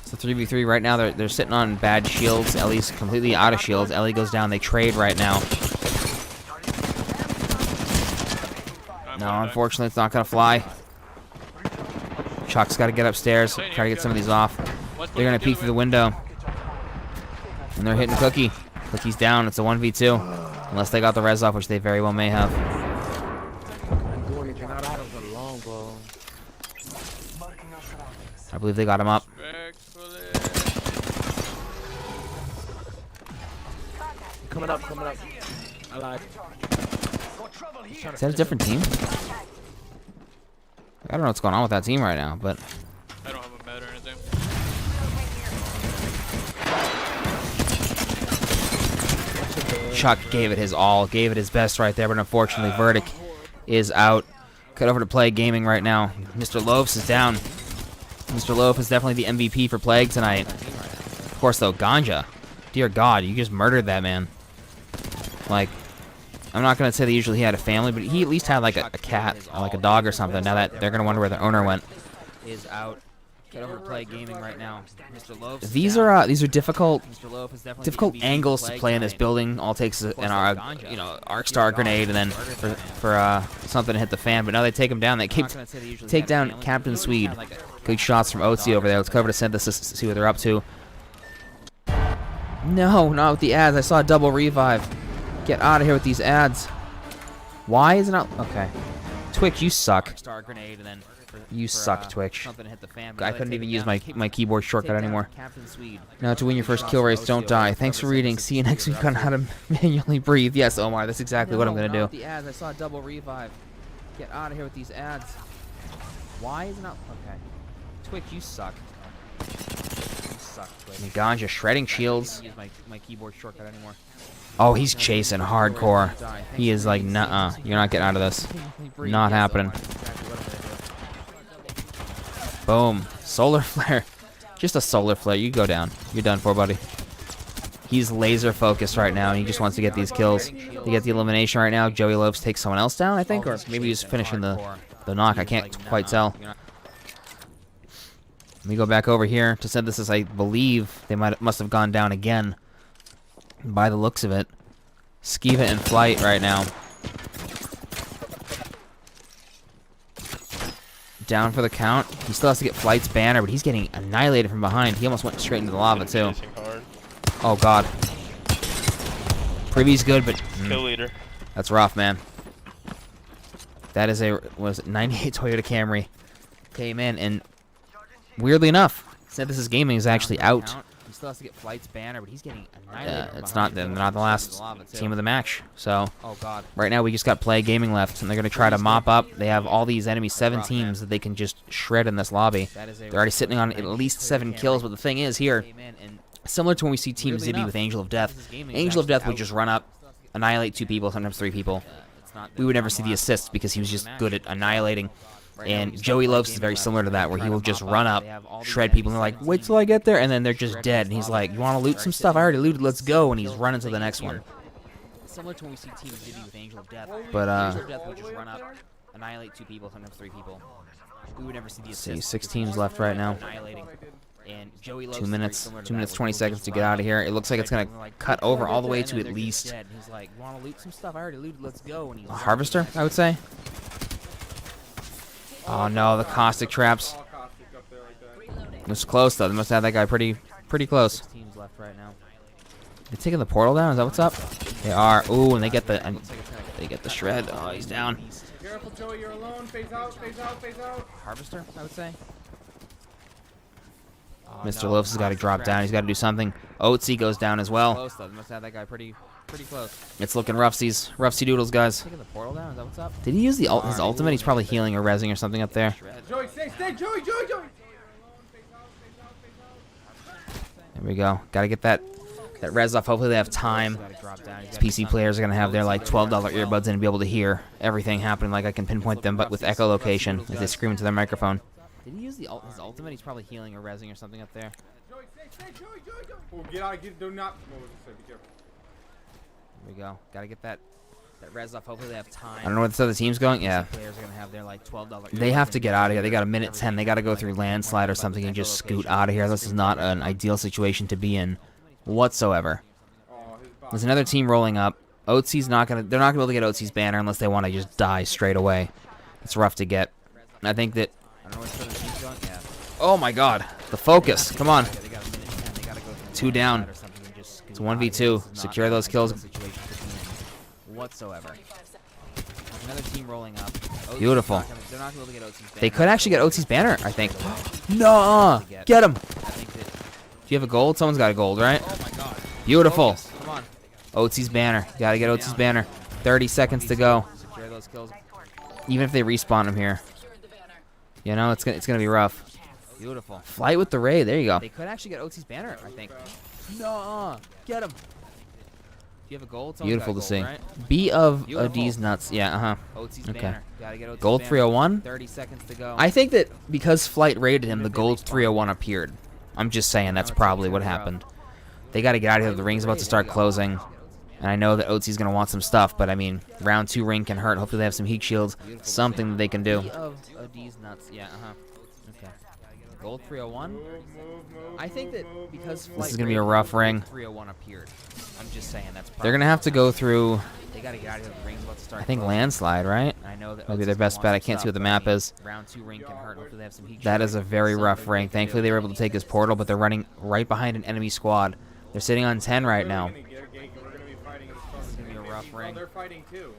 So 3v3 right now. They're sitting on bad shields. Ellie's completely out of shields. Ellie goes down. They trade right now. No, unfortunately, it's not going to fly. Chuck's got to get upstairs, try to get some of these off. They're going to peek through the window. And they're hitting Cookie. Cookie's down. It's a 1v2. Unless they got the res off, which they very well may have. I believe they got him up. Coming up. I lied. Is that a different team? I don't know what's going on with that team right now, but... I don't have a med or anything. Chuck gave it his all, gave it his best right there, but unfortunately Verdict is out. Cut over to Plague Gaming right now. Mr. Loafs is down. Mr. Loaf is definitely the MVP for Plague tonight. Of course, though, Ganja. Dear God, you just murdered that man. Like... I'm not going to say that usually he had a family, but he at least had like a cat or like a dog or something. Now that they're going to wonder where the owner went. Is out. Get over to Play Gaming right now. Mr. Loaf. These are difficult Mr. Loaf is definitely difficult the MVP angles to flag play in this tonight. building. All takes an arc star grenade and then for something to hit the fan. But now they take him down. They keep take down Captain Swede. Good shots from OTC over there. Let's cover to Synthesis to see what they're up to. No, not with the ads. I saw a double revive. Get out of here with these ads. Why is it not? Okay. Twitch, you suck. Star grenade and then You suck, Twitch. something to hit the fan. I couldn't even use my keyboard shortcut anymore. Captain Swede. Now to win your first kill race, don't die. Thanks for reading. See you next week on how to manually breathe. Yes, Omar, that's exactly what I'm gonna do. The ads. I saw a double revive. Get out of here with these ads. Why is it not? Okay. Twitch, you suck. You suck, Twitch. Ganja shredding shields. I can't use my keyboard shortcut anymore. Oh, he's chasing hardcore. He is like, nuh-uh. You're not getting out of this. Not happening. Boom. Solar flare. Just a solar flare. You go down. You're done for, buddy. He's laser focused right now, and he just wants to get these kills. To get the elimination right now, Joey Lopes takes someone else down, I think, or maybe he's finishing the knock. I can't quite tell. Let me go back over here to Synthesis. I believe they must have gone down again. By the looks of it. Skiva in flight right now. Down for the count. He still has to get Flight's banner, but he's getting annihilated from behind. He almost went straight into the lava, too. Oh, God. Privy's good, but... Kill leader. That's rough, man. That is a... Was it 98 Toyota Camry. Came in, and... Weirdly enough, Synthesis Gaming is actually out. He still has to get Flight's banner, but he's getting annihilated. It's not they're not the last team of the match. So Oh God. right now we just got Play Gaming left, and they're gonna try to mop up. They have all these enemy 7 teams that they can just shred in this lobby. They're already sitting on at least 7 kills. But the thing is here, similar to when we see Team Zibby with Angel of Death, Angel of Death would just run up, annihilate 2 people, sometimes 3 people. We would never see the assists because he was just good at annihilating. And Joey Lopes is very similar to that, where he will just run up, shred people, and they're like, wait till I get there, and then they're just dead. And he's like, you want to loot some stuff? I already looted, let's go. And he's running to the next one. Similar to when we see Team Zibby with Angel of Death. But, Angel of Death will just run up, annihilate 2 people, sometimes 3 people. We would never see the see, assists. 6 teams left right now. And Joey Lopes 2 is minutes, very similar to 2 minutes, that, 20 where he will seconds just to get run out up, of here. It looks like it's gonna cut over all the way to at and least dead. And he's like, you want to loot some stuff? I already looted, let's go. And he's a Harvester, I would say. Oh no, the caustic traps. It was close though. They must have that guy pretty close. teams left right now. They taking the portal down? Is that what's up? They are. Ooh, and they get the shred. Oh, he's down. Careful, Joey, you're alone. Phase out, phase out, phase out. Harvester, I would say. Mr. Lopes has got to drop down. He's got to do something. Oatsy goes down as well. Close though. They must have that guy pretty close. It's looking roughy doodles, guys. Taking the portal down. Is that what's up? Did he use his ultimate? He's probably healing or rezzing or something up there. Joey, stay, Joey. There we go. Got to get that res off. Hopefully they have time. These PC players are going to have their like $12 earbuds in and be able to hear everything happening. Like I can pinpoint them, but with echolocation as they scream into their microphone. Did he use his ultimate? He's probably healing or rezzing or something up there. Joey, stay, Joey. Oh, get out, do not. What was it? Be careful. There we go. Got to get that res off. Hopefully they have time. I don't know where this other team's going. Yeah. Players are gonna have their like $12. They have to get out of here. They got a minute 10. They got to go through landslide or something and just scoot out of here. This is not an ideal situation to be in whatsoever. There's another team rolling up. Oatsy's not gonna. They're not gonna be able to get Oatsy's banner unless they want to just die straight away. It's rough to get. And I think that. I don't know where the team's going. Yeah. Oh my God! The focus. Come on. They got a minute 10. They gotta go through 2 down. or something and just scoot It's out of 1v2. here. This is Secure not those an kills. ideal situation to be in whatsoever. There's another team rolling up. Oatsy's Beautiful. They're not gonna be able to get Oatsy's banner. They could actually get Oatsy's banner, I think. No, get him. I think that. Do you have a gold? Someone's got a gold, right? Oh my God. Beautiful. Focus. Come on. Oatsy's banner. Gotta get Oatsy's banner. 30 seconds to go. Secure those kills. Even if they respawn him here. You know, it's gonna be rough. Beautiful. Flight with the raid. There you go. They could actually get Oatsy's banner, I think. No, get him. Do you have a gold? Someone's Beautiful got to a gold, see. right? B of Beautiful. D's nuts. Yeah, Oatsy's Okay. banner. Gotta get Oatsy's Gold banner. 301? 30 seconds to go. I think that because Flight raided him, the gold 301 appeared. I'm just saying that's probably what happened. They gotta get out of here. The ring's about to start closing. And I know that Oatsy's gonna want some stuff, but I mean, round 2 ring can hurt. Hopefully they have some heat shields. Something that they can do. B of D's nuts. Yeah, Okay. Gold 301. I think that because This is gonna be a rough ring. 301 appeared. I'm just saying that's. They're gonna have to go through. They gotta get out of here. The ring's about to start. I think closing. landslide, right? I know that Maybe their best bet. I can't see what the map is. Round 2 ring can hurt. Hopefully they have some heat. That is a very rough ring. Thankfully they were able to take his portal, but they're running right behind an enemy squad. They're sitting on 10 right now. We're gonna be fighting in the This is gonna be a rough Oh, ring. they're fighting too.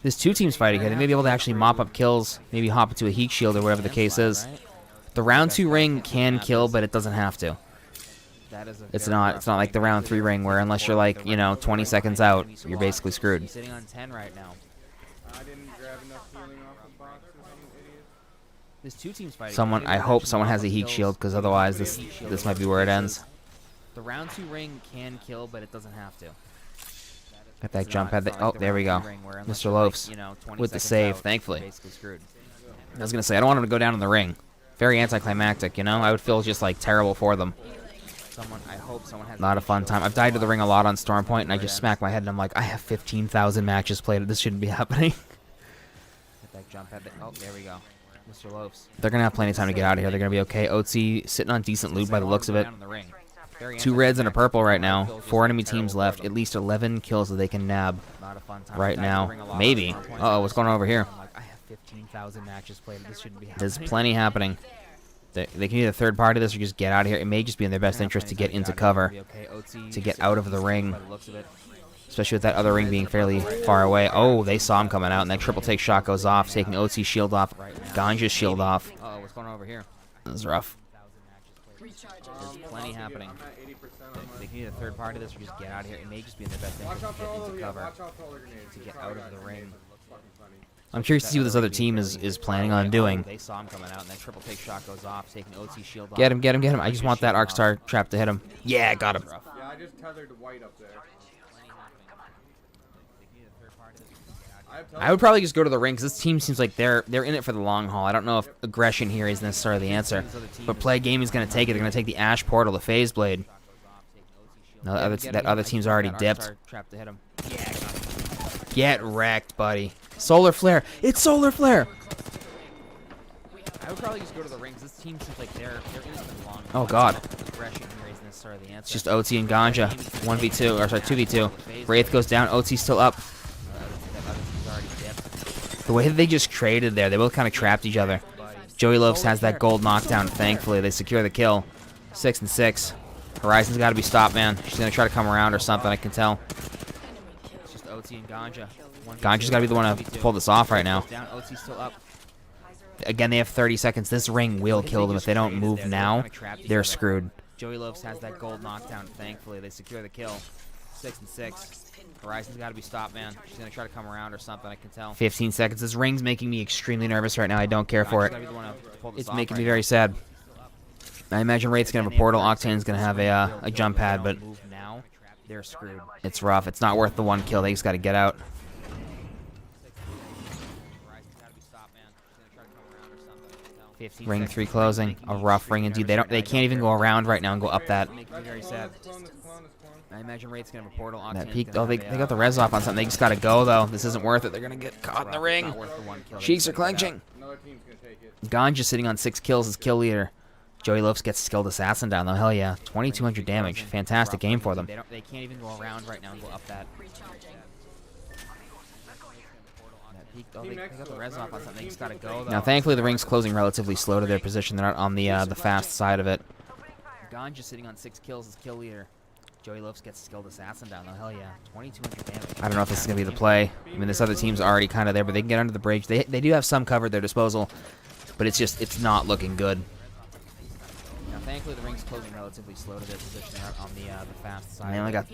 There's 2 teams fighting here. They may be able to actually mop up kills, maybe hop into a heat shield or whatever the case is. The round 2 ring can kill, but it doesn't have to. It's not like the round 3 ring where unless you're like, 20 seconds out, you're basically screwed. Sitting on 10 right now. I didn't grab enough healing off the boxes, you idiot. There's 2 teams fighting. Someone, I hope someone has a heat shield, because otherwise this might be where it ends. The round 2 ring can kill, but it doesn't have to. Got that jump pad. Oh, there we go. Mr. Loafs with the save, thankfully. I was gonna say I don't want him to go down in the ring. Very anticlimactic, I would feel just like terrible for them. I hope someone has Not a fun time. I've died to the ring a lot on Stormpoint, and I just smack my head, and I'm like, I have 15,000 matches played. This shouldn't be happening. Get that jump pad. Oh, there we go. Mr. Loafs. They're gonna have plenty of time to get out of here. They're gonna be okay. OT sitting on decent loot by the looks of it. 2 reds and a purple right now. 4 enemy teams left. At least 11 kills that they can nab right now. Maybe. Uh-oh, what's going on over here? I have 15,000 matches played. This shouldn't be happening. There's plenty happening. They can either third party this or just get out of here. It may just be in their best interest to get into cover, to get out of the ring. Especially with that other ring being fairly far away. Oh, they saw him coming out, and that triple take shot goes off, taking OT's shield off, Ganja's shield off. Uh-oh, what's going on over here? This is rough. There's plenty happening. They can either third party this or just get out of here. It may just be in their best interest to get into cover, to get out of the ring. I'm curious to see what this other team is planning on doing. They saw him coming out, and that triple take shot goes off, taking OT shield off. Get him, get him, get him. I just want that Arc Star trap to hit him. Yeah, got him. Yeah, I just tethered White up there. I would probably just go to the ring, because this team seems like they're in it for the long haul. I don't know if aggression here is necessarily the answer, but Play Gaming's going to take it. They're going to take the Ash Portal, the Phase Blade. No, that other team's already dipped. Get wrecked, buddy. Solar Flare. It's Solar Flare. I would probably just go to the ring, 'cause this team seems like they're in it for the long Oh, haul. God. Aggression here isn't necessarily the answer. It's just OT and Ganja. 1v2, or sorry, 2v2. Wraith goes down. OT's still up. The way that they just traded there, they both kind of trapped each other. Joey Lopes has that gold knockdown, thankfully. They secure the kill. 6 and 6. Horizon's got to be stopped, man. She's going to try to come around or something, I can tell. It's just OT and Ganja. Ganja's got to be the one to pull this off right now. Down, OT's still up. Again, they have 30 seconds. This ring will kill them. If they don't move now, they're screwed. Joey Lopes has that gold knockdown, thankfully. They secure the kill. 6 and 6. Horizon's got to be stopped, man. She's going to try to come around or something, I can tell. 15 seconds. This ring's making me extremely nervous right now. I don't care for it. It's making me very sad. I imagine Wraith's going to have a portal. Octane's going to have a jump pad, but Now, they're screwed. it's rough. It's not worth the 1 kill. They just got to get out. Ring 3 closing. A rough ring indeed. They can't even go around right now and go up that. Making me very sad. I imagine Wraith's going to have a portal. That peak. Oh, they got the res off on something. They just got to go, though. This isn't worth it. They're going to get caught in the ring. Cheeks are clenching. Another team's gonna take it. Ganja sitting on 6 kills as kill leader. Joey Lopes gets skilled assassin down, though. Hell yeah. 2,200 damage. Fantastic game for them. They can't even go around right now and go up that. Oh, they got the res off on something. They just got to go, though. Now, thankfully, the ring's closing relatively slow to their position. They're not on the fast side of it. Ganja sitting on 6 kills as kill leader. Joey Lopes gets skilled assassin down, though. Hell yeah. 2,200 damage. I don't know if this is going to be the play. I mean, this other team's already kind of there, but they can get under the bridge. They do have some cover at their disposal, but it's not looking good. Now, thankfully, the ring's closing relatively slow to their position. They're on the fast side. I only got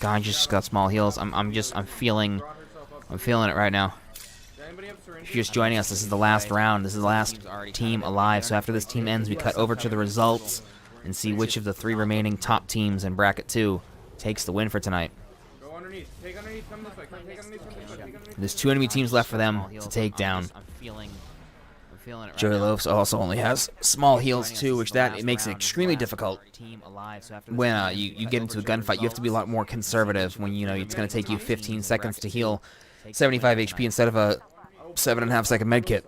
Ganja just got small heals. I'm feeling it right now. If you're just joining us, this is the last round. This is the last team alive. So after this team ends, we cut over to the results and see which of the 3 remaining top teams in bracket 2 takes the win for tonight. Go underneath. Take underneath. Come this way. Come take underneath. Come this way. Take underneath. There's 2 enemy teams left for them to take down. I'm feeling it right Joey now. Lopes also only has small heals too, which it makes it extremely difficult. When you get into a gunfight, you have to be a lot more conservative. When it's going to take you 15 seconds to heal 75 HP instead of a 7.5 second med kit.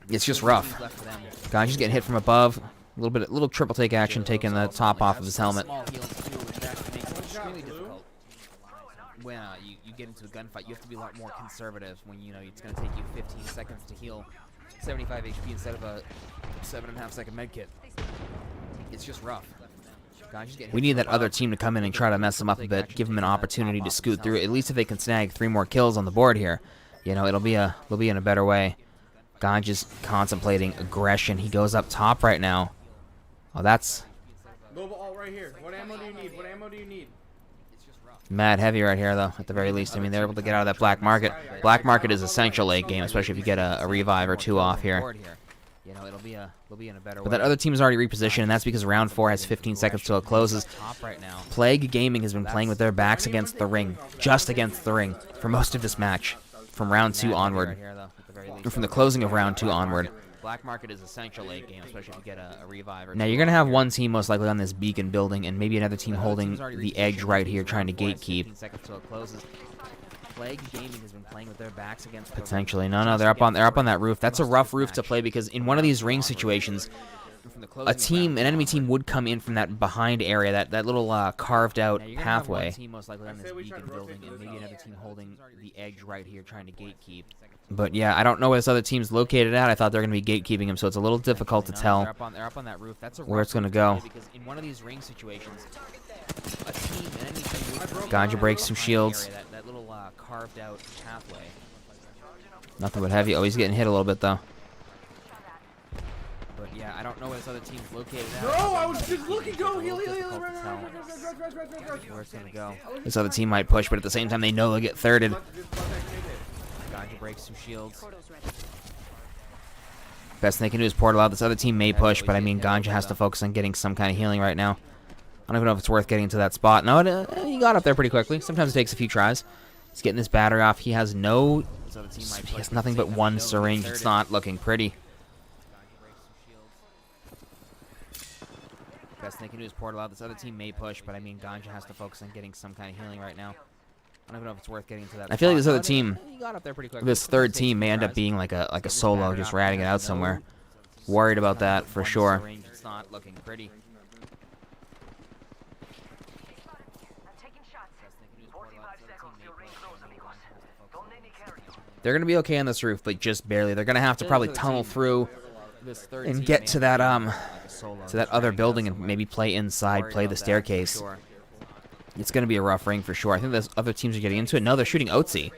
It's just rough. Ganja's getting hit from above. A little triple take action, taking the top off of his helmet. When you get into a gunfight, you have to be a lot more conservative when you know it's going to take you 15 seconds to heal 75 HP instead of a 7.5 second med kit. It's just rough. We need that other team to come in and try to mess them up a bit, give them an opportunity to scoot through. At least if they can snag 3 more kills on the board here, you know, they'll be in a better way. Ganja's contemplating aggression. He goes up top right now. Oh, that's Global alt right here. What ammo do you need? What ammo do you need? mad heavy right here, though, at the very least. I mean, they're able to get out of that black market. Black market is essential late game, especially if you get a revive or 2 off here. You know, it'll be in a better But that other team is already repositioned, and that's because round 4 has 15 seconds till it closes. Plague Gaming has been playing with their backs against the ring, just against the ring, for most of this match, from round 2 onward, or from the closing of round 2 onward. Black market is essential late game, especially if you get a revive. Now you're gonna have one team most likely on this beacon building, and maybe another team holding the edge right here, trying to gatekeep. Plague Gaming has been playing with their backs against Potentially, no, they're up on that roof. That's a rough roof to play because in one of these ring situations, an enemy team would come in from that behind area, that little carved out pathway. But yeah, I don't know where this other team's located at. I thought they were going to be gatekeeping him, so it's a little difficult to tell where it's going to go. Ganja breaks some shields. Nothing but heavy. Oh, he's getting hit a little bit, though. But yeah, I don't know where this other team's located at. No, I was just looking. Go heal. Where it's gonna go. This other team might push, but at the same time, they know they'll get thirded. Ganja breaks some shields. Best thing they can do is portal out. This other team may push, but I mean, Ganja has to focus on getting some kind of healing right now. I don't even know if it's worth getting to that spot. No, he got up there pretty quickly. Sometimes it takes a few tries. He's getting this battery off. He has nothing but 1 syringe. It's not looking pretty. Best thing they can do is portal out. This other team may push, but I mean, Ganja has to focus on getting some kind of healing right now. I don't even know if it's worth getting to that. I feel like this other team, this third team, may end up being like a solo, just ratting it out somewhere. Worried about that for sure. It's not looking pretty. They're going to be okay on this roof, but just barely. They're going to have to probably tunnel through and get to that other building and maybe play inside, play the staircase. It's going to be a rough ring for sure. I think those other teams are getting into it. No, they're shooting Otzi.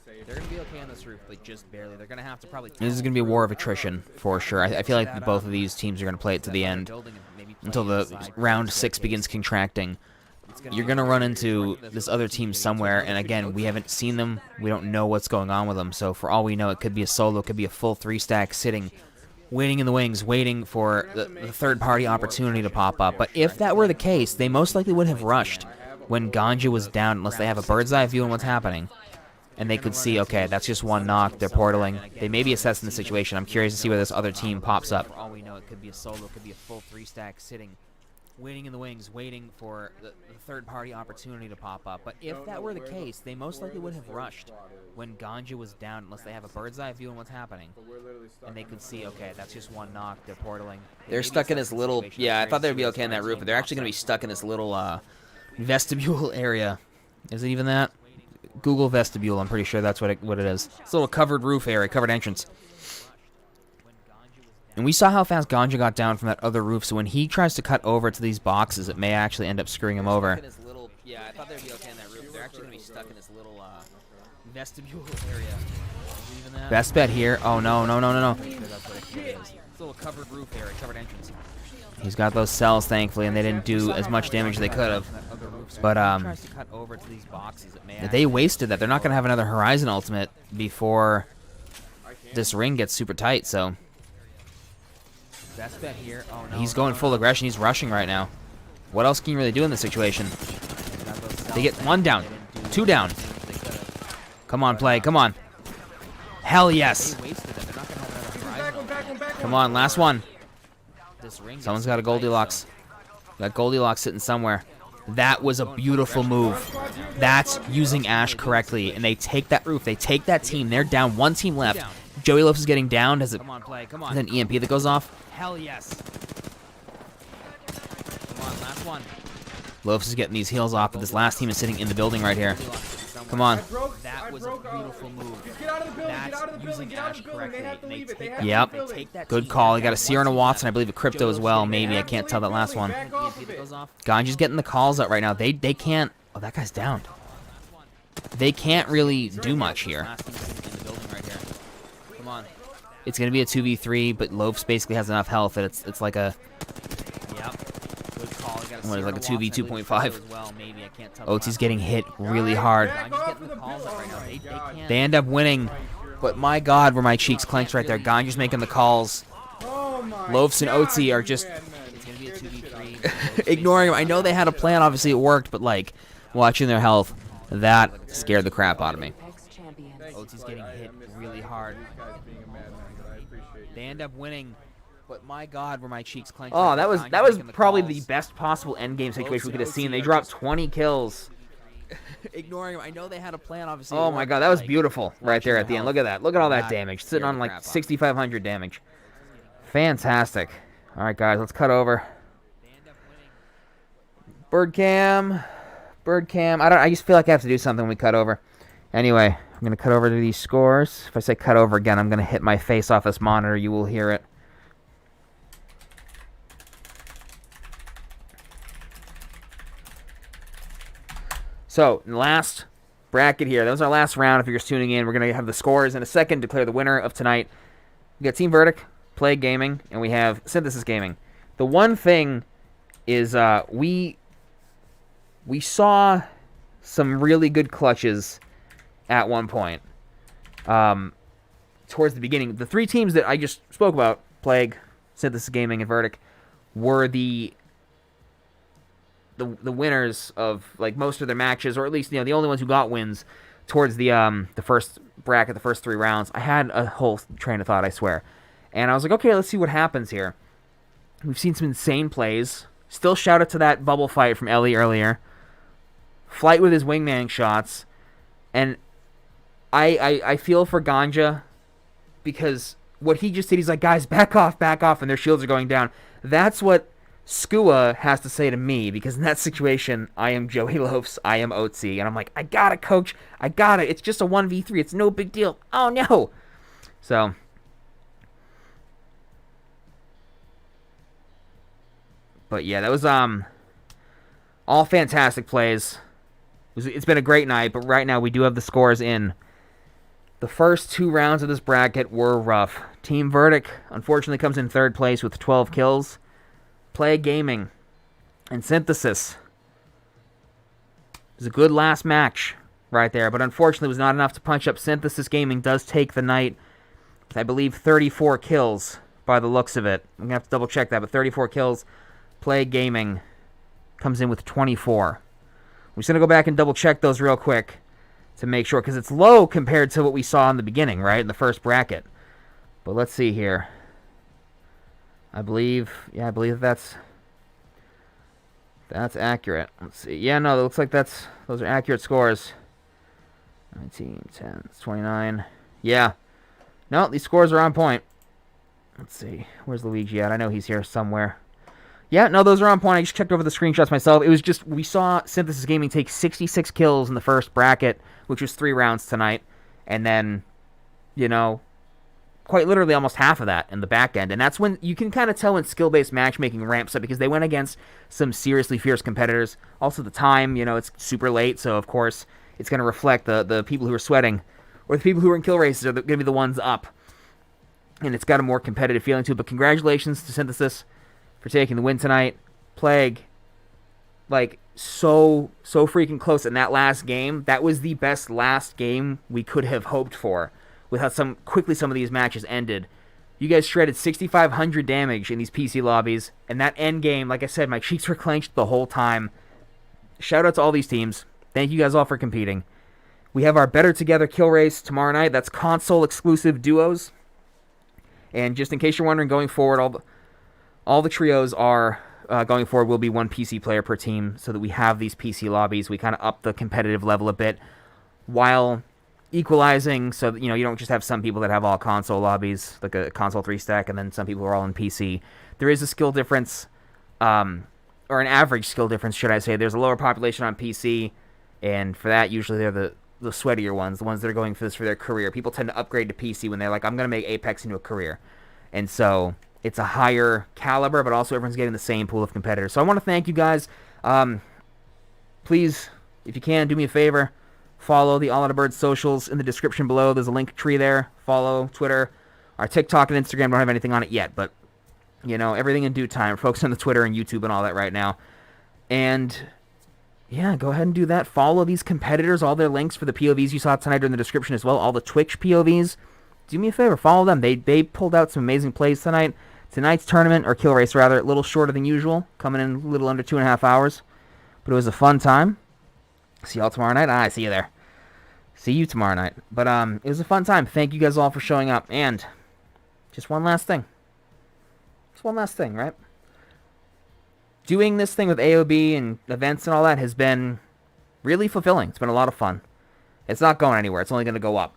They're going to be okay on this roof, but just barely. They're going to have to probably... This is going to be a war of attrition for sure. I feel like both of these teams are going to play it to the end until the round 6 begins contracting. You're going to run into this other team somewhere, and again, we haven't seen them. We don't know what's going on with them, so for all we know, it could be a solo, it could be a full 3-stack sitting, waiting in the wings, waiting for the third-party opportunity to pop up. But if that were the case, they most likely would have rushed when Ganja was down, unless they have a bird's-eye view on what's happening. And they could see, okay, that's just 1 knock, they're portaling. They may be assessing the situation. I'm curious to see where this other team pops up. For all we know, it could be a solo, it could be a full 3-stack sitting, waiting in the wings, waiting for the third-party opportunity to pop up. But if that were the case, they most likely would have rushed when Ganja was down, unless they have a bird's-eye view on what's happening. And they could see, okay, that's just 1 knock, they're portaling. They're stuck in this little... Yeah, I thought they would be okay on that roof, but they're actually going to be stuck in this little vestibule area. Is it even that? Google vestibule, I'm pretty sure that's what it is. It's a little covered roof area, covered entrance. And we saw how fast Ganja got down from that other roof, so when he tries to cut over to these boxes, it may actually end up screwing him over. Yeah, I thought they'd be okay on that roof. They're actually going to be stuck in this little vestibule area. Best bet here. Oh, no. It's a little covered roof area, covered entrance. He's got those cells, thankfully, and they didn't do as much damage as they could have. But they wasted that. They're not going to have another Horizon ultimate before this ring gets super tight, so... Best bet here. Oh, no, He's going full aggression. He's rushing right now. What else can you really do in this situation? They get 1 down, 2 down. Come on, play. Come on. Hell yes. Come on, last one. Someone's got a Goldilocks. Got Goldilocks sitting somewhere. That was a beautiful move. That's using Ash correctly, and they take that roof. They take that team. They're down. One team left. Joey Lopes is getting down. Does it? Come on, play. Come on. Is that an EMP that goes off? Hell yes. Come on, last one. Lopes is getting these heals off, but this last team is sitting in the building right here. Come on. That was a beautiful move. Get out of the building, That's get out of the building, using get out of Ash the building. They have to correctly. leave it. They They have to Yep. leave the building. Good call. You got a Seer and a Watson. I believe a Crypto as well. Maybe. I can't tell that last one. Back off of it. Ganji's getting the calls out right now. They can't. Oh, that guy's down. They can't really do much here. Last team sitting in the building right here. Come on. It's gonna be a 2v3, but Lopes basically has enough health that it's like a Yep. Good call. You got what is it, like a 2v 2.5. Well, maybe. I can't tell. OT's getting hit really hard. Back Ganji's off getting of the the calls out right now. building. They can't. They end up winning, but my God, were my cheeks clenched right there. Ganji's making the calls. Oh my Loafs and God, OT are you just madmen. It's gonna be a Scared the shit out of me. 2v3. ignoring him. I know they had a plan. Obviously, it worked, but like watching their health, that scared the crap out of me. Apex champions. OT's getting hit really hard. These guys being a madman, but I appreciate you. They end up winning, but my God, were my cheeks clenched. Oh, right that there. was Ganji's making the probably calls. the best possible end game situation we could have Loafs seen. and They OT dropped are just- 20 kills. Ignoring him. I know they had a plan, obviously. Oh it my worked, God, that was like, beautiful right there at the end. Look at that. Look at all that damage. Sitting on like 6,500 damage. Fantastic. All right, guys, let's cut over. Bird cam. I just feel like I have to do something when we cut over. Anyway, I'm gonna cut over to these scores. If I say cut over again, I'm gonna hit my face off this monitor. You will hear it. So, in the last bracket here, that was our last round. If you're just tuning in, we're going to have the scores in a second, declare the winner of tonight. We got Team Verdict, Play Gaming, and we have Synthesis Gaming. The one thing is we saw some really good clutches at one point towards the beginning. The three teams that I just spoke about, Plague, Synthesis Gaming, and Verdict, were the winners of like most of their matches, or at least the only ones who got wins towards the first bracket, the first 3 rounds. I had a whole train of thought, I swear, and I was like, okay, let's see what happens here. We've seen some insane plays. Still shout out to that bubble fight from Ellie earlier. Flight with his wingman shots, and I feel for Ganja because what he just did, he's like, guys, back off, and their shields are going down. That's what Skua has to say to me, because in that situation, I am Joey Lopes, I am OT, and I'm like, I got it, coach, I got it. It's just a 1v3, it's no big deal. Oh no. So but yeah, that was all fantastic plays. It's been a great night, but right now we do have the scores in. The first 2 rounds of this bracket were rough. Team Verdict unfortunately comes in 3rd place with 12 kills. Play Gaming and Synthesis. It was a good last match right there, but unfortunately it was not enough to punch up. Synthesis Gaming does take the night with, I believe, 34 kills by the looks of it. I'm going to have to double check that, but 34 kills. Play Gaming comes in with 24. We're just going to go back and double check those real quick to make sure, because it's low compared to what we saw in the beginning, right, in the first bracket. But let's see here. I believe that's accurate. Let's see. Yeah, no, it looks like those are accurate scores. 19, 10, 29. Yeah. No, these scores are on point. Let's see. Where's Luigi at? I know he's here somewhere. Yeah, no, those are on point. I just checked over the screenshots myself. It was just, we saw Synthesis Gaming take 66 kills in the first bracket, which was 3 rounds tonight. And then, quite literally almost half of that in the back end. And that's when you can kind of tell when skill-based matchmaking ramps up, because they went against some seriously fierce competitors. Also the time, it's super late, so of course it's going to reflect the people who are sweating, or the people who are in kill races are going to be the ones up. And it's got a more competitive feeling to it. But congratulations to Synthesis for taking the win tonight. Plague, so freaking close in that last game. That was the best last game we could have hoped for, with how quickly some of these matches ended. You guys shredded 6,500 damage in these PC lobbies, and that end game, like I said, my cheeks were clenched the whole time. Shout out to all these teams. Thank you guys all for competing. We have our Better Together Kill Race tomorrow night. That's console-exclusive duos. And just in case you're wondering, going forward, all the trios are going forward will be 1 PC player per team so that we have these PC lobbies. We kind of up the competitive level a bit while equalizing so that, you don't just have some people that have all console lobbies, like a console 3-stack, and then some people who are all in PC. There is a skill difference, or an average skill difference, should I say. There's a lower population on PC, and for that, usually they're the sweatier ones, the ones that are going for this for their career. People tend to upgrade to PC when they're like, I'm going to make Apex into a career. And so it's a higher caliber, but also everyone's getting the same pool of competitors. So I want to thank you guys. Please, if you can, do me a favor. Follow the All Out of Birds socials in the description below. There's a link tree there. Follow Twitter. Our TikTok and Instagram don't have anything on it yet, but, everything in due time. Focus on the Twitter and YouTube and all that right now. And, yeah, go ahead and do that. Follow these competitors. All their links for the POVs you saw tonight are in the description as well. All the Twitch POVs. Do me a favor. Follow them. They pulled out some amazing plays tonight. Tonight's tournament, or kill race rather, a little shorter than usual. Coming in a little under 2.5 hours. But it was a fun time. See y'all tomorrow night. I see you there. See you tomorrow night. But it was a fun time. Thank you guys all for showing up. And just one last thing. Just one last thing, right? Doing this thing with AOB and events and all that has been really fulfilling. It's been a lot of fun. It's not going anywhere. It's only going to go up.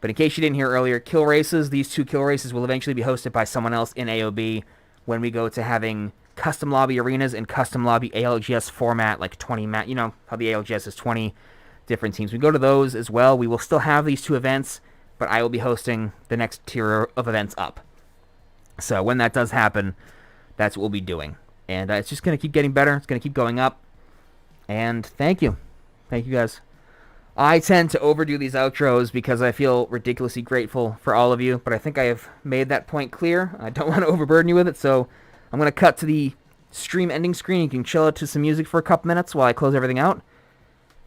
But in case you didn't hear earlier, kill races, these 2 kill races will eventually be hosted by someone else in AOB when we go to having custom lobby arenas and custom lobby ALGS format, like 20 you know how the ALGS is 20 different teams. We go to those as well. We will still have these 2 events, but I will be hosting the next tier of events up. So when that does happen, that's what we'll be doing. And it's just going to keep getting better. It's going to keep going up. And thank you. Thank you guys. I tend to overdo these outros because I feel ridiculously grateful for all of you, but I think I have made that point clear. I don't want to overburden you with it, so I'm going to cut to the stream ending screen. You can chill out to some music for a couple minutes while I close everything out.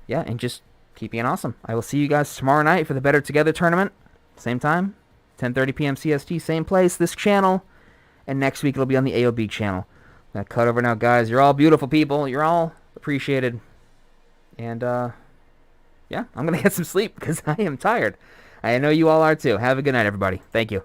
Yeah, and just keep being awesome. I will see you guys tomorrow night for the Better Together tournament. Same time, 10:30 p.m. CST, same place, this channel. And next week it'll be on the AOB channel. I'm going to cut over now, guys. You're all beautiful people. You're all appreciated. And, yeah, I'm going to get some sleep because I am tired. I know you all are too. Have a good night, everybody. Thank you.